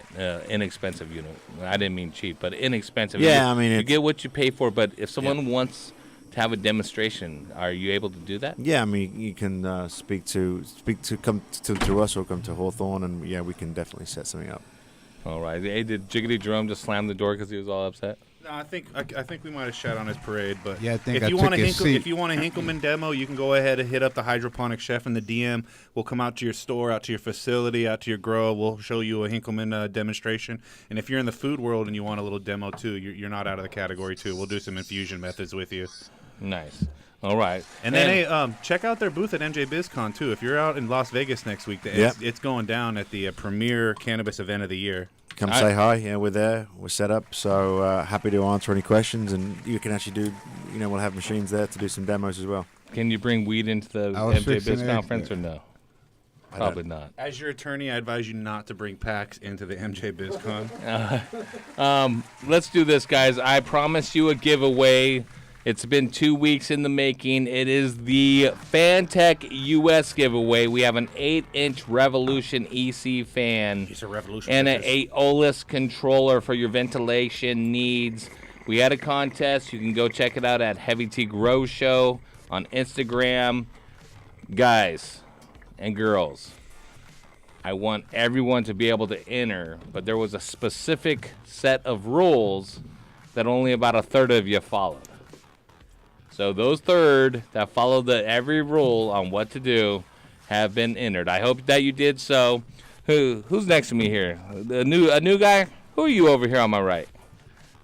inexpensive unit. I didn't mean cheap, but inexpensive. Yeah, you, I mean, you it's, get what you pay for. But if someone wants to have a demonstration, are you able to do that? Yeah, I mean, you can come to us or come to Hawthorne, and yeah, we can definitely set something up. All right. Hey, did Jiggity Jerome just slam the door because he was all upset? No, I think we might have shot on his parade, but Yeah, I think if I you took want a his seat. if you want a Henkelman demo, you can go ahead and hit up the Hydroponic Chef in the DM. We'll come out to your store, out to your facility, out to your grow. We'll show you a Henkelman demonstration. And if you're in the food world and you want a little demo too, you're not out of the category too. We'll do some infusion methods with you. Nice. All right. And then hey, check out their booth at MJ BizCon too. If you're out in Las Vegas next week, it's going down at the premier cannabis event of the year. Come say hi. Yeah, we're there. We're set up. So happy to answer any questions, and you can actually do. We'll have machines there to do some demos as well. Can you bring weed into the MJ Biz conference or no? Probably not. As your attorney, I advise you not to bring packs into the MJ BizCon. Let's do this, guys. I promise you a giveaway. It's been 2 weeks in the making. It is the Fantech US giveaway. We have an 8-inch Revolution EC fan. It's a Revolution. And an Aeolus controller for your ventilation needs. We had a contest. You can go check it out at Heavy T Grow Show on Instagram. Guys and girls, I want everyone to be able to enter, but there was a specific set of rules that only about a third of you followed. So those third that followed every rule on what to do have been entered. I hope that you did so. Who's next to me here? A new guy? Who are you over here on my right?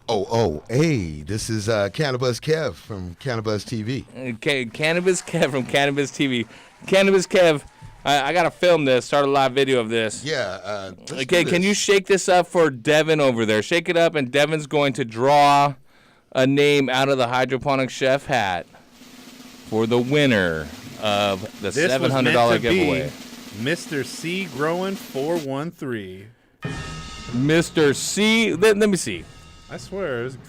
Hey, this is Cannabis Kev from Cannabis TV. Okay, Cannabis Kev from Cannabis TV. Cannabis Kev, I got to film this, start a live video of this. Yeah. Okay, can you shake this up for Devin over there? Shake it up, and Devin's going to draw a name out of the Hydroponic Chef hat for the winner of the $700 giveaway. Mr. C Growing 413. Mr. C, let me see. I swear. It was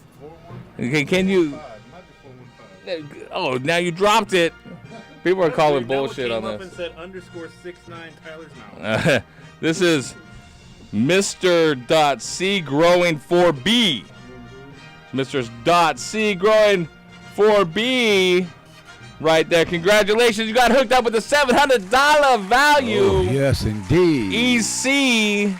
Okay, can you? Oh, now you dropped it. People are calling bullshit on up this. and said _69 Tyler's mouth. This is Mr. C Growing 4B. Mr. C Growing 4B right there. Congratulations. You got hooked up with a $700 value. Oh, yes, indeed. EC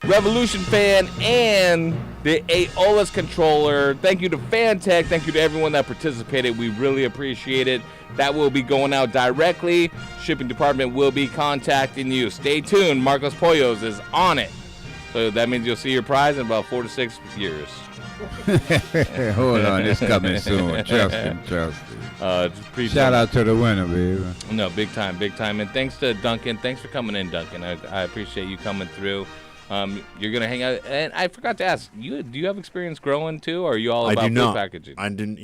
Revolution fan and the Aeolus controller. Thank you to Fantech. Thank you to everyone that participated. We really appreciate it. That will be going out directly. Shipping department will be contacting you. Stay tuned. Marcos Pollos is on it. So that means you'll see your prize in about 4 to 6 years. Hold on, it's coming soon. Trust me. Shout out to the winner, baby. No, big time. And thanks to Duncan. Thanks for coming in, Duncan. I appreciate you coming through. You're gonna hang out, and I forgot to ask you. Do you have experience growing too, or are you all about food packaging? I didn't.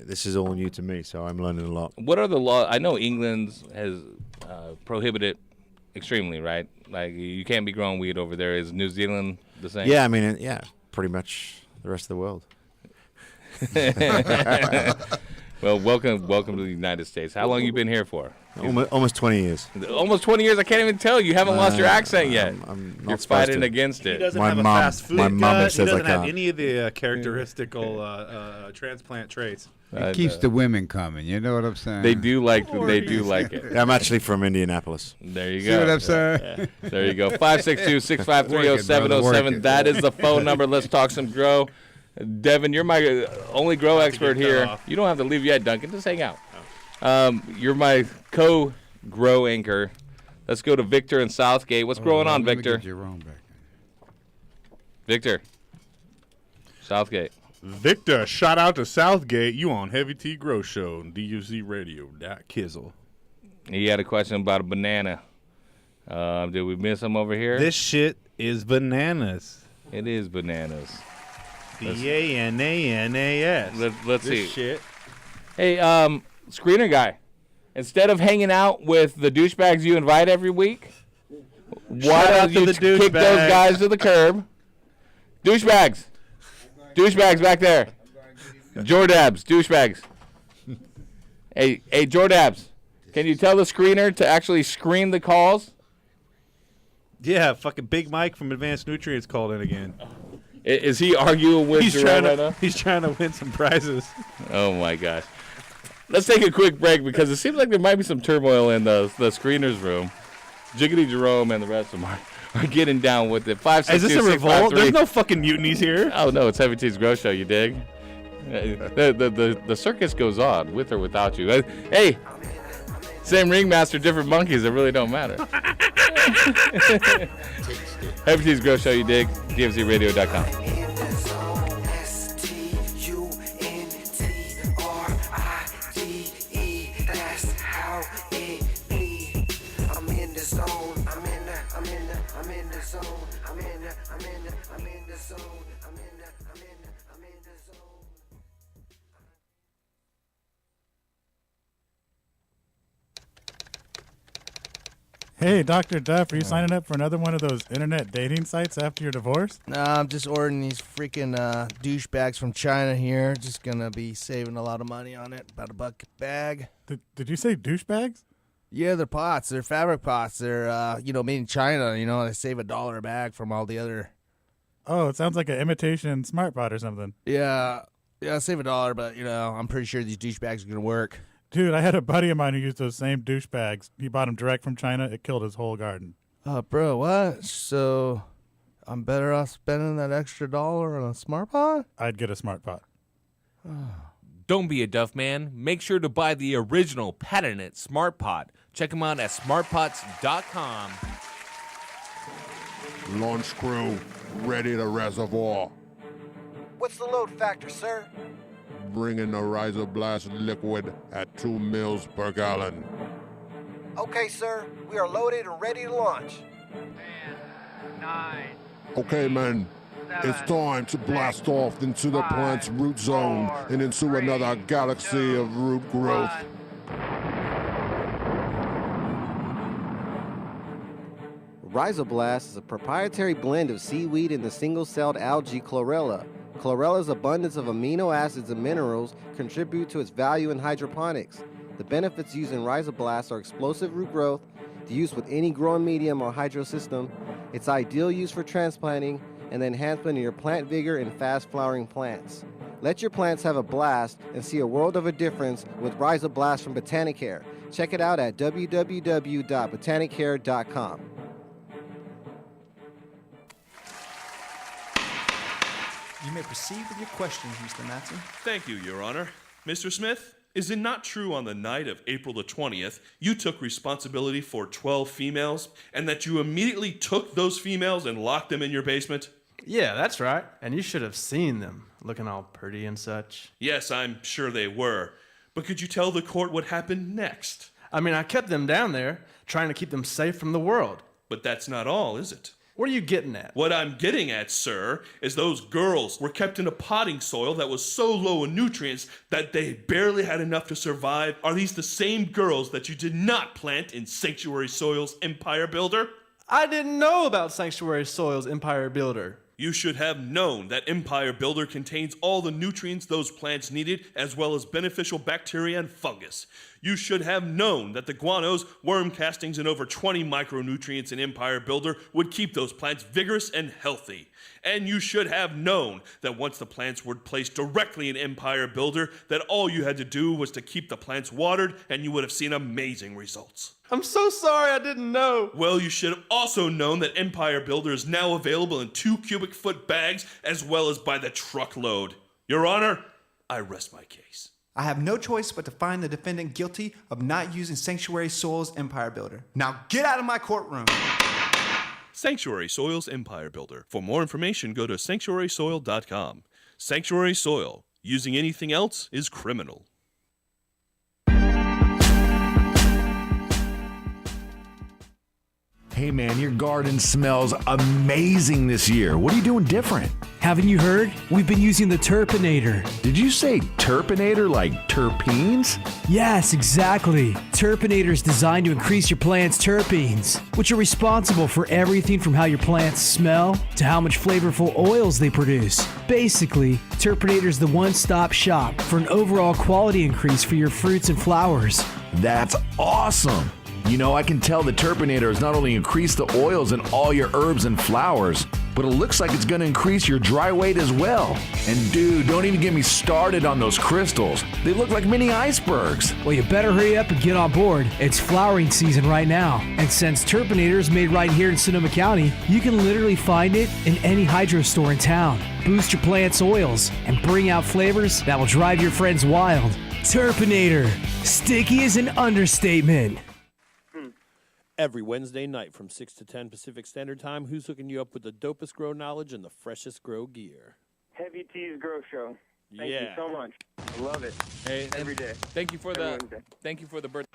This is all new to me, so I'm learning a lot. What are the laws? I know England has prohibited extremely, right? Like you can't be growing weed over there. Is New Zealand the same? Yeah, I mean, pretty much the rest of the world. Well, welcome to the United States. How long you been here for? Almost 20 years. Almost 20 years? I can't even tell. You haven't lost your accent yet. I'm not You're supposed fighting to. against it. He doesn't have a fast food my mom gut. says He I doesn't have can't. any of the characteristical transplant traits. It keeps the women coming. You know what I'm saying? They do like it. I'm actually from Indianapolis. There you See go. what I'm saying? Yeah. There you go. 562-653-0707. That is the phone number. Let's talk some grow. Devin, you're my only grow expert here. You don't have to leave yet, Duncan. Just hang out. You're my co-grow anchor. Let's go to Victor in Southgate. What's growing on, Victor? Victor. Southgate. Victor, shout out to Southgate. You on Heavy Tea Grow Show on DUZRadio.Kizzle. He had a question about a banana. Did we miss him over here? This shit is bananas. It is bananas. B-A-N-A-N-A-S. Let's see. This shit. Hey, screener guy. Instead of hanging out with the douchebags you invite every week, why don't you kick those guys to the curb? Douchebags. Douchebags back there. Jordabs. Douchebags. Hey, Jordabs. Can you tell the screener to actually screen the calls? Yeah, fucking Big Mike from Advanced Nutrients called in again. Is he arguing with Jarrell right now? He's trying to win some prizes. Oh, my gosh. Let's take a quick break because it seems like there might be some turmoil in the screener's room. Jiggity Jerome and the rest of them are getting down with it. 5, 6, Is this a revolt? There's no fucking mutinies here. Oh, no, it's Heavy Tea's Grow Show, you dig? The circus goes on, with or without you. Hey, same ringmaster, different monkeys. It really don't matter. Heavy Tea's Grow Show, you dig? DFZRadio.com. Hey, Dr. Duff, are you signing up for another one of those internet dating sites after your divorce? Nah, I'm just ordering these freaking douchebags from China here. Just gonna be saving a lot of money on it. About $1 a bag. Did you say douchebags? Yeah, they're pots. They're fabric pots. They're, made in China. They save $1 a bag from all the other. Oh, it sounds like an imitation smart pot or something. Yeah, save $1, but, I'm pretty sure these douchebags are gonna work. Dude, I had a buddy of mine who used those same douchebags. He bought them direct from China. It killed his whole garden. Bro, what? So I'm better off spending that extra $1 on a smart pot? I'd get a smart pot. Don't be a Duff man. Make sure to buy the original patented Smart Pot. Check them out at smartpots.com. Launch crew, ready to reservoir. What's the load factor, sir? Bring in the Riser Blast liquid at 2 mils per gallon. Okay, sir. We are loaded and ready to launch. 10, 9. Okay, men. 7, it's time to blast off into the plant's root zone and into another galaxy of root growth. Rhizoblast is a proprietary blend of seaweed and the single-celled algae chlorella. Chlorella's abundance of amino acids and minerals contribute to its value in hydroponics. The benefits used in Rhizoblast are explosive root growth, the use with any growing medium or hydro system, its ideal use for transplanting, and the enhancement of your plant vigor in fast-flowering plants. Let your plants have a blast and see a world of a difference with Rhizoblast from Botanicare. Check it out at www.botanicare.com. You may proceed with your question, Mr. Matson. Thank you, Your Honor. Mr. Smith, is it not true on the night of April the 20th, you took responsibility for 12 females, and that you immediately took those females and locked them in your basement? Yeah, that's right. And you should have seen them, looking all pretty and such. Yes, I'm sure they were. But could you tell the court what happened next? I mean, I kept them down there, trying to keep them safe from the world. But that's not all, is it? What are you getting at? What I'm getting at, sir, is those girls were kept in a potting soil that was so low in nutrients that they barely had enough to survive. Are these the same girls that you did not plant in Sanctuary Soils Empire Builder? I didn't know about Sanctuary Soils Empire Builder. You should have known that Empire Builder contains all the nutrients those plants needed, as well as beneficial bacteria and fungus. You should have known that the guanos, worm castings, and over 20 micronutrients in Empire Builder would keep those plants vigorous and healthy. And you should have known that once the plants were placed directly in Empire Builder, that all you had to do was to keep the plants watered, and you would have seen amazing results. I'm so sorry, I didn't know. Well, you should have also known that Empire Builder is now available in 2 cubic foot bags as well as by the truckload. Your Honor, I rest my case. I have no choice but to find the defendant guilty of not using Sanctuary Soils Empire Builder. Now get out of my courtroom. Sanctuary Soils Empire Builder. For more information, go to sanctuarysoil.com. Sanctuary Soil. Using anything else is criminal. Hey man, your garden smells amazing this year. What are you doing different? Haven't you heard? We've been using the Turpinator. Did you say Turpinator like terpenes? Yes, exactly. Turpinator is designed to increase your plant's terpenes, which are responsible for everything from how your plants smell to how much flavorful oils they produce. Basically, Turpinator is the one-stop shop for an overall quality increase for your fruits and flowers. That's awesome. You know, I can tell the Turpinator has not only increased the oils in all your herbs and flowers, but it looks like it's going to increase your dry weight as well. And dude, don't even get me started on those crystals. They look like mini icebergs. Well, you better hurry up and get on board. It's flowering season right now. And since Turpinator is made right here in Sonoma County, you can literally find it in any hydro store in town. Boost your plant's oils and bring out flavors that will drive your friends wild. Turpinator. Sticky is an understatement. Every Wednesday night from 6 to 10 Pacific Standard Time, who's hooking you up with the dopest grow knowledge and the freshest grow gear? Heavy T's Grow Show. Thank you Yeah. so much. I love it. Hey, every day. Thank you for Every the Wednesday. thank you for the birthday.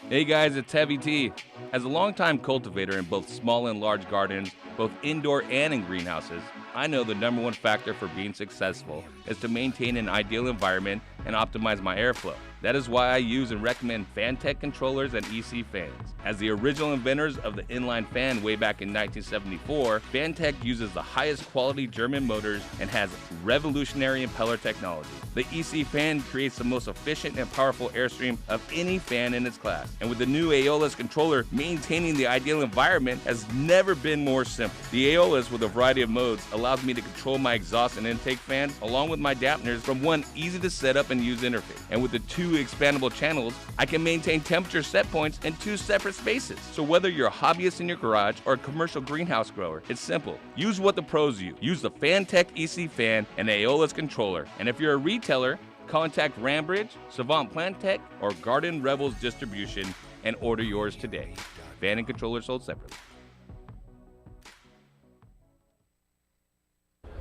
Hey guys, it's Heavy T. As a longtime cultivator in both small and large gardens, both indoor and in greenhouses, I know the number one factor for being successful is to maintain an ideal environment and optimize my airflow. That is why I use and recommend FanTech controllers and EC fans. As the original inventors of the inline fan way back in 1974, FanTech uses the highest quality German motors and has revolutionary impeller technology. The EC fan creates the most efficient and powerful airstream of any fan in its class. And with the new Aeolus controller, maintaining the ideal environment has never been more simple. The Aeolus, with a variety of modes, allows me to control my exhaust and intake fans along with my dampeners from one easy to set up and use interface. And with the 2 expandable channels, I can maintain temperature set points in 2 separate spaces. So whether you're a hobbyist in your garage or a commercial greenhouse grower, it's simple. Use what the pros use. Use the FanTech EC fan and Aeolus controller. And if you're a retailer, contact Rambridge, Savant Plant Tech, or Garden Rebels Distribution and order yours today. Fan and controller sold separately.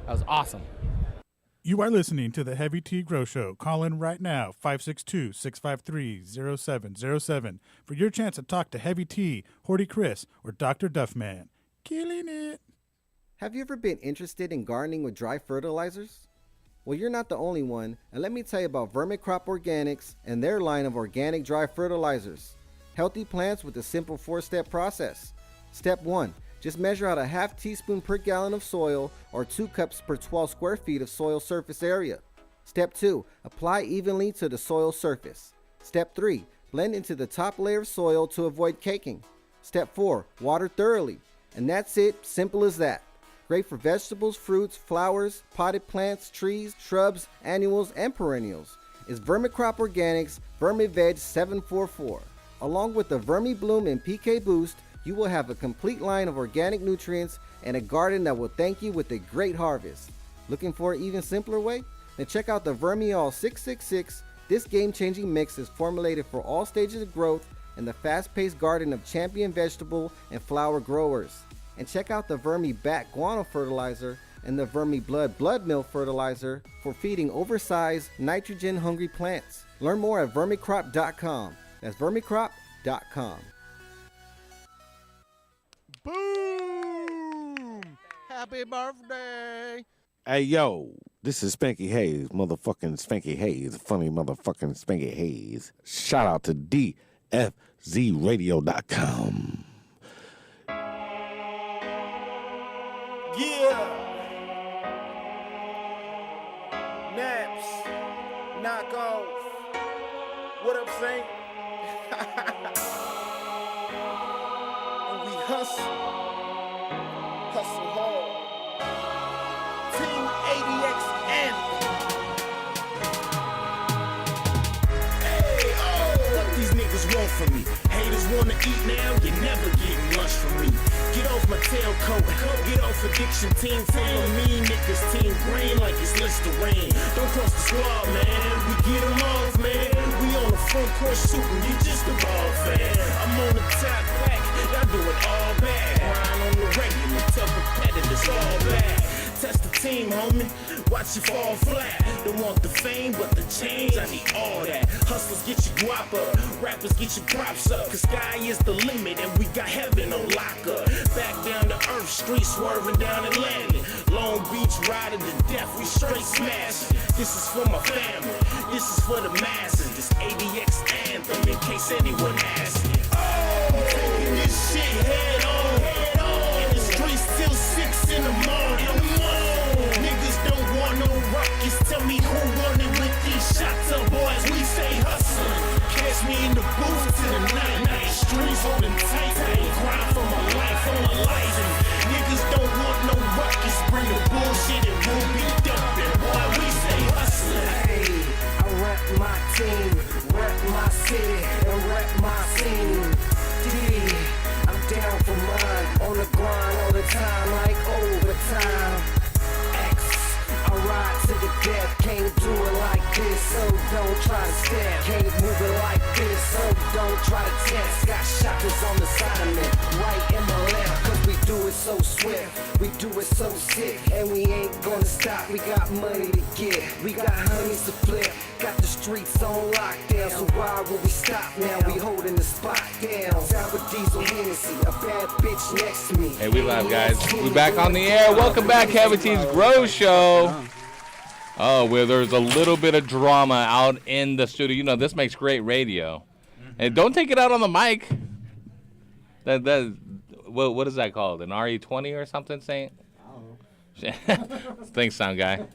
That was awesome. You are listening to the Heavy T Grow Show. Call in right now, 562-653-0707 for your chance to talk to Heavy T, Horty Chris, or Dr. Duffman. Killing it. Have you ever been interested in gardening with dry fertilizers? Well, you're not the only one, and let me tell you about Vermicrop Organics and their line of organic dry fertilizers. Healthy plants with a simple 4-step process. Step 1. Just measure out a half teaspoon per gallon of soil or 2 cups per 12 square feet of soil surface area. Step 2. Apply evenly to the soil surface. Step 3. Blend into the top layer of soil to avoid caking. Step 4. Water thoroughly. And that's it, simple as that. Great for vegetables, fruits, flowers, potted plants, trees, shrubs, annuals, and perennials. It's Vermicrop Organics VermiVeg 744. Along with the VermiBloom and PK Boost, you will have a complete line of organic nutrients and a garden that will thank you with a great harvest. Looking for an even simpler way? Then check out the Vermiall 666. This game-changing mix is formulated for all stages of growth in the fast-paced garden of champion vegetable and flower growers. And check out the VermiBat Guano Fertilizer and the VermiBlood Blood Meal Fertilizer for feeding oversized, nitrogen-hungry plants. Learn more at vermicrop.com. That's vermicrop.com. Boom! Happy birthday! Hey, yo, this is Spanky Hayes, motherfucking Spanky Hayes, funny motherfucking Spanky Hayes. Shout out to DFZRadio.com. Yeah. Naps. Knock off. What up, Saint? And we hustle. Hustle hard. Team ADXN. Hey, oh. Fuck these niggas wanna eat now, you never get lunch from me. Get off my tailcoat, get off addiction, team me, niggas team green like it's Listerine. Don't cross the squad, man, we get them off, man. We on the front court shooting, you just a ball fan. I'm on the top back, y'all do it all bad. Grind on the regular, tell competitors all bad. Test the team, homie, watch you fall flat. Don't want the fame, but the change, I need all that. Hustlers get your guap up, rappers get your props up. Cause sky is the limit and we got heaven on lock up. Back down to earth, street swerving down Atlantic. Long Beach riding to death, we straight smashing. This is for my family, this is for the masses. This ADX anthem in case anyone asks me. Oh, taking this shit head on. And the streets till 6 in the morning. Niggas don't want no ruckus. Tell me who won it with these shots up, boys. We stay hustling. Catch me in the booth till the night. Streets holding tight. Grind for my life, for my life. And niggas don't want no ruckus. Bring the bullshit and we'll be dumping. Boy, we stay hustling. Hey, I rep my team, rep my city, and rep my scene. I'm down for mine, on the grind all the time, like overtime. I ride to the death, can't do it like this, so don't try to step. Can't move it like this, so don't try to test. Got shotters on the side of me, right in my left, cause we do it so swift, we do it so sick, and we ain't gonna stop. We got money to get, we got honeys to flip, got the streets on lockdown, so why would we stop now? We holding the spot down. Sour Diesel Hennessy, a bad bitch next to me. Hey, we live, guys. We back on the air. Welcome back, Cavity's Grow Show. Oh, where there's a little bit of drama out in the studio. You know, this makes great radio. And don't take it out on the mic. What is that called? An RE20 or something, Saint? I don't know. Thanks, sound guy.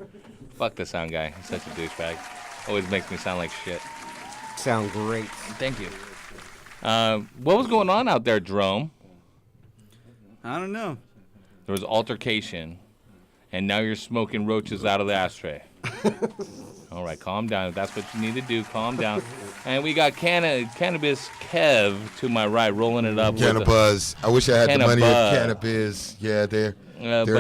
Fuck the sound guy. He's such a douchebag. Always makes me sound like shit. Sound great. Thank you. What was going on out there, Jerome? I don't know. There was altercation, and now you're smoking roaches out of the ashtray. All right, calm down. If that's what you need to do, calm down. And we got Cannabis Kev to my right, rolling it up. Cannabis. I wish I had the money Cannabis. of Cannabis. Yeah, they're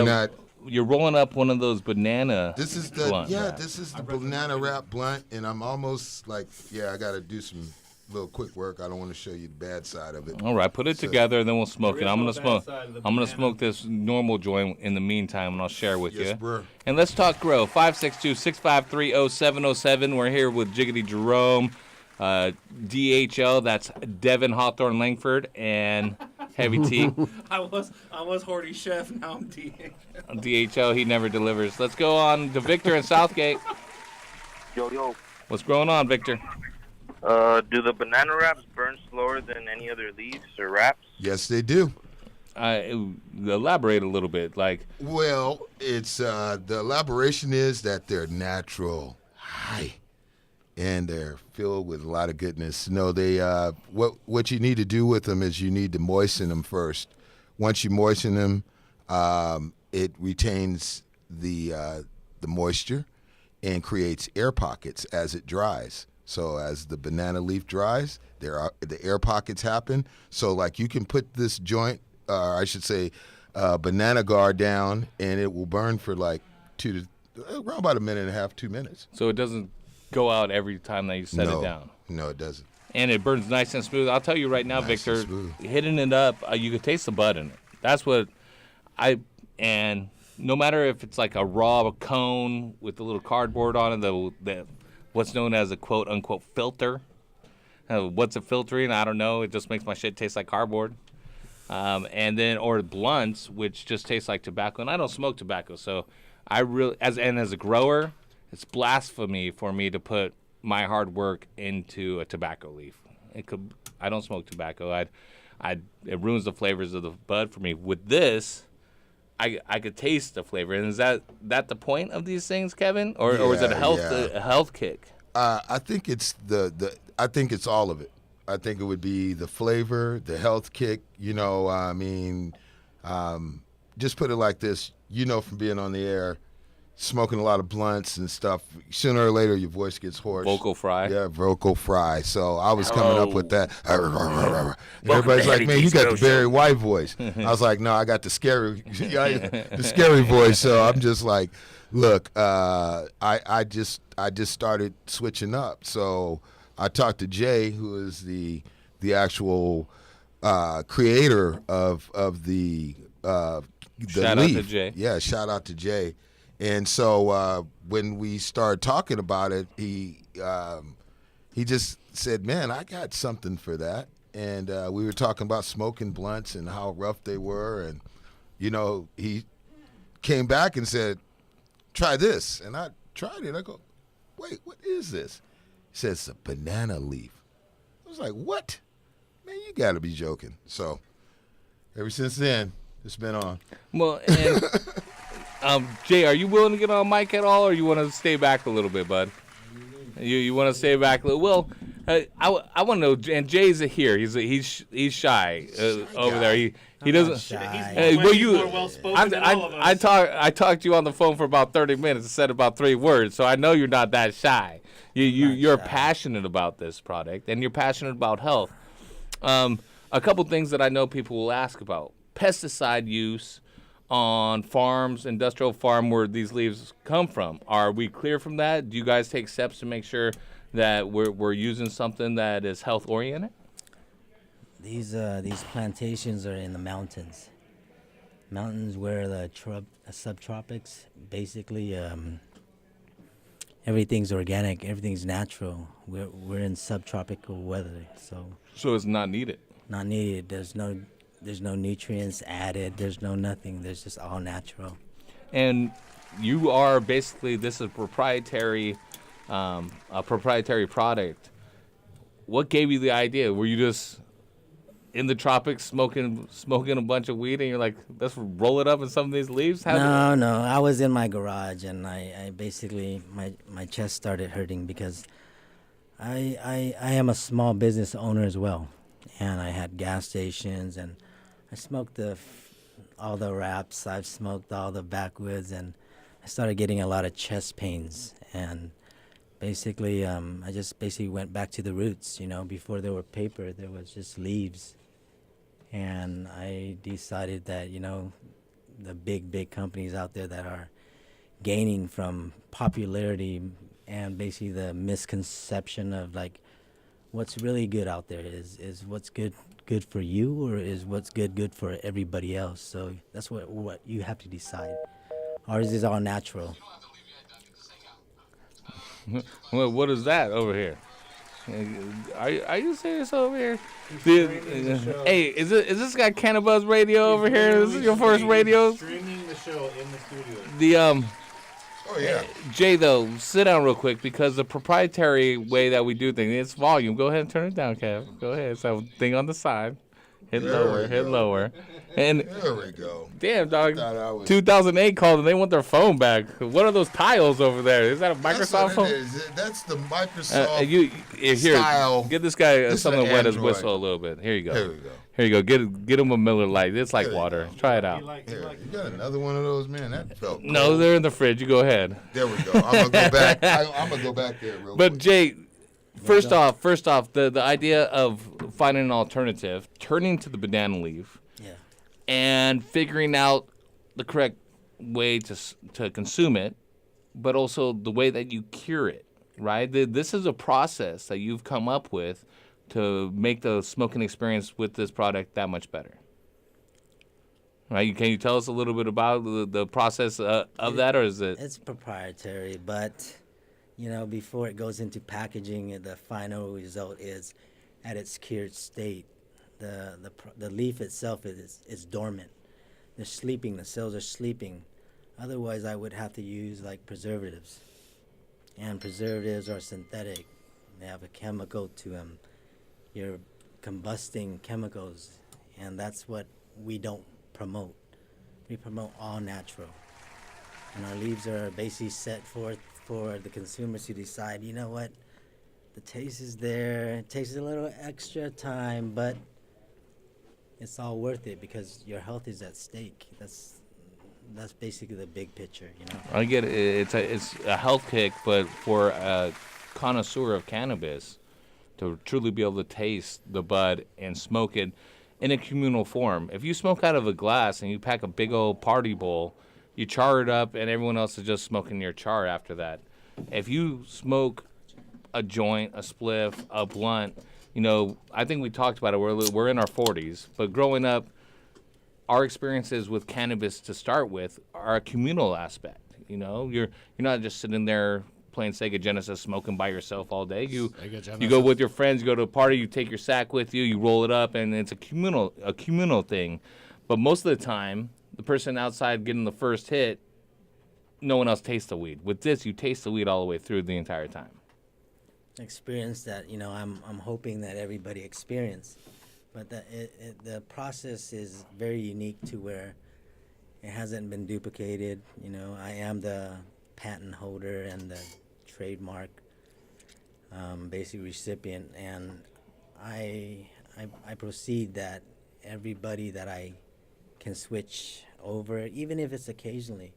not. You're rolling up one of those banana. This is the blunt. This is the banana wrap blunt, and I'm almost like, I got to do some little quick work. I don't want to show you the bad side of it. All right, put it together, and then we'll smoke it. I'm gonna smoke this normal joint in the meantime, and I'll share with you. Bro. And let's talk grow. 562-653-0707. We're here with Jiggity Jerome, DHL. That's Devin Hawthorne Langford, and Heavy T. I was Horty Chef. Now I'm DHL. DHL. He never delivers. Let's go on to Victor in Southgate. Yo. What's going on, Victor? Do the banana wraps burn slower than any other leaves or wraps? Yes, they do. Elaborate a little bit. Well, it's the elaboration is that they're natural, high, and they're filled with a lot of goodness. No, they what you need to do with them is you need to moisten them first. Once you moisten them, it retains the moisture and creates air pockets as it dries. So as the banana leaf dries, the air pockets happen. So like you can put this joint, I should say, banana guard down, and it will burn for like around about a minute and a half, 2 minutes. So it doesn't go out every time that you set it down. No, it doesn't. And it burns nice and smooth. I'll tell you right now, Victor, hitting it up, you could taste the bud in it. That's what and no matter if it's like a raw cone with a little cardboard on it, the what's known as a quote-unquote filter. What's it filtering? I don't know. It just makes my shit taste like cardboard. Or blunts, which just taste like tobacco. And I don't smoke tobacco, so I really, as a grower, it's blasphemy for me to put my hard work into a tobacco leaf. I don't smoke tobacco. It ruins the flavors of the bud for me. With this, I could taste the flavor. And is that the point of these things, Kevin, or is it a health kick? I think it's I think it's all of it. I think it would be the flavor, the health kick. Just put it like this. From being on the air, smoking a lot of blunts and stuff, sooner or later your voice gets hoarse. Vocal fry. Yeah, vocal fry. So I was coming up with that. And everybody's like, man, you got the Barry White voice. I was like, no, I got the scary voice. So I'm just like, look, I just started switching up. So I talked to Jay, who is the actual creator of the Shout leaf. out to Jay. Yeah, shout out to Jay. And so when we started talking about it, he just said, man, I got something for that. And we were talking about smoking blunts and how rough they were. And, you know, he came back and said, try this. And I tried it. I go, wait, what is this? He says, it's a banana leaf. I was like, what? Man, you got to be joking. So ever since then, it's been on. Well, and Jay, are you willing to get on mic at all, or you want to stay back a little bit, bud? You want to stay back a little? Well, I want to know. And Jay's here. He's shy over there. He doesn't. I talked to you on the phone for about 30 minutes and said about 3 words, so I know you're not that shy. You're passionate about this product, and you're passionate about health. A couple things that I know people will ask about: pesticide use on farms, industrial farm where these leaves come from. Are we clear from that? Do you guys take steps to make sure that we're using something that is health oriented? These plantations are in the mountains where the subtropics, basically everything's organic, everything's natural. We're in subtropical weather, so it's not needed. Not needed. There's no nutrients added. There's no nothing. There's just all natural. And you are basically, this is a proprietary product. What gave you the idea? Were you just in the tropics smoking a bunch of weed and you're like, let's roll it up in some of these leaves? No. I was in my garage and I basically, my chest started hurting because I am a small business owner as well. And I had gas stations and I smoked all the wraps. I've smoked all the backwoods and I started getting a lot of chest pains. And basically, I just went back to the roots. You know, before there were paper, there was just leaves. And I decided that, you know, the big companies out there that are gaining from popularity and basically the misconception of like what's really good out there is what's good for you or is what's good for everybody else. So that's what you have to decide. Ours is all natural. Well, what is that over here? Are you serious over here? Hey, is this guy Cannabis Radio over here? This is your first radio? Streaming the show in the studio. Oh, yeah. Jay, though, sit down real quick because the proprietary way that we do things, it's volume. Go ahead and turn it down, Kev. Go ahead. So, thing on the side. Hit lower. And there we go. Damn, dog. 2008 called and they want their phone back. What are those tiles over there? Is that a Microsoft phone? That's the Microsoft here, style. Get this guy something to wet his Android. whistle a little bit. Here you go. There we go. Here you go. Get him a Miller Lite. It's like water. Try it out. Here, you got another one of those, man? That felt cold. No, they're in the fridge. You go ahead. There we go. I'm gonna go back. I'm gonna go back there real quick. But Jay, first off, the idea of finding an alternative, turning to the banana leaf, and figuring out the correct way to consume it, but also the way that you cure it, right? This is a process that you've come up with to make the smoking experience with this product that much better. Right? Can you tell us a little bit about the process of that, or is it? It's proprietary, but you know, before it goes into packaging, the final result is at its cured state. The leaf itself is dormant. They're sleeping. The cells are sleeping. Otherwise, I would have to use like preservatives, and preservatives are synthetic. They have a chemical to them. You're combusting chemicals, and that's what we don't promote. We promote all natural, and our leaves are basically set forth for the consumers to decide, you know what, the taste is there, it takes a little extra time, but it's all worth it because your health is at stake. that's basically the big picture, you know. I get it. It's a health kick, but for a connoisseur of cannabis to truly be able to taste the bud and smoke it in a communal form. If you smoke out of a glass and you pack a big old party bowl, you char it up and everyone else is just smoking your char after that. If you smoke a joint, a spliff, a blunt, you know, I think we talked about it. We're in our 40s, but growing up, our experiences with cannabis to start with are a communal aspect. You know, you're not just sitting there playing Sega Genesis, smoking by yourself all day. You go with your friends, you go to a party, you take your sack with you, you roll it up, and it's a communal thing. But most of the time, the person outside getting the first hit, no one else tastes the weed. With this, you taste the weed all the way through the entire time. Experience that, you know, I'm hoping that everybody experience. But the process is very unique to where it hasn't been duplicated. You know, I am the patent holder and the trademark basic recipient, and I proceed that everybody that I can switch over, even if it's occasionally,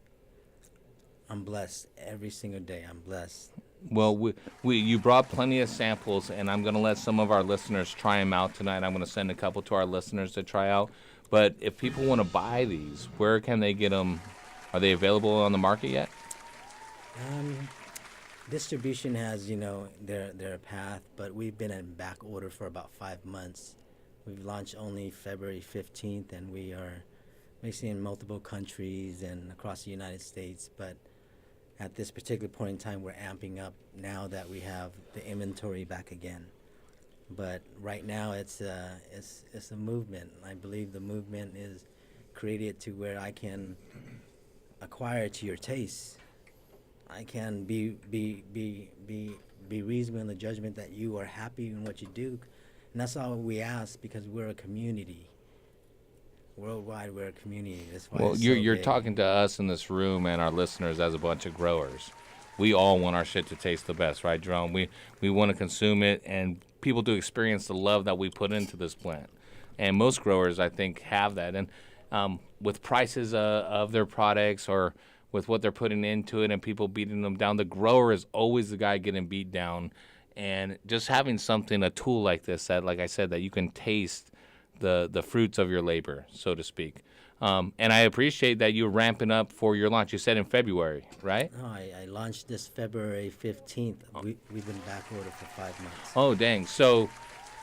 I'm blessed every single day. I'm blessed. Well, you brought plenty of samples, and I'm going to let some of our listeners try them out tonight. I'm going to send a couple to our listeners to try out. But if people want to buy these, where can they get them? Are they available on the market yet? Distribution has, you know, their path, but we've been in back order for about 5 months. We've launched only February 15th, and we are basically in multiple countries and across the United States. But at this particular point in time, we're amping up now that we have the inventory back again. But right now, it's a movement. I believe the movement is created to where I can acquire to your taste. I can be reasonable in the judgment that you are happy in what you do, and that's all we ask, because we're a community. Worldwide, we're a community. That's why. Well, you're talking to us in this room and our listeners as a bunch of growers. We all want our shit to taste the best, right, Jerome? We want to consume it, and people to experience the love that we put into this plant. And most growers, I think, have that. And with prices of their products or with what they're putting into it and people beating them down, the grower is always the guy getting beat down. And just having something, a tool like this that, like I said, that you can taste the fruits of your labor, so to speak. And I appreciate that you're ramping up for your launch. You said in February, right? No, I launched this February 15th. We've been back ordered for 5 months. Oh, dang. So,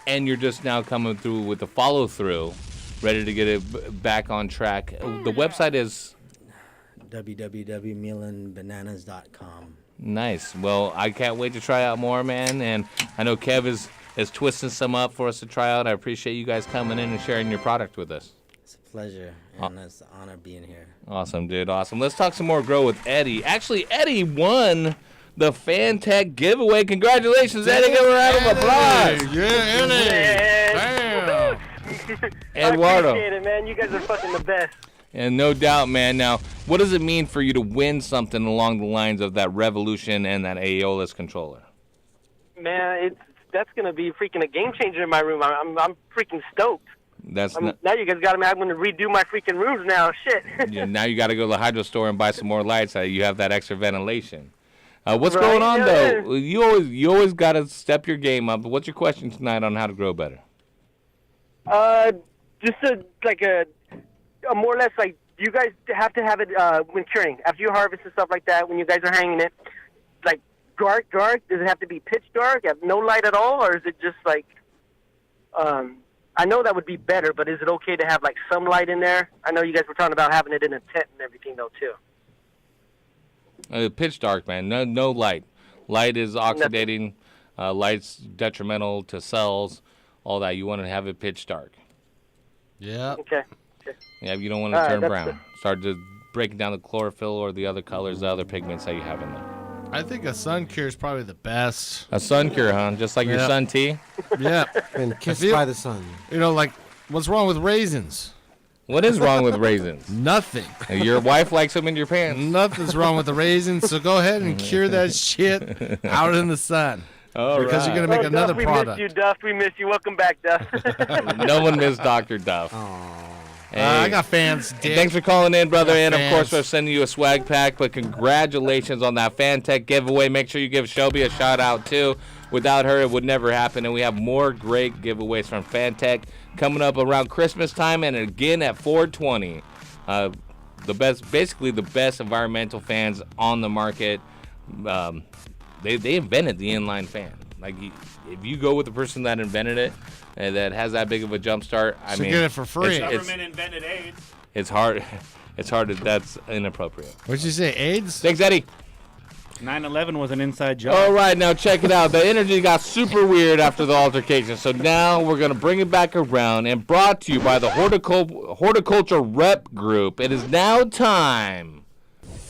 and you're just now coming through with the follow-through, ready to get it back on track. The website is www.mealandbananas.com. Nice. Well, I can't wait to try out more, man. And I know Kev is twisting some up for us to try out. I appreciate you guys coming in and sharing your product with us. It's a pleasure, and it's an honor being here. Awesome, dude. Awesome. Let's talk some more grow with Eddie. Actually, Eddie won the Fan Tech giveaway. Congratulations, Eddie. Give a round of applause. Yeah, Damn. I Eduardo. appreciate it, man. You guys are fucking the best. And no doubt, man. Now, what does it mean for you to win something along the lines of that Revolution and that Aeolus controller? Man, that's gonna be freaking a game changer in my room. I'm freaking stoked. Now you guys got me. I'm gonna redo my freaking rooms now. Shit. Yeah, now you got to go to the hydro store and buy some more lights. You have that extra ventilation. What's going on though? You always got to step your game up. What's your question tonight on how to grow better? Just a more or less like, you guys have to have it when curing after you harvest and stuff like that. When you guys are hanging it, like dark. Does it have to be pitch dark? Have no light at all, or is it just like? I know that would be better, but is it okay to have like some light in there? I know you guys were talking about having it in a tent and everything though too. Pitch dark, man. No light. Light is oxidating. Light's detrimental to cells. All that. You want to have it pitch dark. Yeah. Okay. Yeah, you don't want to turn brown. Start to breaking down the chlorophyll or the other colors, the other pigments that you have in there. I think a sun cure is probably the best. A sun cure, huh? Just like your sun tea? Yeah. And kissed by the sun. You know, like, what's wrong with raisins? What is wrong with raisins? Nothing. Your wife likes them in your pants. Nothing's wrong with the raisins, so go ahead and cure that shit out in the sun. Because you're going to make another Duff, product. We miss you, Duff. We miss you. Welcome back, Duff. No one missed Dr. Duff. I got fans, And dick. thanks for calling in, brother. And, of fans. course, we're sending you a swag pack. But congratulations on that FanTech giveaway. Make sure you give Shelby a shout-out, too. Without her, it would never happen. And we have more great giveaways from FanTech coming up around Christmas time and again at 420. Basically the best environmental fans on the market. They invented the inline fan. Like, if you go with the person that invented it and that has that big of a jump start, I mean, get it for free. Government invented AIDS. It's hard. It's hard. That's inappropriate. What'd you say, AIDS? Thanks, Eddie. 9/11 was an inside job. All right, now check it out. The energy got super weird after the altercation, so now we're going to bring it back around, and brought to you by the Horticulture Rep Group. It is now time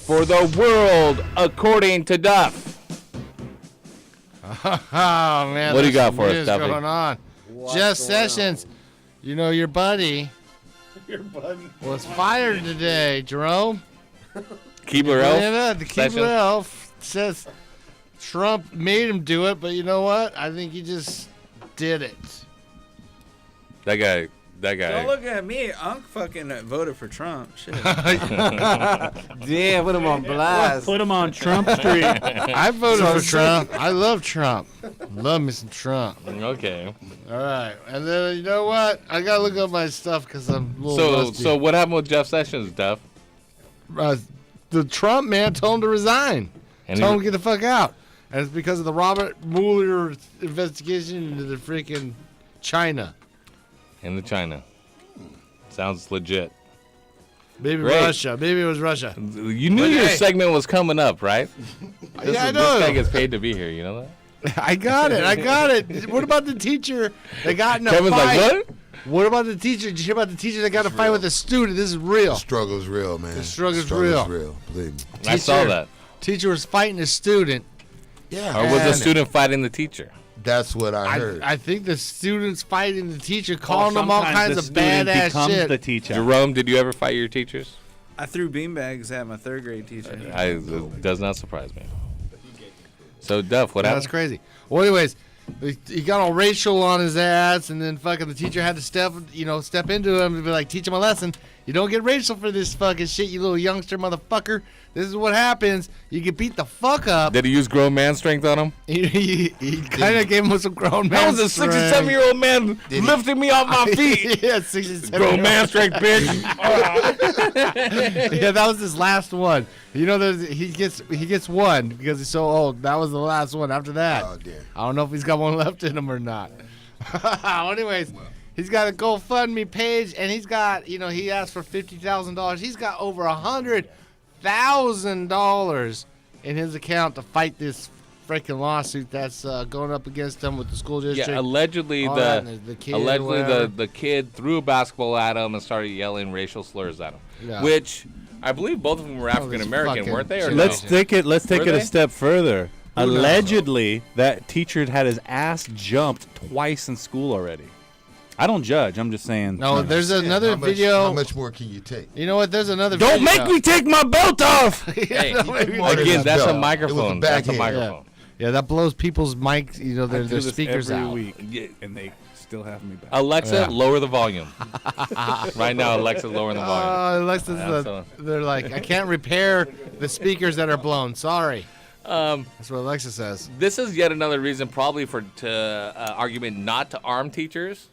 for the world according to Duff. Oh, man. What do you there's got for us, news Duffy? going on? Jeff Sessions, you know, your buddy was fired today, Jerome. Keebler Elf? The Sessions? Keebler Elf says Trump made him do it, but you know what? I think he just did it. That guy. Don't look at me. Unc fucking voted for Trump. Shit. Damn, put him on blast. Put him on Trump Street. I voted for Trump. I love Trump. Love me some Trump. Okay. All right. And then, you know what? I got to look up my stuff because I'm a little rusty. So what happened with Jeff Sessions, Duff? The Trump man told him to resign. And Told him to get the fuck out. And it's because of the Robert Mueller investigation into the freaking China. Into China. Sounds legit. Maybe Great. Russia. Maybe it was Russia. You knew your segment was coming up, right? Yeah, I know. This guy gets paid to be here. You know that? I got it. What about the teacher that got in a Kevin's fight? like, what? What about the teacher? Did you hear about the teacher that got in a fight with a student? This is real. The struggle's real, man. The struggle's Struggle's real. real. Believe me. I saw that. Teacher was fighting a student. Yeah. Or was the student fighting the teacher? That's what I heard. I think the student's fighting the teacher, calling them all kinds of badass shit. The teacher. Jerome, did you ever fight your teachers? I threw beanbags at my third grade teacher. It does not surprise me. So, Duff, what happened? That's crazy. Well, anyways, he got all racial on his ass, and then fucking the teacher had to step into him and be like, teach him a lesson. You don't get racial for this fucking shit, you little youngster motherfucker. This is what happens. You get beat the fuck up. Did he use grown man strength on him? He kind of gave him some grown man That was a 67-year-old man lifting me off my feet. Yeah, 67. Grown man strength, bitch. Yeah, that was his last one. You know, he gets one because he's so old. That was the last one. After that, I don't know if he's got one left in him or not. Anyways, he's got a GoFundMe page, and he's got, he asked for $50,000. He's got over $100,000 in his account to fight this freaking lawsuit that's going up against him with the school district. Yeah, allegedly the kid threw a basketball at him and started yelling racial slurs at him. Yeah. Which I believe both of them were African American, weren't they? Or Let's no? take it Were a they? step further. Who knows? Allegedly, that teacher had his ass jumped twice in school already. I don't judge. I'm just saying. No, there's another video. How much more can you take? You know what? There's another Don't video. make me take my belt off. Hey, Don't make me- again, that's a belt. microphone. It was a That's a backhand. microphone. Yeah, that blows people's mics, I their do this speakers every out. week, and they still have me back. Alexa, Yeah. lower the volume. Right now, Alexa's lowering the volume. Alexa's Absolutely. they're like, I can't repair the speakers that are blown. Sorry. That's what Alexa says. This is yet another reason, probably, for argument not to arm teachers,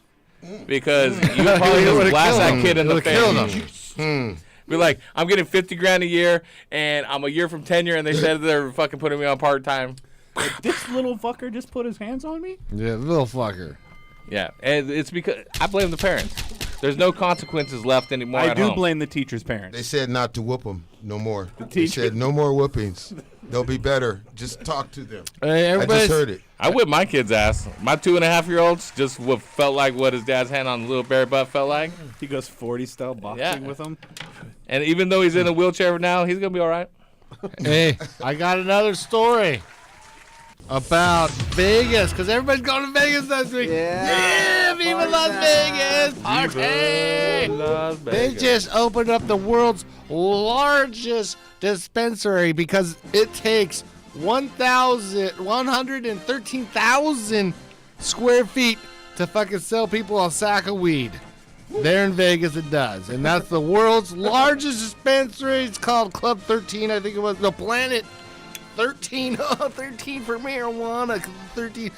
because you probably It would've just blast killed that him. kid in It the would've face. killed Be like, I'm getting $50,000 a year, and I'm a year from tenure, and they said they're fucking putting me on part time. This little fucker just put his hands on me? Yeah, little fucker. Yeah, and it's because I blame the parents. There's no consequences left anymore. I at do home. blame the teacher's parents. They said not to whoop them no more. They teacher- said no more whoopings. They'll be better. Just talk to them. Hey, I everybody's- just heard it. I whipped my kid's ass. My 2.5-year-olds just felt like what his dad's hand on the little bear butt felt like. He goes 40 style boxing Yeah. with him. And even though he's in a wheelchair now, he's gonna be all right. Hey, I got another story about Vegas, because everybody's going to Vegas this week. Yeah, Viva Las Vegas! Party! Las They Vegas. just opened up the world's largest dispensary because it takes 113,000 square feet to fucking sell people a sack of weed. There in Vegas, it does. And that's the world's largest dispensary. It's called Club 13, I think it was. No, Planet 13. Oh, 13 for marijuana. 13.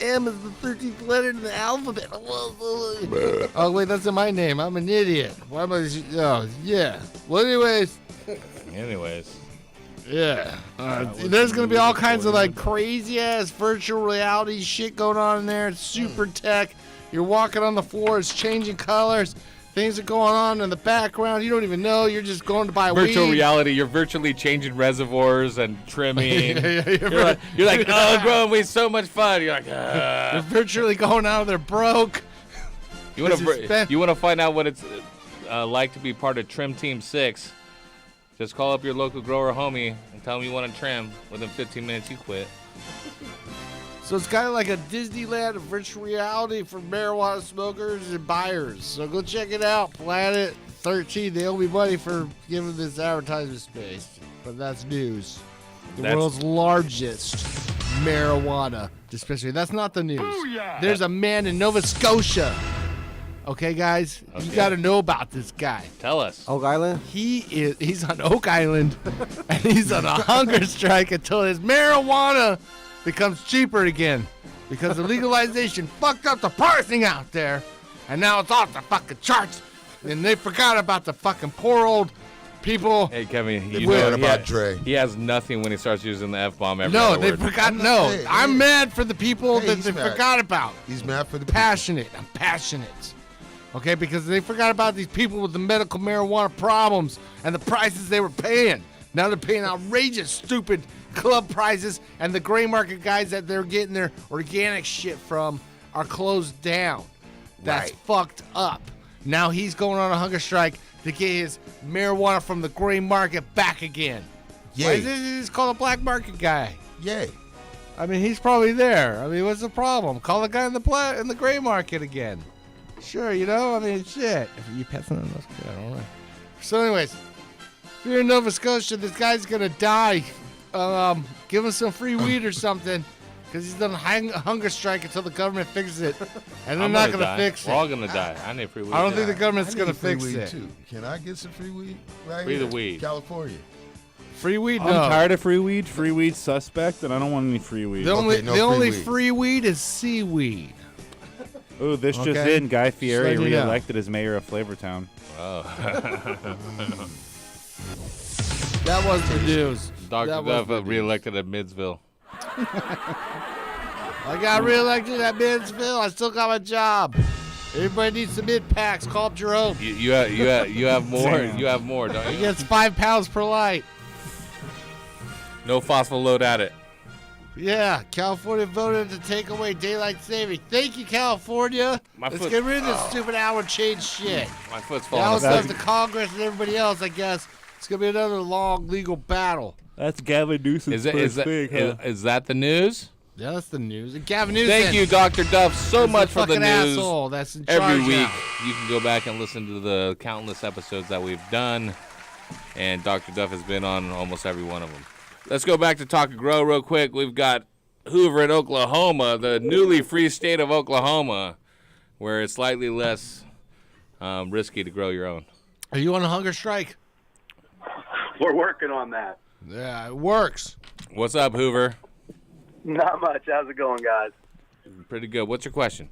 M is the 13th letter in the alphabet. Oh, wait, that's in my name. I'm an idiot. Why am I? Oh, yeah. Well, anyways. Yeah. There's going to be all kinds of like crazy ass virtual reality shit going on in there. It's super tech. You're walking on the floor. It's changing colors. Things are going on in the background. You don't even know. You're just going to buy virtual weed. reality. You're virtually changing reservoirs and trimming. You're like, oh, growing weed's so much fun. You're like, You're virtually going out there broke. You want to find out what it's like to be part of Trim Team 6. Just call up your local grower homie and tell him you want to trim. Within 15 minutes, you quit. So it's kind of like a Disneyland of virtual reality for marijuana smokers and buyers. So go check it out. Planet 13. They owe me money for giving this advertisement space. But that's news. The world's largest marijuana dispensary. That's not the news. Booyah! There's a man in Nova Scotia. Okay, guys? Okay. You got to know about this guy. Tell us. Oak Island? He's on Oak Island. And he's on a hunger strike until his marijuana becomes cheaper again, because the legalization fucked up the pricing out there, and now it's off the fucking charts, and they forgot about the fucking poor old people. Hey, Kevin, you know about Dre. He has nothing when he starts using the F-bomb every No, other they word. forgot. No, I'm mad for the people that they forgot about. He's mad for the passionate. I'm passionate. Okay, because they forgot about these people with the medical marijuana problems and the prices they were paying. Now they're paying outrageous, stupid club prices, and the gray market guys that they're getting their organic shit from are closed down. That's fucked up. Now he's going on a hunger strike to get his marijuana from the gray market back again. Yay. Why is this called a black market guy? Yay. I mean, he's probably there. I mean, what's the problem? Call the guy in the gray market again. Sure, you know? I mean, shit. If you passing on those, I don't know. So anyways, if you're in Nova Scotia, this guy's going to die. Give him some free weed or something, because he's done a hunger strike until the government fixes it. And they're not going to fix it. We're all going to die. I need free weed. I don't think the government's going to fix weed it. Too. Can I get some free weed? Right free here, the weed. California. Free weed? I'm tired of free weed. Free weed suspect, and I don't want any free weed. The only free weed is seaweed. Oh, this just in. Guy Fieri re-elected as mayor of Flavortown. Oh. That was the news. Dr. Duff re-elected at Midsville. I got re-elected at Midsville. I still got my job. Everybody needs some mid-packs. Call up Jerome. You have more. You have more, don't you? He gets 5 pounds per light. No phosphor load at it. Yeah, California voted to take away daylight saving. Thank you, California. Let's get rid of this stupid hour change shit. My foot's falling. Now it's up to Congress and everybody else, I guess. It's going to be another long legal battle. That's Gavin Newsom's is that the news? Yeah, that's the news. And Gavin Newsom. Thank you, Dr. Duff, so much for the news. Asshole that's in Every charge week, now. you can go back and listen to the countless episodes that we've done. And Dr. Duff has been on almost every one of them. Let's go back to Talk and Grow real quick. We've got Hoover in Oklahoma, the newly free state of Oklahoma, where it's slightly less risky to grow your own. Are you on a hunger strike? We're working on that. Yeah, it works. What's up, Hoover? Not much. How's it going, guys? Pretty good. What's your question?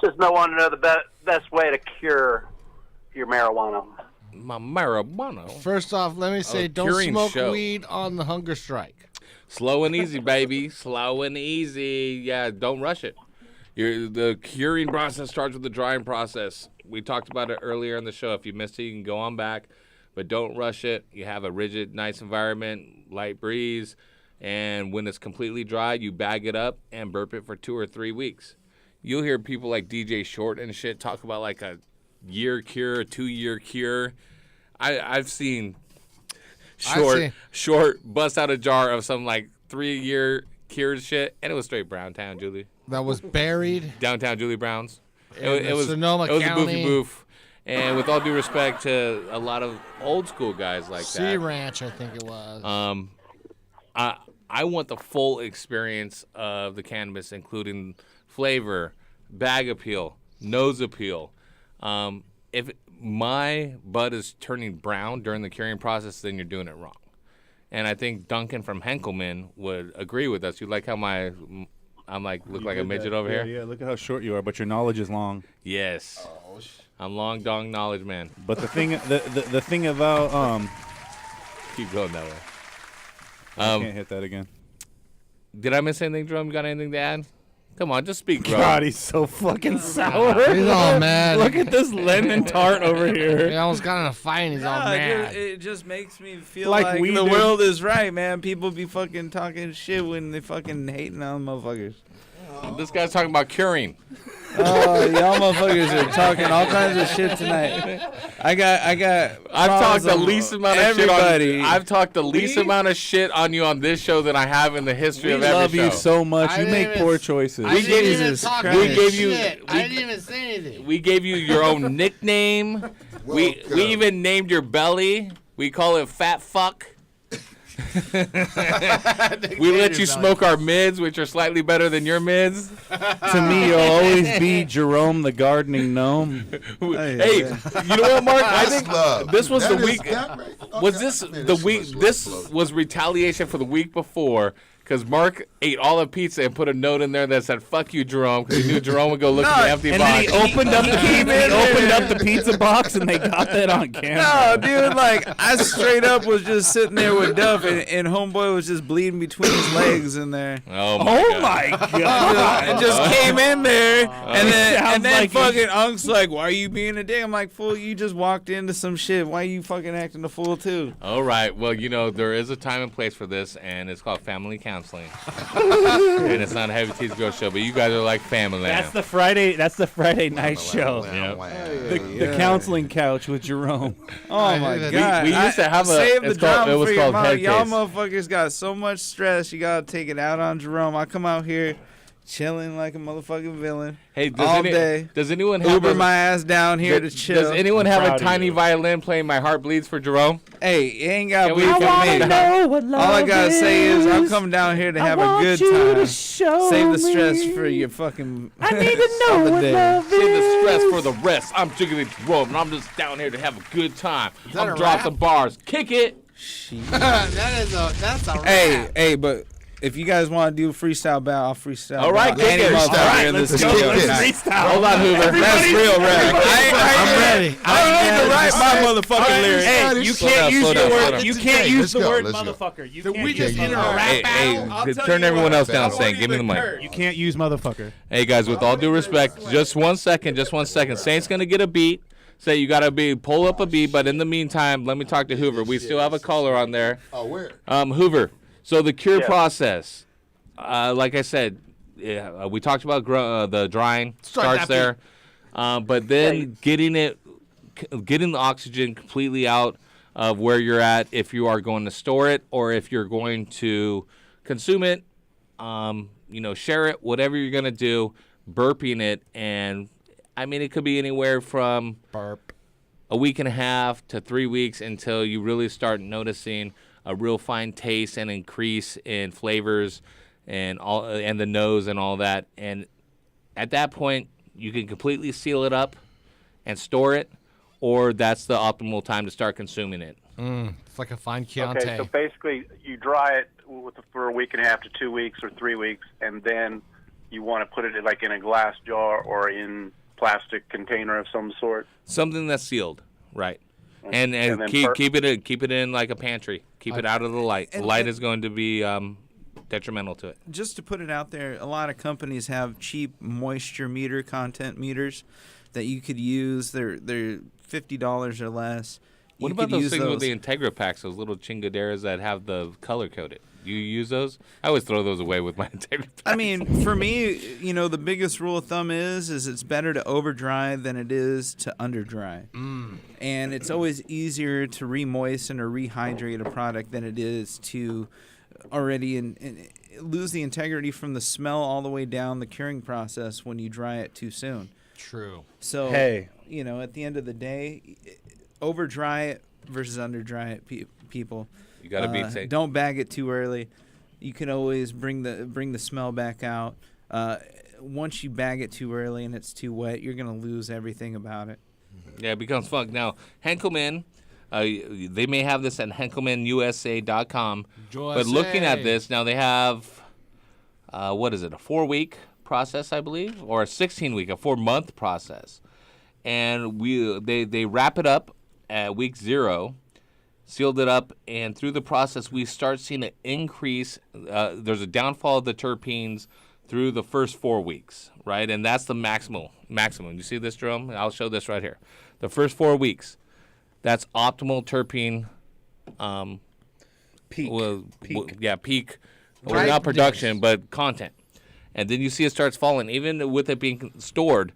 Just want to know the best way to cure your marijuana. My marijuana? First off, let me say don't smoke weed on the hunger strike. Slow and easy, baby. Slow and easy. Yeah, don't rush it. The curing process starts with the drying process. We talked about it earlier in the show. If you missed it, you can go on back. But don't rush it. You have a rigid, nice environment, light breeze. And when it's completely dry, you bag it up and burp it for 2 or 3 weeks. You'll hear people like DJ Short and shit talk about like a year cure, a 2-year cure. I've seen Short bust out a jar of some like 3-year cured shit, and it was straight Browntown, Julie. That was buried? Downtown Julie Brown's. It was Sonoma County. County. A boofy boof. And with all due respect to a lot of old school guys like that. Sea Ranch, I think it was. I want the full experience of the cannabis, including flavor, bag appeal, nose appeal. If my bud is turning brown during the curing process, then you're doing it wrong. And I think Duncan from Henkelman would agree with us. You like how I'm look like a midget over here? Yeah, look at how short you are, but your knowledge is long. Yes. I'm long dong knowledge man. But the thing the thing about keep going that way. I can't hit that again. Did I miss anything, Jerome? You got anything to add? Come on, just speak, bro. God, he's so fucking sour. He's all mad. Look at this lemon tart over here. He almost got in a fight and he's all mad. It just makes me feel Like like we the do. world is right, man. People be fucking talking shit when they fucking hating on motherfuckers. This guy's talking about curing. Oh, y'all motherfuckers are talking all kinds of shit tonight. I've talked the least amount of everybody. shit on I've talked the least amount of shit on you on this show than I have in the history We of every love show. you so much. I You make didn't poor even- choices. I didn't even talk we any gave you- shit. we- I didn't even say anything. We gave you your own nickname. we even named your belly. We call it Fat Fuck. We let you smoke our mids, which are slightly better than your mids. To me, you'll always be Jerome the gardening gnome. Hey, you know what, Mark? I think this was That the is week. that right? Was Okay, this I mean, the it's week? slow, This slow. was retaliation for the week before. Because Mark ate all the pizza and put a note in there that said "fuck you, Jerome," because he knew Jerome would go look in the empty And box. then he opened up the pizza. He opened up the pizza box, and they got that on camera. No, dude, like I straight up was just sitting there with Duff, and homeboy was just bleeding between his legs in there. Oh my god! It just came in there, and then Sounds like fucking Unc's like, "Why are you being a dick?" I'm like, "Fool, you just walked into some shit. Why you fucking acting a fool too?" All right. Well, there is a time and place for this, and it's called family counseling. And it's not a Heavy T's Girl Show, but you guys are like family. That's the Friday night show. Yeah. The counseling couch with Jerome. Oh my god! We used to have save the it's called, drama it was for your called mom. head Y'all case. motherfuckers got so much stress. You gotta take it out on Jerome. I come out here chilling like a motherfucking villain. Hey, all day. Does anyone have Uber my ass down here to Does chill? anyone I'm have a proud of tiny you. violin playing "My Heart Bleeds" for Jerome? Hey, you ain't got Can bleed we- for I me. know what All I gotta say is I'll come down here to have a good time. Save the stress for your fucking. I need to know what love Save the stress for the rest. I'm Jiggly Jerome, and I'm just down here to have a good time. that I'm a dropping rap? bars. Kick it. That's a rap. Hey, but if you guys want to do a freestyle battle, I'll freestyle. All right, battle. kick Any it. motherfucker All right, in this let's studio kick tonight. this. Hold on, Hoover. That's real rap. I'm ready. I don't need to write my motherfucking lyrics. Hey, you Slow can't down, use slow the down, slow word. down. You can't use Let's the go, word let's go. motherfucker. You So can't we use just enter a motherfucker. rap Hey, battle? turn everyone else down. Saying, give me the mic. You can't use motherfucker. Hey guys, with all due respect, just 1 second. Saint's gonna get a beat. Say you gotta pull up a beat, but in the meantime, let me talk to Hoover. We still have a caller on there. Oh, where? Hoover. So the cure Yeah. process, like I said, we talked about the drying starts there, but then getting the oxygen completely out of where you're at, if you are going to store it or if you're going to consume it, share it, whatever you're gonna do, burping it, and I mean it could be anywhere from a week and a half to 3 weeks until you really start noticing a real fine taste and increase in flavors and the nose and all that. And at that point, you can completely seal it up and store it, or that's the optimal time to start consuming it. It's like a fine Chianti. Okay, so basically you dry it for a week and a half to 2 weeks or 3 weeks, and then you want to put it in a glass jar or in plastic container of some sort. Something that's sealed, right? And then keep it in like a pantry. Keep it out of the light. And- Light is going to be detrimental to it. Just to put it out there, a lot of companies have cheap moisture meter, content meters that you could use. They're $50 or less. What You about could those use things with the Integra packs, those little chingaderas that have the color coded? You use those? I always throw those away with my Integra packs. I mean, for me, the biggest rule of thumb is it's better to over dry than it is to under dry. And it's always easier to re-moisten or rehydrate a product than it is to already lose the integrity from the smell all the way down the curing process when you dry it too soon. True. So, Hey. at the end of the day, over dry it versus under dry it, people. You gotta be safe. Don't bag it too early. You can always bring the smell back out. once you bag it too early and it's too wet, you're going to lose everything about it. Yeah, it becomes funk. Now, henkelman, they may have this at henkelmanusa.com. But looking at this, now they have, a 4-week process, I believe, or a 16-week, a 4-month process. And they wrap it up at week 0, sealed it up, and through the process, we start seeing an increase. There's a downfall of the terpenes through the first 4 weeks, right? And that's the maximum. You see this, Jerome? I'll show this right here. The first 4 weeks, that's optimal terpene peak. Peak. Or not production, but content. And then you see it starts falling, even with it being stored.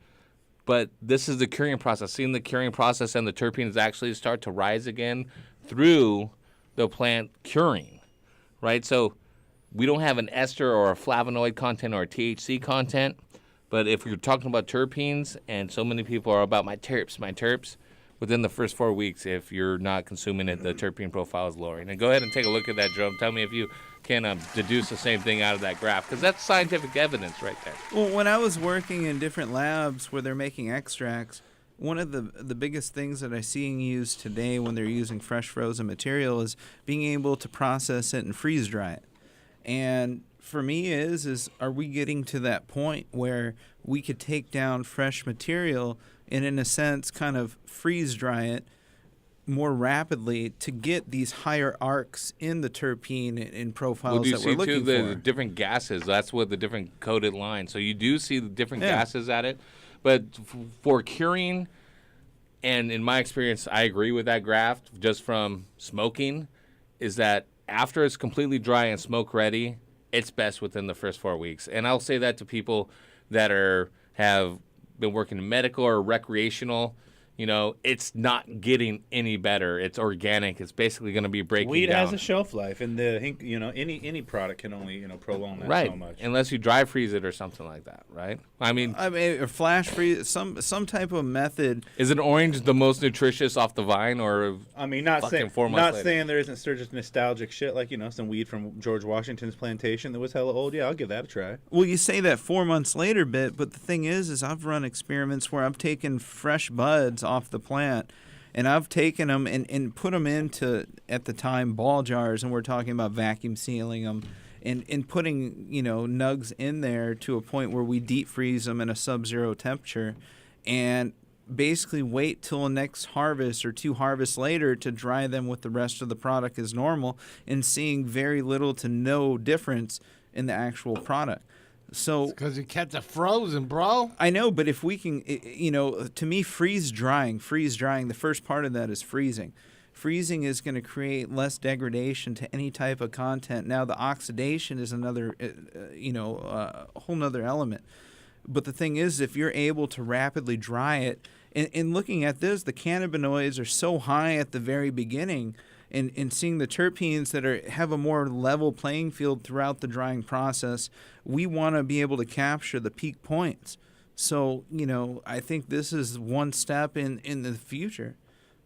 But this is the curing process. Seeing the curing process and the terpenes actually start to rise again through the plant curing, right? So we don't have an ester or a flavonoid content or a THC content. But if you're talking about terpenes, and so many people are about my terps, within the first 4 weeks, if you're not consuming it, the terpene profile is lowering. And go ahead and take a look at that, Jerome. Tell me if you can deduce the same thing out of that graph, because that's scientific evidence right there. Well, when I was working in different labs where they're making extracts, one of the biggest things that I see used today when they're using fresh frozen material is being able to process it and freeze dry it. And for me is are we getting to that point where we could take down fresh material and in a sense kind of freeze dry it more rapidly to get these higher arcs in the terpene in profiles that we're looking for? The different gases, that's what the different coated lines. So you do see the different gases at it. But for curing, and in my experience, I agree with that graph just from smoking, is that after it's completely dry and smoke ready, it's best within the first 4 weeks. And I'll say that to people that have been working in medical or recreational. You know, it's not getting any better. It's organic. It's basically going to be breaking Weed down. has a shelf life, and any product can only prolong that so much. Unless you dry freeze it or something like that, right? I mean, or flash freeze, some type of method. Is an orange the most nutritious off the vine, or not saying there isn't just nostalgic shit like some weed from George Washington's plantation that was hella old. Yeah, I'll give that a try. Well, you say that 4 months later, but the thing is I've run experiments where I've taken fresh buds off the plant, and I've taken them and put them into, at the time, ball jars, and we're talking about vacuum sealing them and putting nugs in there to a point where we deep freeze them in a sub-zero temperature, and basically wait till the next harvest or 2 harvests later to dry them with the rest of the product as normal, and seeing very little to no difference in the actual product. So because you kept it frozen, bro. I know, but if we can, to me, freeze drying, the first part of that is freezing. Freezing is going to create less degradation to any type of content. Now, the oxidation is another, a whole nother element. But the thing is, if you're able to rapidly dry it, and looking at this, the cannabinoids are so high at the very beginning, and seeing the terpenes that have a more level playing field throughout the drying process, we want to be able to capture the peak points. So, I think this is one step in the future.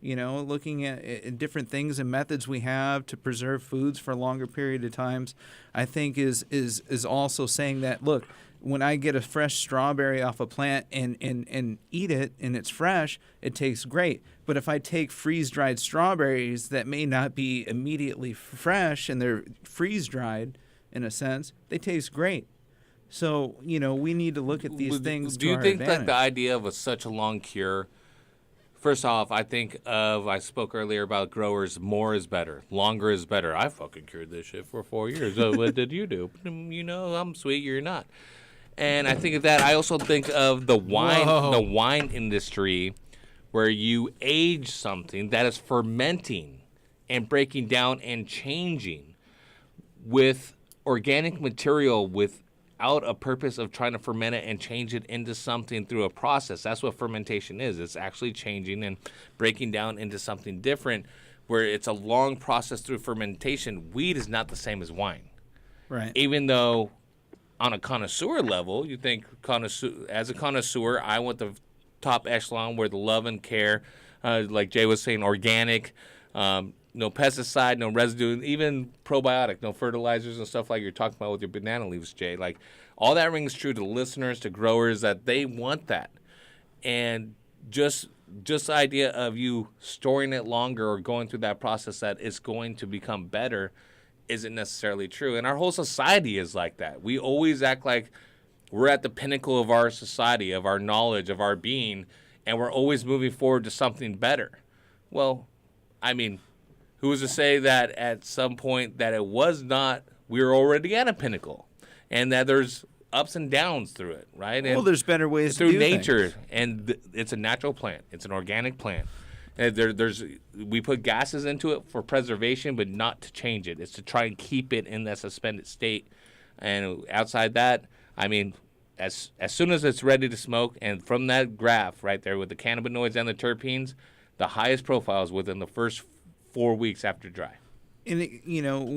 Looking at different things and methods we have to preserve foods for a longer period of times, I think is also saying that, look, when I get a fresh strawberry off a plant and eat it and it's fresh, it tastes great. But if I take freeze-dried strawberries that may not be immediately fresh and they're freeze-dried, in a sense, they taste great. So, we need to look at these things to our advantage. Do you think that the idea of such a long cure, first off, I spoke earlier about growers, more is better, longer is better. I fucking cured this shit for 4 years. What did you do? I'm sweet, you're not. And I think of that. I also think of the wine industry, where you age something that is fermenting and breaking down and changing with organic material without a purpose of trying to ferment it and change it into something through a process. That's what fermentation is. It's actually changing and breaking down into something different, where it's a long process through fermentation. Weed is not the same as wine. Right. Even though on a connoisseur level, you think as a connoisseur, I want the top echelon where the love and care, like Jay was saying, organic, no pesticide, no residue, even probiotic, no fertilizers and stuff like you're talking about with your banana leaves, Jay. Like, all that rings true to listeners, to growers, that they want that. And just the idea of you storing it longer or going through that process that it's going to become better isn't necessarily true. And our whole society is like that. We always act like we're at the pinnacle of our society, of our knowledge, of our being, and we're always moving forward to something better. Well, I mean, who was to say that at some point that it was not, we were already at a pinnacle, and that there's ups and downs through it, right? Well, And there's better ways to through do nature, things. and it's a natural plant. It's an organic plant. And we put gases into it for preservation, but not to change it. It's to try and keep it in that suspended state. And outside that, I mean, as soon as it's ready to smoke, and from that graph right there with the cannabinoids and the terpenes, the highest profiles within the first 4 weeks after dry. And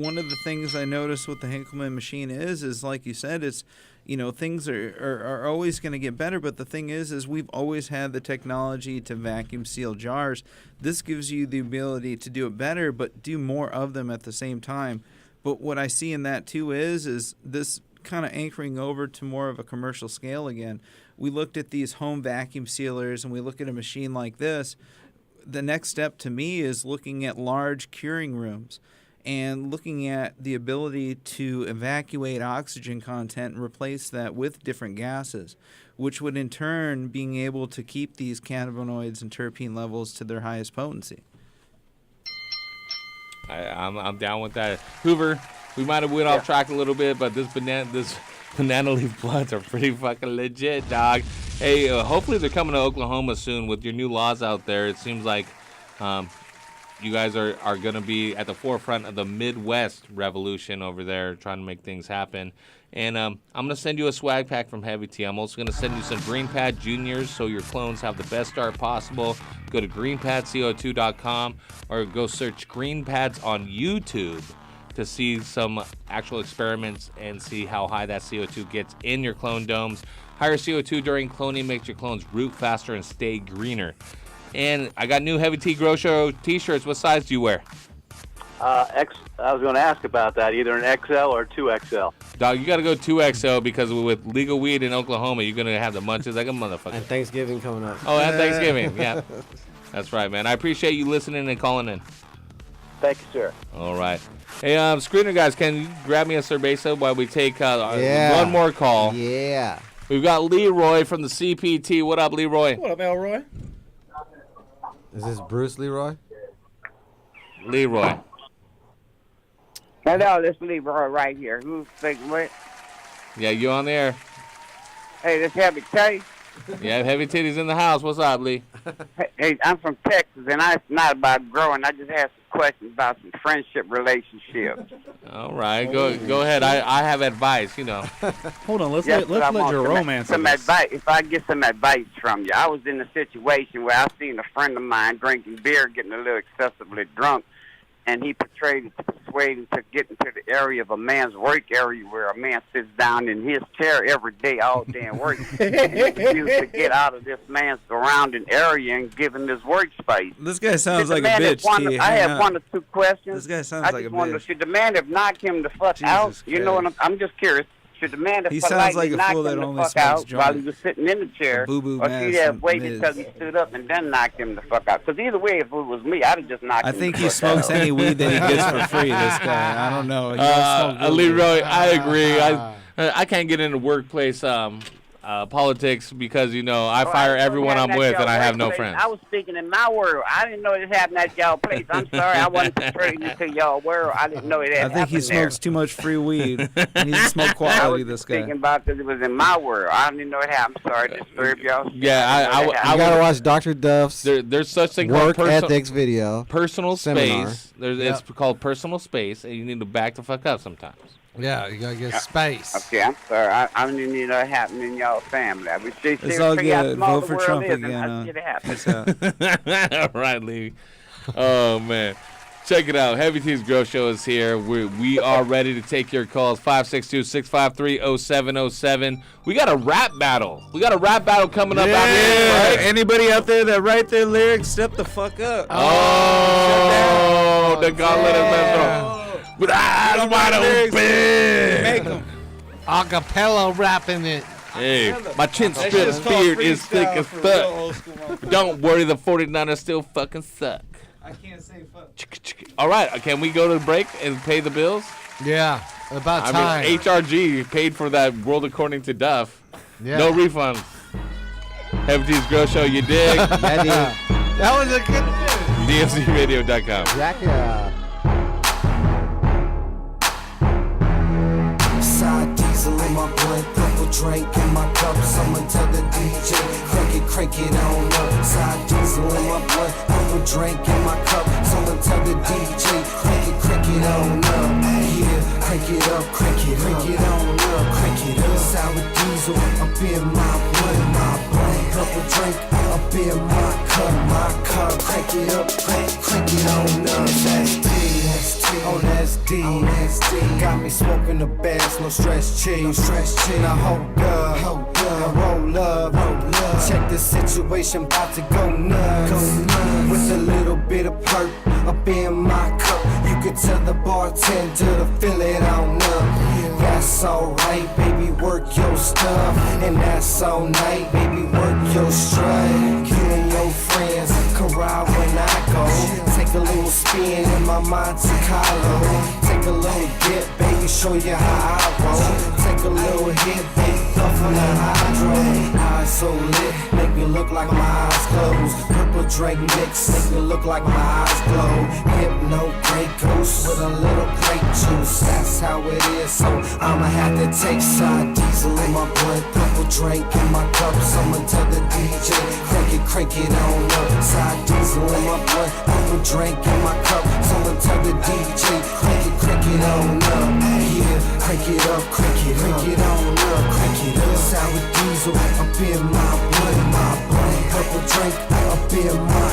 one of the things I noticed with the Henkelman machine is like you said, it's, things are always going to get better. But the thing is we've always had the technology to vacuum seal jars. This gives you the ability to do it better, but do more of them at the same time. But what I see in that too is this kind of anchoring over to more of a commercial scale again. We looked at these home vacuum sealers, and we look at a machine like this. The next step to me is looking at large curing rooms and looking at the ability to evacuate oxygen content and replace that with different gases, which would in turn being able to keep these cannabinoids and terpene levels to their highest potency. I'm down with that. Hoover, we might have went off track a little bit, but this banana leaf blunts are pretty fucking legit, dog. Hey, hopefully they're coming to Oklahoma soon with your new laws out there. It seems like you guys are going to be at the forefront of the Midwest revolution over there, trying to make things happen. And I'm going to send you a swag pack from Heavy T. I'm also going to send you some Green Pad Juniors so your clones have the best start possible. Go to greenpadco2.com or go search Green Pads on YouTube to see some actual experiments and see how high that CO2 gets in your clone domes. Higher CO2 during cloning makes your clones root faster and stay greener. And I got new Heavy T Grow Show t-shirts. What size do you wear? I was going to ask about that, either an XL or 2XL. Dog, you got to go 2XL because with legal weed in Oklahoma, you're going to have the munchies like a motherfucker. And Thanksgiving coming up. Oh, and Thanksgiving, yeah. That's right, man. I appreciate you listening and calling in. Thank you, sir. All right. Hey, screener guys, can you grab me a cerveza while we take one more call? Yeah. We've got Leroy from the CPT. What up, Leroy? What up, Elroy? Is this Bruce Leroy? Leroy. Hello, this is Leroy right here. Who's speaking with? Yeah, you on there? Hey, this Heavy T. Yeah, Heavy Titties in the house. What's up, Lee? Hey, I'm from Texas, and it's not about growing. I just have some questions about some friendship relationships. All right, go ahead. I have advice, Hold on, let's Yes, let but I want your romance. some advice. If I get some advice from you, I was in a situation where I seen a friend of mine drinking beer, getting a little excessively drunk, and he portrayed it to persuade him to get into the area of a man's work area where a man sits down in his chair every day, all day and work. And he refused to get out of this man's surrounding area and give him his workspace. This guy sounds like a man bitch. I have one or two questions. This guy sounds like a bitch. Should the man have knocked him the fuck out? You know what I'm just curious. Should the man have He sounds like a knocked fool him that the only fuck smokes out while he joints. was sitting in the chair? Boo-boo Or Mass should he have and waited Miz. until he stood up and then knocked him the fuck out? Because either way, if it was me, I'd have just knocked him I think the he fuck smokes out. any weed that he gets for free, this guy. I don't know. He must smoke Leroy, I agree. I can't get into workplace politics because, I fire everyone I'm with and I have no friends. I was speaking in my world. I didn't know it happened at y'all place. I'm sorry, I wasn't portraying it to y'all world. I didn't know it had I think he happened there. smokes too much free weed. He needs to smoke I quality, was this guy. speaking about because it was in my world. I didn't know it happened. I'm sorry to disturb y'all. Yeah, I gotta watch Dr. Duff's there's such thing work called ethics video. Personal seminar. space. It's called personal space, and you need to back the fuck up sometimes. Yeah, you gotta get space. Okay, I'm sorry. I didn't know it happened in y'all family. I was just It's all see how good. small Vote the for world Trump is, and again. I see it happen. Peace out. All right, Lee. Oh, man. Check it out. Heavy T's Grow Show is here. We are ready to take your calls. 562-653-0707. We got a rap battle. Coming up after this, right? Anybody out there that write their lyrics, step the fuck up. Oh, the gauntlet is messed with eyes wide open. Make them. Acapella rapping it. Hey, my chin strip beard is thick as fuck. Don't worry, the 49ers still fucking suck. I can't say fuck. All right, can we go to break and pay the bills? Yeah, about time. I mean, HRG paid for that World According to Duff. Yeah. No refund. Heavy T's Grill Show, you dig? That was a good DFCRadio.com. Yeah. Side diesel in my blunt, purple drink in my cup. Someone tell the DJ, crank it on up. Side diesel in my blunt, purple drink in my cup. Someone tell the DJ, crank it on up. Yeah, crank it up, crank it on up, crank it up. Sour diesel up in my blunt, purple drink up in my cup, crank it up, crank it on up. That's D, oh that's D, got me smoking the bass, no stress cheese, now hold up, roll up, check the situation, about to go nuts, with a little bit of perk up in my cup, you can tell the bartender to fill it on up, that's alright, baby, work your stuff, and that's all night, baby, work your strut, you and your friends can ride when I go, take a little spin in my Monte Carlo, take a little dip, baby, show you how I roll, take a little hit, baby, puff on the hydro, eyes so lit, make me look like my eyes closed, purple drink mix, make me look like my eyes glow, hypno Grey Goose with a little grape juice, that's how it is, so I'ma have to take side diesel in my blood, purple drink in my cup, someone tell the DJ, crank it on up, side diesel in my blood, purple drink in my cup, someone tell the DJ, crank it on up, yeah, crank it up, crank it on up, crank it up, sour diesel up in my blood, purple drink up in my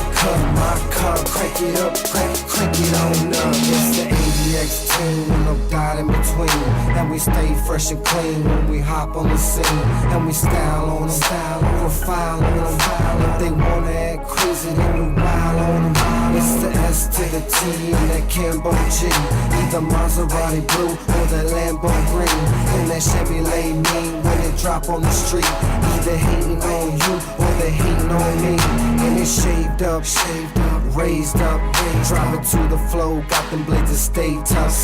cup, crank it up, crank it on up, it's the ADX team, and no doubt in between, and we stay fresh and clean when we hop on the scene, and we style on them, profile on them, if they wanna act crazy, then we wild on them, it's the S to the T and that Cambo G, either Maserati blue or the Lambo green, and that Chevrolet mean when it drop on the street, either hating on you or they hating on me, and it's shaved up, raised up, drop it to the flow, got them blades to stay tough,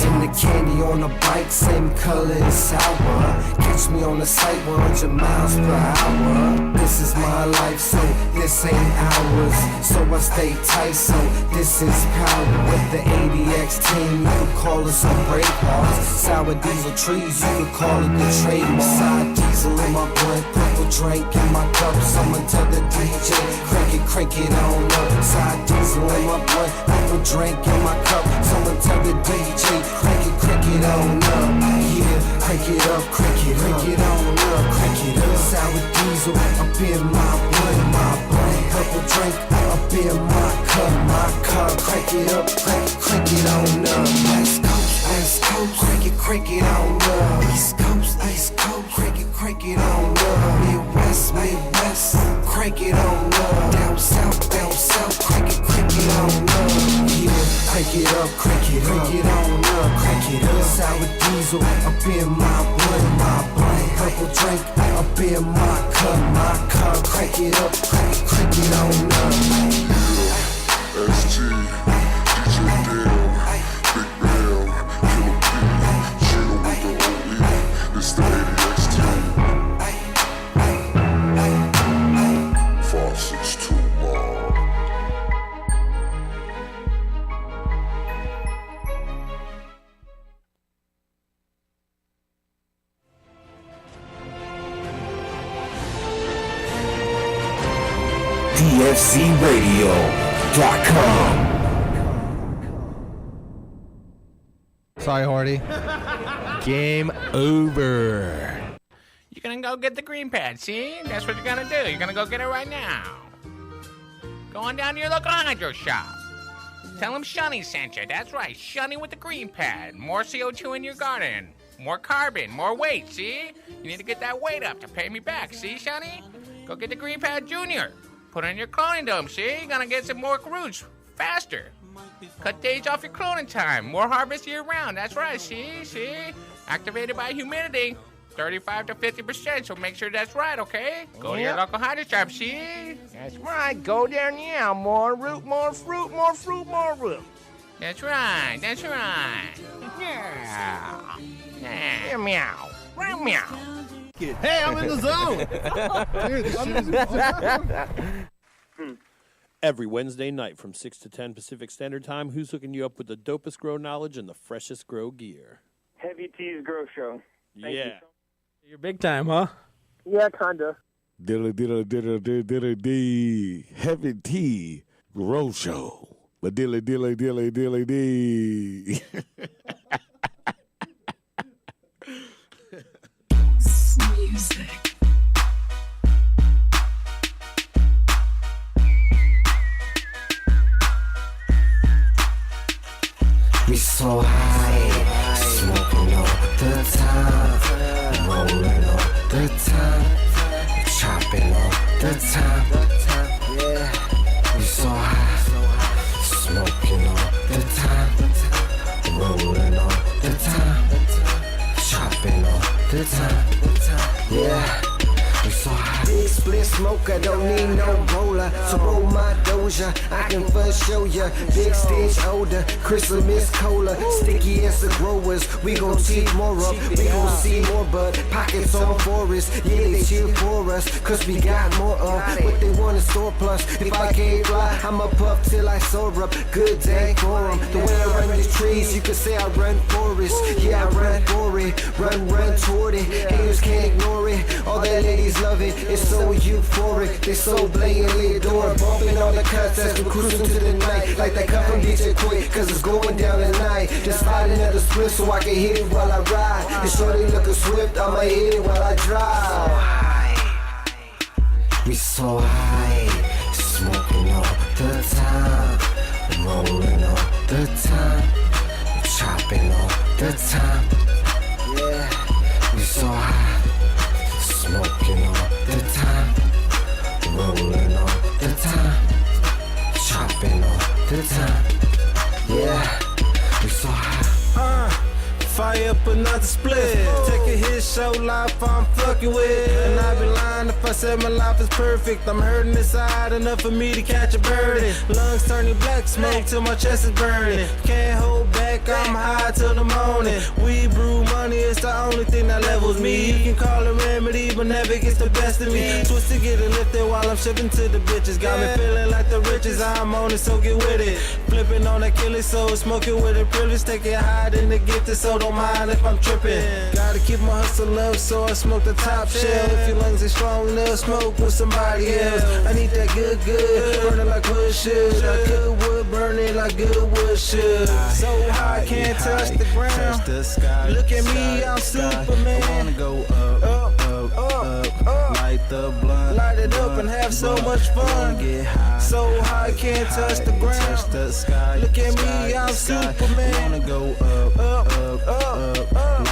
and the candy on the bike, same color as sour, catch me on the site 100 miles per hour, this is my life, so this ain't ours, so I stay tight, so this is power, with the ADX team, you can call us some brave hearts, sour diesel trees, you can call it the trademark, side diesel in my blood, purple drink in my cup, someone tell the DJ, crank it on up, side diesel in my blood, purple drink in my cup, someone tell the DJ, crank it on up, yeah, crank it up, crank it on up, crank it up, sour diesel up in my blood, purple drink up in my cup, crank it up, crank it on up, West Coast, crank it on up, East Coast, crank it on up, Midwest, crank it on up, down south, crank it on up, yeah, crank it up, crank it on up, crank it up, sour diesel up in my blood, purple drink up in my cup, crank it up, crank it on up. SG, DJ Dale, Big Bell, Killer P, Chill with the OE, it's the ADX team. 462 Mall. DFCRadio.com. Sorry, Horty. Game over. You're gonna go get the green pad, see? That's what you're gonna do. You're gonna go get it right now. Go on down to your local hydro shop. Tell them Shunny sent you. That's right, Shunny with the green pad. More CO2 in your garden. More carbon, more weight, see? You need to get that weight up to pay me back, see, Shunny? Go get the green pad junior. Put it in your cloning dome, see? You're gonna get some more roots faster. Cut days off your cloning time. More harvest year round. That's right. See? Activated by humidity. 35 to 50%, so make sure that's right, okay? Go to your local hydro shop, see? That's right. Go there now. More root, more fruit, more fruit, more root. That's right. Yeah. Meow. Meow. Hey, I'm in the zone. Dude, this shit is Every Wednesday night from 6 to 10 Pacific Standard Time, who's hooking you up with the dopest grow knowledge and the freshest grow gear? Heavy T's Grow Show. Thank you. You're big time, huh? Yeah, kinda. Heavy Tea Grow Show. But dilly. Music. We so high, smoking all the time, rolling all the time, chopping all the time. Yeah, we so high, smoking all the time, rolling all the time, chopping all the time. Yeah. So big split smoker, don't need no roller. So roll my doja, I can for show ya. Big stage older, Christmas cola. Sticky as the growers, we gon' teach more up. We gon' see more bud, pockets on forest. Yeah, they cheer for us, cause we got more of what they want in store plus. If I can't fly, I'ma puff till I soar up. Good day for 'em. The way I run these trees, you could say I run forest. Yeah, I run for it, run toward it. Haters can't ignore it. All the ladies love it, it's so euphoric. They so blatantly adore it. Bumping all the cuts as we cruising to the night. Like they come from DJ quick, cause it's going down tonight. Just sliding at the split so I can hit it while I ride. And shorty looking swift, I'ma hit it while I drive. We so high, smoking all the time, rolling all the time, chopping all the time. Yeah, we so high, smoking all the time, rolling all the time, chopping all the time. Yeah, we so high. Fire up another split. Take a hit, show life I'm fucking with. And I'd be lying if I said my life is perfect. I'm hurting inside enough for me to catch a bird. Lungs turning black, smoke till my chest is burning. Can't hold back, I'm high till the morning. We brew money, it's the only thing that levels me. You can call it remedy, but never gets the best of me. Twist to get it lifted while I'm shipping to the bitches. Got me feeling like the riches, I'm on it, so get with it. Flipping on that killing soul, smoking with a privilege. Take it high, then the gift is so don't mind if I'm tripping. Gotta keep my hustle up, so I smoke the top shelf. If your lungs are strong, they'll smoke with somebody else. I need that good, burning like wood should. Like good wood, burning like good wood should. So high, can't touch the ground. Look at me, I'm Superman. I wanna go up, light the blunt, light it up and have so much fun. So high, can't touch the ground. Look at me, I'm Superman. I wanna go up,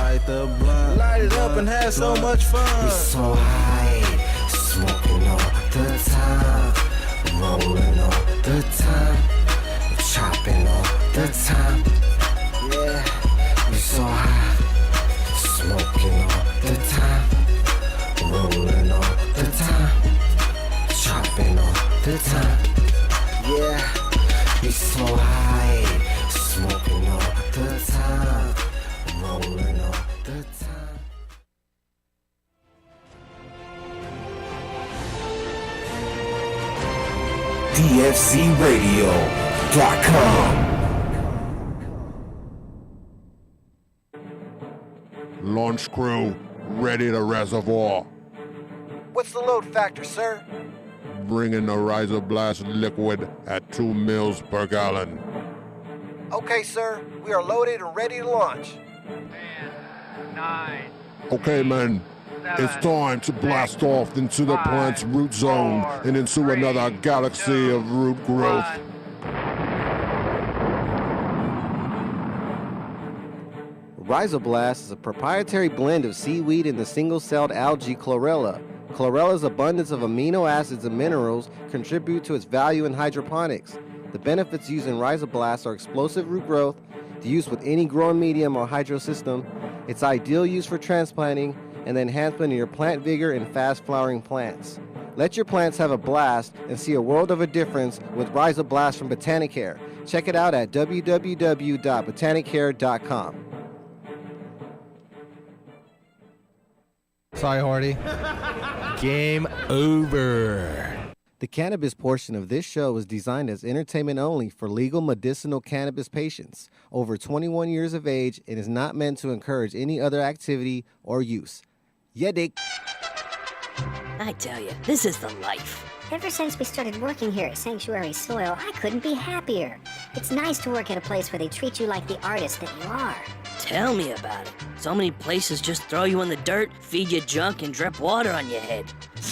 light the blunt, light it up and have so much fun. We so high, smoking all the time, rolling all the time, chopping all the time. Yeah, we so high, smoking all the time, rolling all the time, chopping all the time. Yeah, we so high, smoking all the time, rolling all the time. DFZRadio.com. Launch crew, ready to reservoir. What's the load factor, sir? Bringing the riser blast liquid at 2 mils per gallon. Okay, sir. We are loaded and ready to launch. 10, 9. Okay, men. It's time to blast off into the plant's root zone and into another galaxy of root growth. Rhizoblast is a proprietary blend of seaweed and the single-celled algae chlorella. Chlorella's abundance of amino acids and minerals contribute to its value in hydroponics. The benefits using Rhizoblast are explosive root growth, to use with any growing medium or hydro system. It's ideal use for transplanting and the enhancement of your plant vigor and fast flowering plants. Let your plants have a blast and see a world of a difference with Rhizoblast from Botanicare. Check it out at www.botanicare.com. Sorry, Horty. Game over. The cannabis portion of this show is designed as entertainment only for legal medicinal cannabis patients over 21 years of age and is not meant to encourage any other activity or use. Yeah, dick. I tell you, this is the life. Ever since we started working here at Sanctuary Soil, I couldn't be happier. It's nice to work at a place where they treat you like the artist that you are. Tell me about it. So many places just throw you in the dirt, feed you junk, and drip water on your head.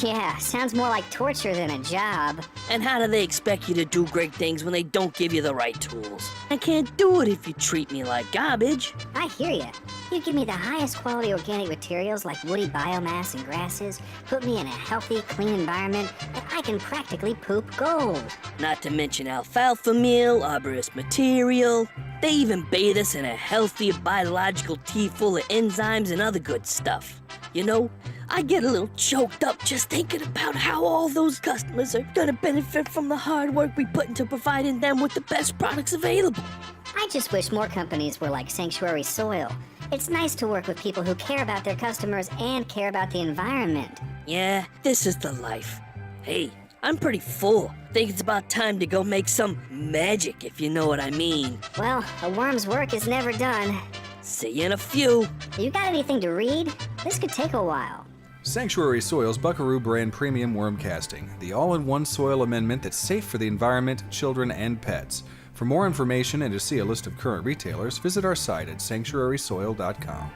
Yeah, sounds more like torture than a job. And how do they expect you to do great things when they don't give you the right tools? I can't do it if you treat me like garbage. I hear ya. You give me the highest quality organic materials like woody biomass and grasses, put me in a healthy, clean environment, and I can practically poop gold. Not to mention alfalfa meal, arborist material. They even bathe us in a healthy biological tea full of enzymes and other good stuff. You know, I get a little choked up just thinking about how all those customers are gonna benefit from the hard work we put into providing them with the best products available. I just wish more companies were like Sanctuary Soil. It's nice to work with people who care about their customers and care about the environment. Yeah, this is the life. Hey, I'm pretty full. Think it's about time to go make some magic, if you know what I mean. Well, a worm's work is never done. See you in a few. You got anything to read? This could take a while. Sanctuary Soil's Buckaroo brand premium worm casting, the all-in-one soil amendment that's safe for the environment, children, and pets. For more information and to see a list of current retailers, visit our site at sanctuarysoil.com.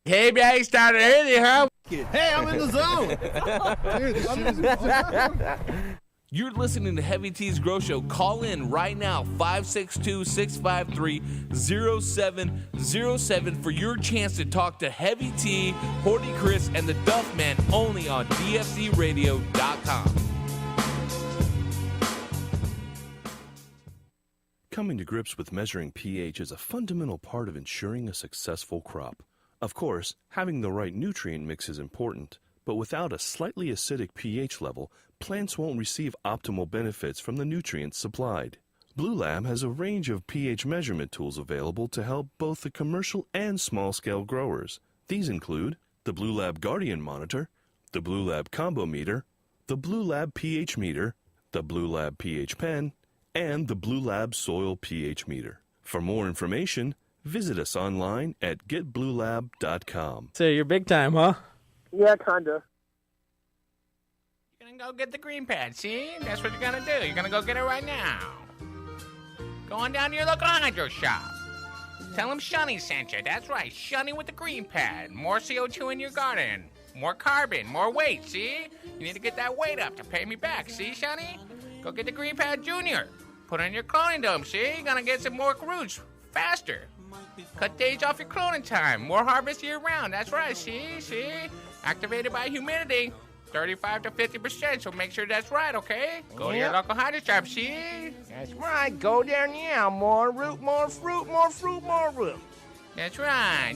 Hey, man, started early, huh? Hey, I'm in the zone. Dude, this shit is You're listening to Heavy T's Grow Show. Call in right now, 562-653-0707 for your chance to talk to Heavy T, Horty Chris, and the Duff Man only on DFZRadio.com. Coming to grips with measuring pH is a fundamental part of ensuring a successful crop. Of course, having the right nutrient mix is important, but without a slightly acidic pH level, plants won't receive optimal benefits from the nutrients supplied. Blue Lab has a range of pH measurement tools available to help both the commercial and small-scale growers. These include the Blue Lab Guardian Monitor, the Blue Lab Combo Meter, the Blue Lab pH Meter, the Blue Lab pH Pen, and the Blue Lab Soil pH Meter. For more information, visit us online at getbluelab.com. So you're big time, huh? Yeah, kinda. You're gonna go get the green pad, see? That's what you're gonna do. You're gonna go get it right now. Go on down to your local hydro shop. Tell them Shunny sent you. That's right, Shunny with the green pad. More CO2 in your garden. More carbon, more weight, see? You need to get that weight up to pay me back, see, Shunny? Go get the green pad junior. Put it in your cloning dome, see? You're gonna get some more roots faster. Cut days off your cloning time. More harvest year round. That's right, see? Activated by humidity. 35 to 50%, so make sure that's right, okay? Go to your local hydro shop, see? That's right. Go there now. More root, more fruit, more fruit, more root. That's right.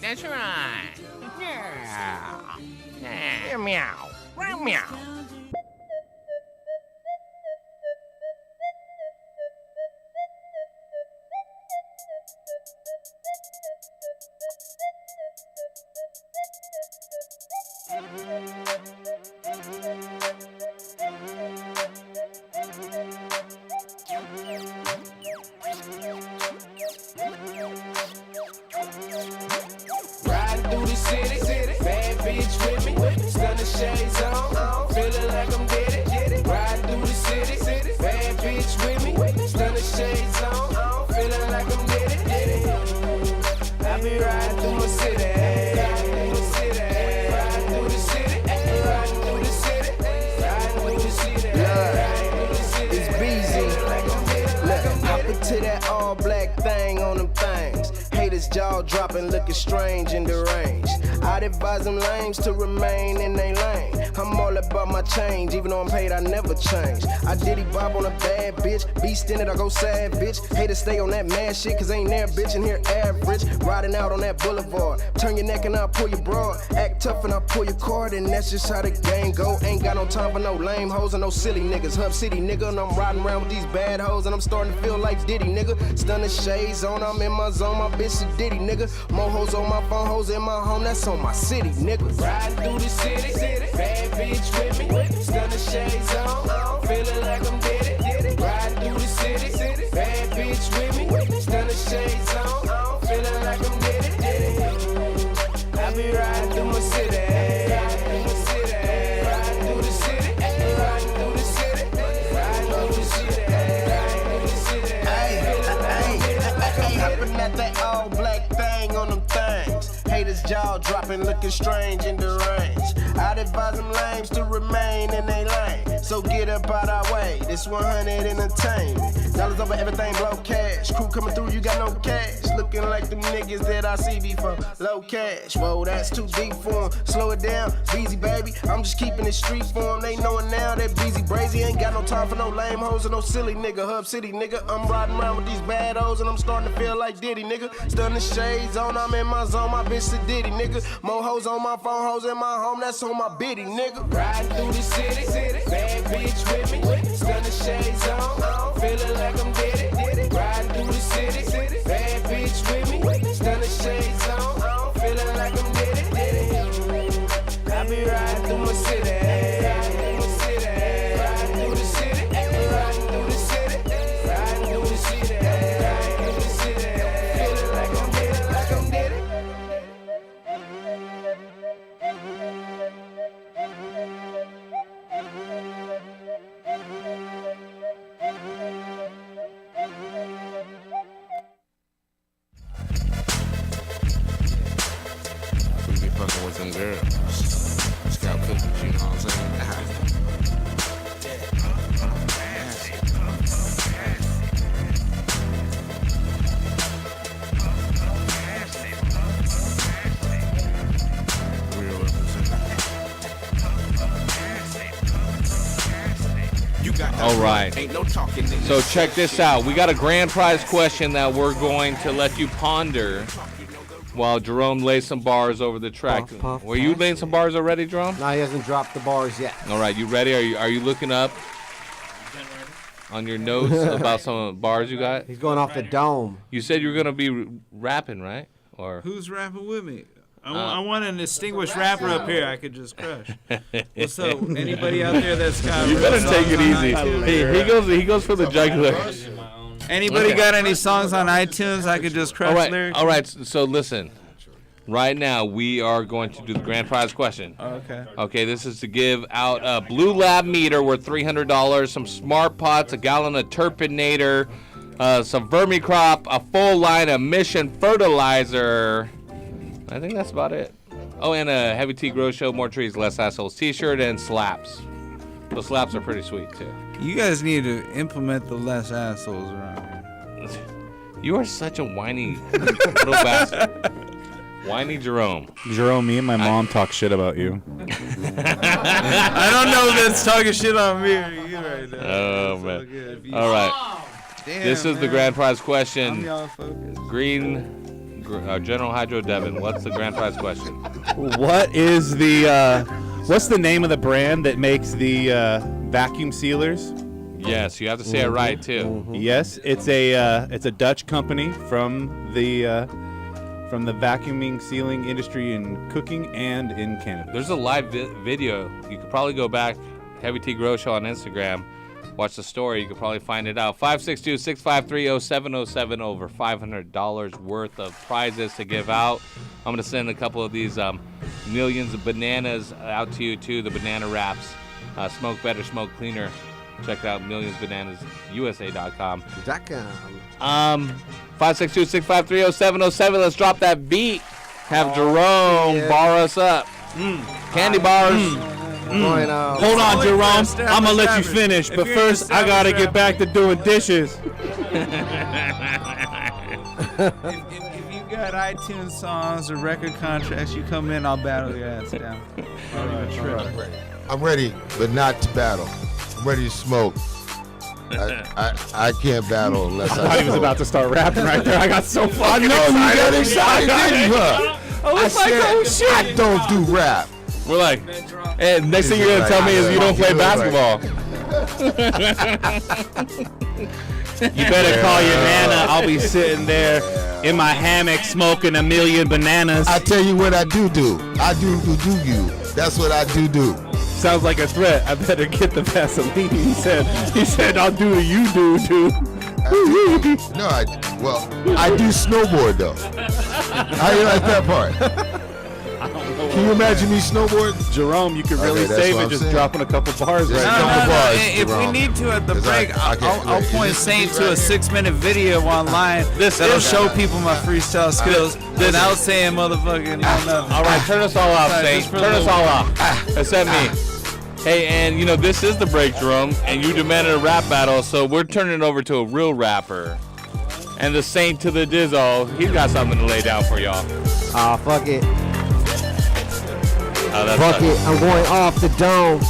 Yeah. Yeah, meow. Meow. Riding through the city, bad bitch with me, stunning shades on, feeling like I'm get it. Riding through the city, bad bitch with me, stunning shades on, feeling like I'm get it. I be riding through my city, riding through the city. It's BZ. Look, hop into that all black thing on them things. Haters jaw dropping, looking strange and deranged. I'd advise them lames to remain in their lane. I'm all about my change, even though I'm paid, I never change. I diddy bob on a bad bitch, beast in it, I go savage. Haters stay on that mad shit, cause ain't there bitch in here average. Riding out on that boulevard, turn your neck and I'll pull your broad. Act tough and I'll pull your card, and that's just how the game go. Ain't got no time for no lame hoes and no silly niggas. Hub City nigga, and I'm riding around with these bad hoes, and I'm starting to feel like Diddy nigga. Stunning shades on, I'm in my zone, my bitch a Diddy nigga. More hoes on my phone, hoes in my home, that's on my city nigga. Riding through the city, bad bitch with me. Stunning shades on, feeling like I'm Diddy. Riding through the city, bad bitch with me. Stunning shades on, feeling like I'm Diddy. I be riding through my city, riding through the city, riding through the city, riding through the city, riding through the city. Hey, hopping at that all black thing on them things. Haters jaw dropping, looking strange in the range. I'd advise them lames to remain in they lane. So get up out our way, this 100 entertainment. Dollars over everything, blow cash. Crew coming through, you got no cash. Looking like them niggas that I see before. Low cash, whoa, that's too deep for 'em. Slow it down, easy baby. I'm just keeping it street for 'em. They knowin' now that Beezy Brazy ain't got no time for no lame hoes or no silly nigga. Hub City nigga, I'm riding around with these bad hoes and I'm starting to feel like Diddy nigga. Stunning shades on, I'm in my zone, my bitch a Diddy nigga. More hoes on my phone, hoes in my home, that's on my biddy nigga. Riding through the city, bad bitch with me. Stunning shades on, feeling like I'm Diddy. Riding through the city, bad bitch with me. Stunning shades on, feeling like I'm Diddy. I be riding through my city, riding through the city, riding through the city, riding through the city, riding through the city, riding through the city, feeling like I'm Diddy, like I'm Diddy. We be fucking with them girls. Scout cookies, you know what I'm saying? Real representative. All right. Ain't no talking. So check this out. We got a grand prize question that we're going to let you ponder while Jerome lays some bars over the track. Were you laying some bars already, Jerome? No, he hasn't dropped the bars yet. All right, you ready? Are you looking up on your notes about some bars you got? He's going off the dome. You said you were gonna be rapping, right? Or who's rapping with me? I want an distinguished rapper up here I could just crush. What's up? Anybody out there that's got? You better take it easy. He goes for the jugular. Anybody got any songs on iTunes I could just crush lyrics? All right. So listen. Right now we are going to do the grand prize question. Okay. Okay. This is to give out a Blue Lab meter worth $300, some Smart Pots, a gallon of Turpinator, some Vermicrop, a full line of Mission fertilizer. I think that's about it. Oh, and a Heavy Tea Grow Show, More Trees, Less Assholes t-shirt and slaps. Those slaps are pretty sweet, too. You guys need to implement the less assholes around here. You are such a whiny little bastard. Whiny Jerome. Jerome, me and my mom talk shit about you. I don't know if that's talking shit on me or you right now. Oh, man. All right. Damn, this is the grand prize question. I'm y'all focused. General Hydro Devin, what's the grand prize question? What is the what's the name of the brand that makes the vacuum sealers? Yes, you have to say it right too. Yes, it's a Dutch company from the vacuuming sealing industry in cooking and in Canada. There's a live video. You could probably go back, Heavy Tea Grow Show on Instagram. Watch the story. You could probably find it out. 562-653-0707. Over $500 worth of prizes to give out. I'm going to send a couple of these millions of bananas out to you, too. The banana wraps. Smoke better, smoke cleaner. Check it out, millionsbananasusa.com. 562-653-0707. Let's drop that beat. Have Jerome bar us up. Candy bars. Hold on, Jerome. I'm going to let you finish, but first I got to get back to doing dishes. If you got iTunes songs or record contracts, you come in, I'll battle your ass down. I'm ready, but not to battle. I'm ready to smoke. I can't battle unless I thought he was about to start rapping right there. I got so fucking excited. You got excited, didn't you? I was like, oh shit. I don't do rap. We're like, and next thing you're going to tell me is you don't play basketball. You better call your nana. I'll be sitting there in my hammock smoking a million bananas. I tell you what I do. I do you. That's what I do. Sounds like a threat. I better get the Vaseline. He said, I'll do what you do. No, I do snowboard though. How you like that part? Can you imagine me snowboarding? Jerome, you could really save it just dropping a couple bars right now. If we need to at the break, I'll point Saint to a 6-minute video online that'll show people my freestyle skills without saying motherfucking nothing. All right, turn us all off, Saint. Turn us all off. Except me. Hey, and you know, this is the break, Jerome, and you demanded a rap battle, so we're turning it over to a real rapper. And the Saint to the Dizzo, he's got something to lay down for y'all. Aw, fuck it. Fuck it, I'm going off the dome.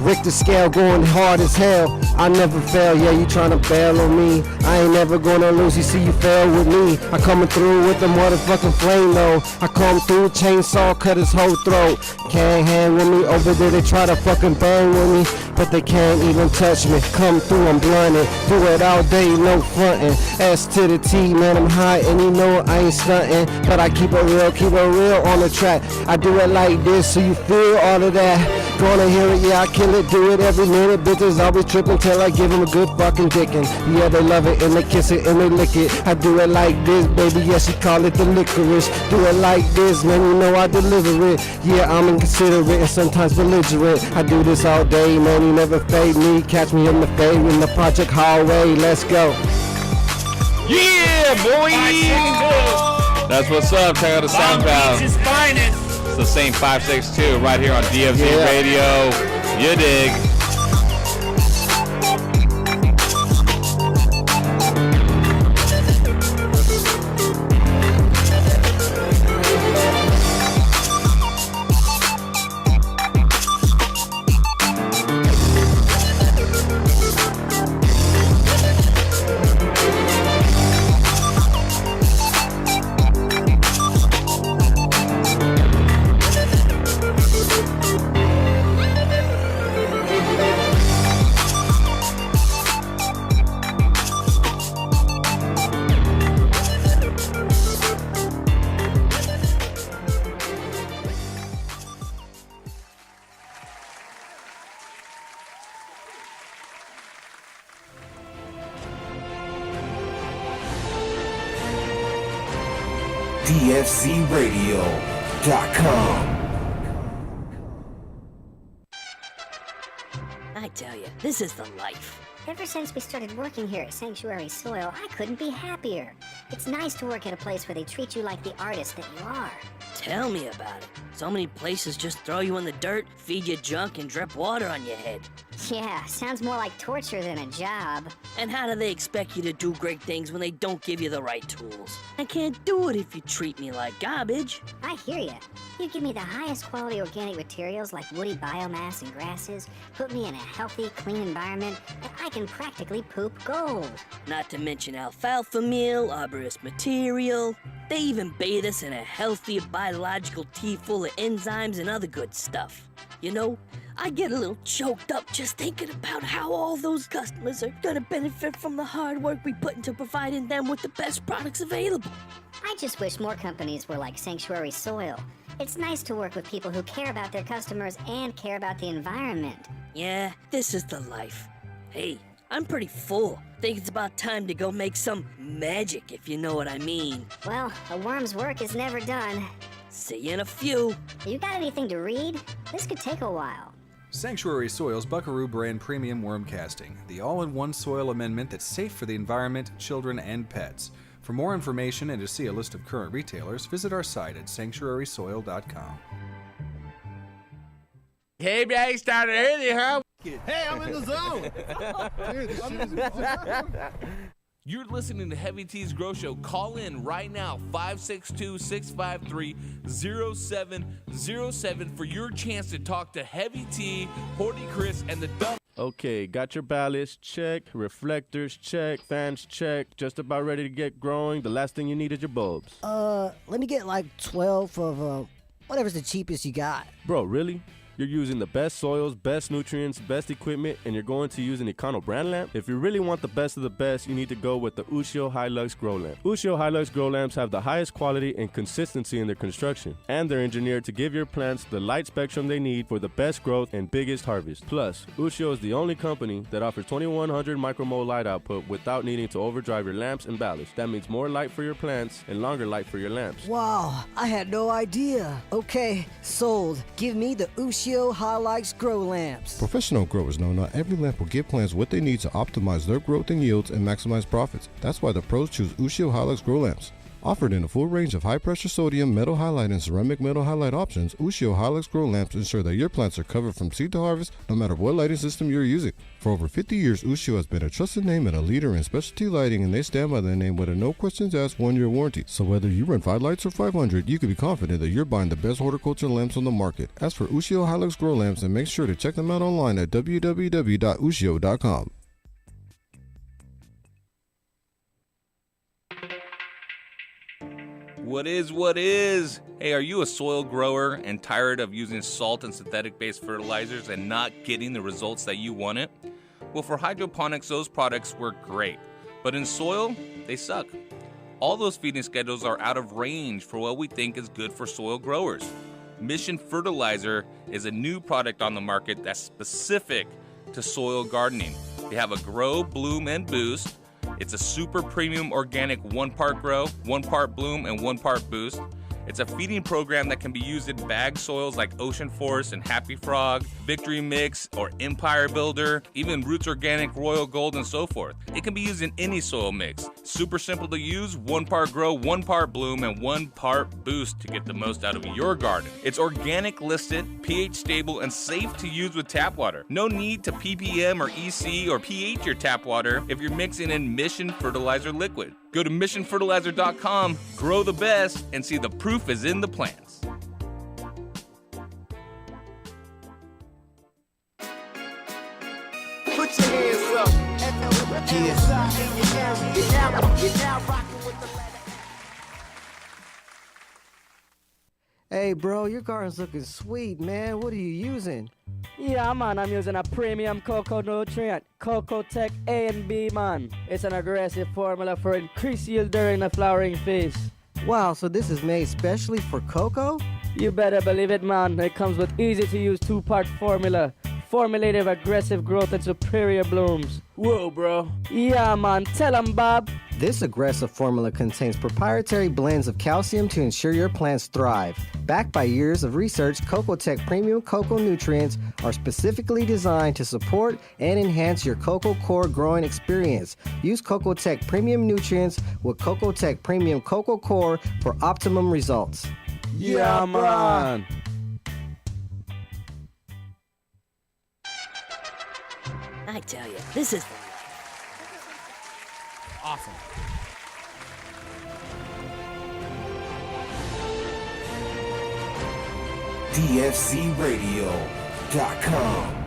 Richter scale going hard as hell. I never fail, yeah, you tryna bail on me. I ain't never gonna lose, you see you fail with me. I coming through with the motherfucking flame though. I come through, chainsaw, cut his whole throat. Can't hang with me, over there they try to fucking bang with me, but they can't even touch me. Come through, I'm blunted, do it all day, no frontin'. S to the T, man, I'm hot and you know I ain't stuntin'. But I keep it real on the track. I do it like this so you feel all of that. Gonna hear it, yeah, I kill it, do it every minute. Bitches always trippin' till I give them a good fucking dickin'. Yeah, they love it and they kiss it and they lick it. I do it like this, baby, yeah, she call it the licorice. Do it like this, man, you know I deliver it. Yeah, I'm inconsiderate and sometimes belligerent. I do this all day, man, you never fade me. Catch me in the fade in the project hallway, let's go. Yeah, boy! That's what's up, check out the SoundCloud. It's the same 562 right here on DFZ Radio. You dig. DFZRadio.com. I tell you, this is the life. Ever since we started working here at Sanctuary Soil, I couldn't be happier. It's nice to work at a place where they treat you like the artist that you are. Tell me about it. So many places just throw you in the dirt, feed you junk, and drip water on your head. Yeah, sounds more like torture than a job. And how do they expect you to do great things when they don't give you the right tools? I can't do it if you treat me like garbage. I hear ya. You give me the highest quality organic materials like woody biomass and grasses, put me in a healthy, clean environment, and I can practically poop gold. Not to mention alfalfa meal, arborist material. They even bathe us in a healthy biological tea full of enzymes and other good stuff. You know, I get a little choked up just thinking about how all those customers are gonna benefit from the hard work we put into providing them with the best products available. I just wish more companies were like Sanctuary Soil. It's nice to work with people who care about their customers and care about the environment. Yeah, this is the life. Hey, I'm pretty full. Think it's about time to go make some magic, if you know what I mean. Well, a worm's work is never done. See you in a few. You got anything to read? This could take a while. Sanctuary Soil's Buckaroo brand premium worm casting, the all-in-one soil amendment that's safe for the environment, children, and pets. For more information and to see a list of current retailers, visit our site at sanctuarysoil.com. Hey, man, you started early, huh? Hey, I'm in the zone. Dude, You're listening to Heavy T's Grow Show. Call in right now, 562-653-0707 for your chance to talk to Heavy T, Horty Chris, and the Duff. Okay, got your ballasts, check. Reflectors, check. Fans, check. Just about ready to get growing. The last thing you need is your bulbs. Let me get like 12 of, whatever's the cheapest you got. Bro, really? You're using the best soils, best nutrients, best equipment, and you're going to use an Econo brand lamp? If you really want the best of the best, you need to go with the Ushio Hilux Grow Lamp. Ushio Hilux Grow Lamps have the highest quality and consistency in their construction, and they're engineered to give your plants the light spectrum they need for the best growth and biggest harvest. Plus, Ushio is the only company that offers 2100 micromole light output without needing to overdrive your lamps and ballasts. That means more light for your plants and longer light for your lamps. Wow, I had no idea. Okay, sold. Give me the Ushio Hilux Grow Lamps. Professional growers know not every lamp will give plants what they need to optimize their growth and yields and maximize profits. That's why the pros choose Ushio Hilux Grow Lamps. Offered in a full range of high-pressure sodium, metal halide, and ceramic metal halide options, Ushio Hilux Grow Lamps ensure that your plants are covered from seed to harvest no matter what lighting system you're using. For over 50 years, Ushio has been a trusted name and a leader in specialty lighting, and they stand by the name with a no questions asked 1-year warranty. So whether you run 5 lights or 500, you can be confident that you're buying the best horticulture lamps on the market. Ask for Ushio Hilux Grow Lamps and make sure to check them out online at www.ushio.com. What is? Hey, are you a soil grower and tired of using salt and synthetic-based fertilizers and not getting the results that you wanted? Well, for hydroponics, those products work great. But in soil, they suck. All those feeding schedules are out of range for what we think is good for soil growers. Mission Fertilizer is a new product on the market that's specific to soil gardening. They have a grow, bloom, and boost. It's a super premium organic 1-part grow, 1-part bloom, and 1-part boost. It's a feeding program that can be used in bag soils like Ocean Forest and Happy Frog, Victory Mix, or Empire Builder, even Roots Organic, Royal Gold, and so forth. It can be used in any soil mix. Super simple to use, 1-part grow, 1-part bloom, and 1-part boost to get the most out of your garden. It's organic listed, pH stable, and safe to use with tap water. No need to ppm or EC or pH your tap water if you're mixing in Mission Fertilizer liquid. Go to missionfertilizer.com, grow the best, and see the proof is in the plants. Put your hands up. Hey, bro, your garden's looking sweet, man. What are you using? Yeah, man, I'm using a premium cocoa nutrient, Cocoa Tech A and B, man. It's an aggressive formula for increased yield during the flowering phase. Wow, so this is made specially for cocoa? You better believe it, man. It comes with easy-to-use 2-part formula. Formulated aggressive growth and superior blooms. Whoa, bro. Yeah, man. Tell 'em, Bob. This aggressive formula contains proprietary blends of calcium to ensure your plants thrive. Backed by years of research, Cocoa Tech Premium Cocoa Nutrients are specifically designed to support and enhance your cocoa core growing experience. Use Cocoa Tech Premium Nutrients with Cocoa Tech Premium Cocoa Core for optimum results. Yeah, man. I tell you, this is awesome. DFCRadio.com.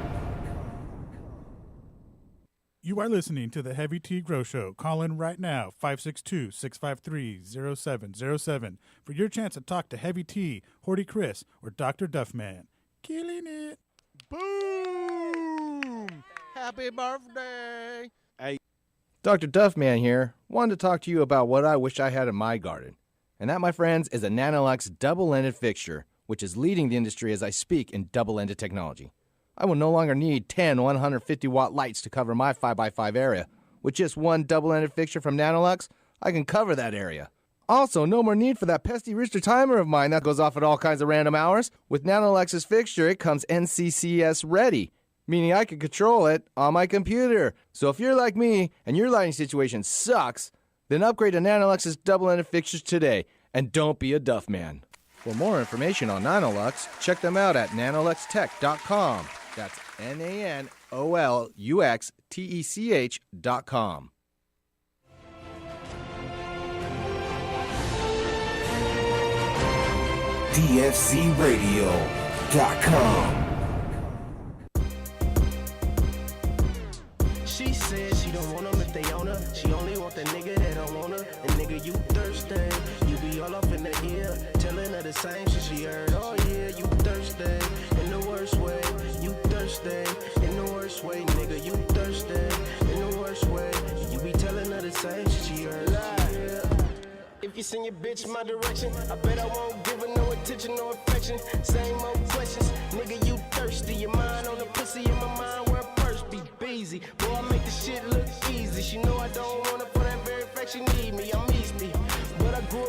You are listening to the Heavy T Grow Show. Call in right now, 562-653-0707 for your chance to talk to Heavy T, Horty Chris, or Dr. Duffman. Killing it. Boom! Happy birthday! Hey, Dr. Duffman here. Wanted to talk to you about what I wish I had in my garden. And that, my friends, is a Nanolux double-ended fixture, which is leading the industry as I speak in double-ended technology. I will no longer need 10 150-watt lights to cover my 5x5 area. With just one double-ended fixture from Nanolux, I can cover that area. Also, no more need for that pesky rooster timer of mine that goes off at all kinds of random hours. With Nanolux's fixture, it comes NCCS ready, meaning I can control it on my computer. So if you're like me and your lighting situation sucks, then upgrade to Nanolux's double-ended fixtures today, and don't be a Duff man. For more information on Nanolux, check them out at nanoluxtech.com. That's NANOLUXTECH.com. DFZRadio.com. She said she don't want them if they own her. She only want the nigga that don't want her. And nigga, you thirsty. You be all up in the ear, telling her the same shit she heard. Oh yeah, you thirsty. In the worst way, you thirsty. In the worst way, nigga, you thirsty. In the worst way, you be telling her the same shit she heard. Yeah. If you send your bitch my direction, I bet I won't give her no attention, no affection. Same old questions, nigga, you thirsty. Your mind on the pussy, in my mind where a purse be busy. Boy, I make the shit look easy. She know I don't want her for that very fact she need me. I'm easy.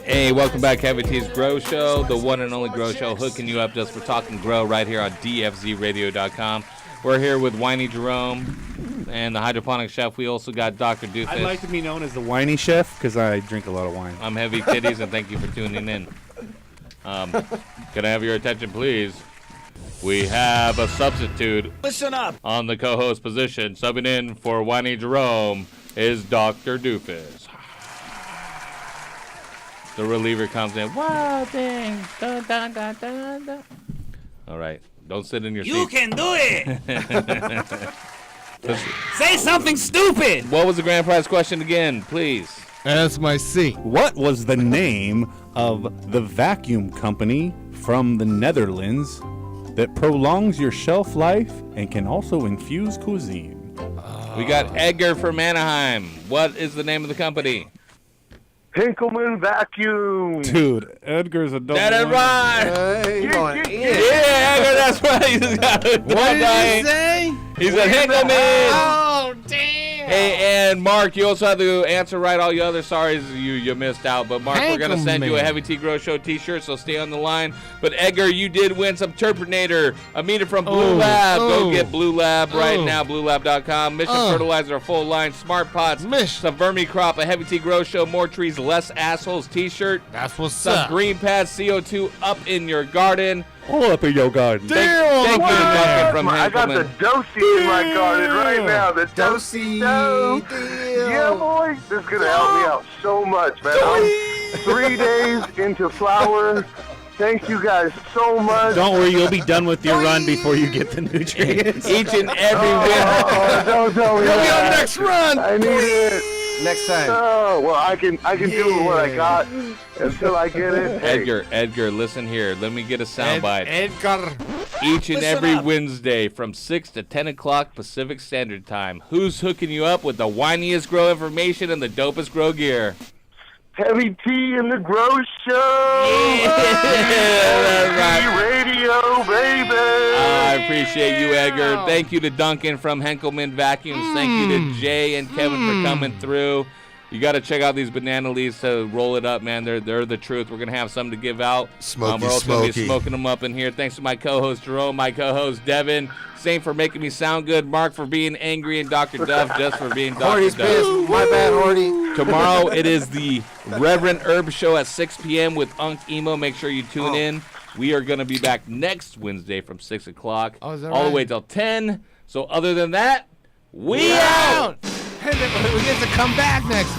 Hey, welcome back, Heavy T's Grow Show, the one and only Grow Show, hooking you up just for talking grow right here on DFZRadio.com. We're here with Whiny Jerome and the Hydroponic Chef. We also got Dr. Doofus. I'd like to be known as the Whiny Chef because I drink a lot of wine. I'm Heavy Titties, and thank you for tuning in. Can I have your attention, please? We have a substitute. Listen up. On the co-host position, subbing in for Whiny Jerome, is Dr. Doofus. The reliever comes in. Wow, thing. Dun, dun, dun, dun, dun. All right. Don't sit in your seat. You can do it. Say something stupid. What was the grand prize question again, please? That's my seat. What was the name of the vacuum company from the Netherlands that prolongs your shelf life and can also infuse cuisine? We got Edgar from Anaheim. What is the name of the company? Henkelman Vacuum. Dude, Edgar's a double. That is right. Yeah, Edgar, that's right. He's got it. What did he say? He said Henkelman. Oh, damn. Hey, and Mark, you also have to answer right. All you other sorries you missed out. But Mark, we're gonna send you a Heavy T Grow Show T-shirt, so stay on the line. But Edgar, you did win some Turpinator. A meter from Blue Lab. Go get Blue Lab right now. BlueLab.com. Mission Fertilizer, a full line. Smart Pots. Some Vermicrop. A Heavy T Grow Show. More trees, less assholes T-shirt. That's what's some up. Some Green Pad CO2 up in your garden. All up in your garden. Thank you to Duncan from I got the Henkelman. Dosey in my garden right now. The Dosey. Yeah, boy. This is going to help me out so much, man. I'm 3 days into flower. Thank you guys so much. Don't worry, you'll be done with your run before you get the nutrients. Each and every Don't tell me You'll be that. on the next run. I need it. Next time. Oh, well, I can do what I got until I get it. Hey. Edgar, listen here. Let me get a soundbite. Edgar. Each and Listen every up. Wednesday from 6 to 10 o'clock Pacific Standard Time. Who's hooking you up with the whiniest grow information and the dopest grow gear? Heavy T in the Grow Show. Yeah, Radio, baby. I appreciate you, Edgar. Thank you to Duncan from Henkelman Vacuums. Thank you to Jay and Kevin for coming through. You got to check out these banana leaves to roll it up, man. They're the truth. We're going to have some to give out. Smoky, we're also going to be smoky. smoking them up in here. Thanks to my co-host, Jerome, my co-host, Devin. Same for making me sound good. Mark for being angry, and Dr. Duff just for being Dr. Horty's Duff. pissed. My bad, Horty. Tomorrow it is the Reverend Herb Show at 6 p.m. with Unk Emo. Make sure you tune in. We are going to be back next Wednesday from 6 o'clock Oh, is that all the right? way till 10. So other than that, we out. Hey, we get to come back next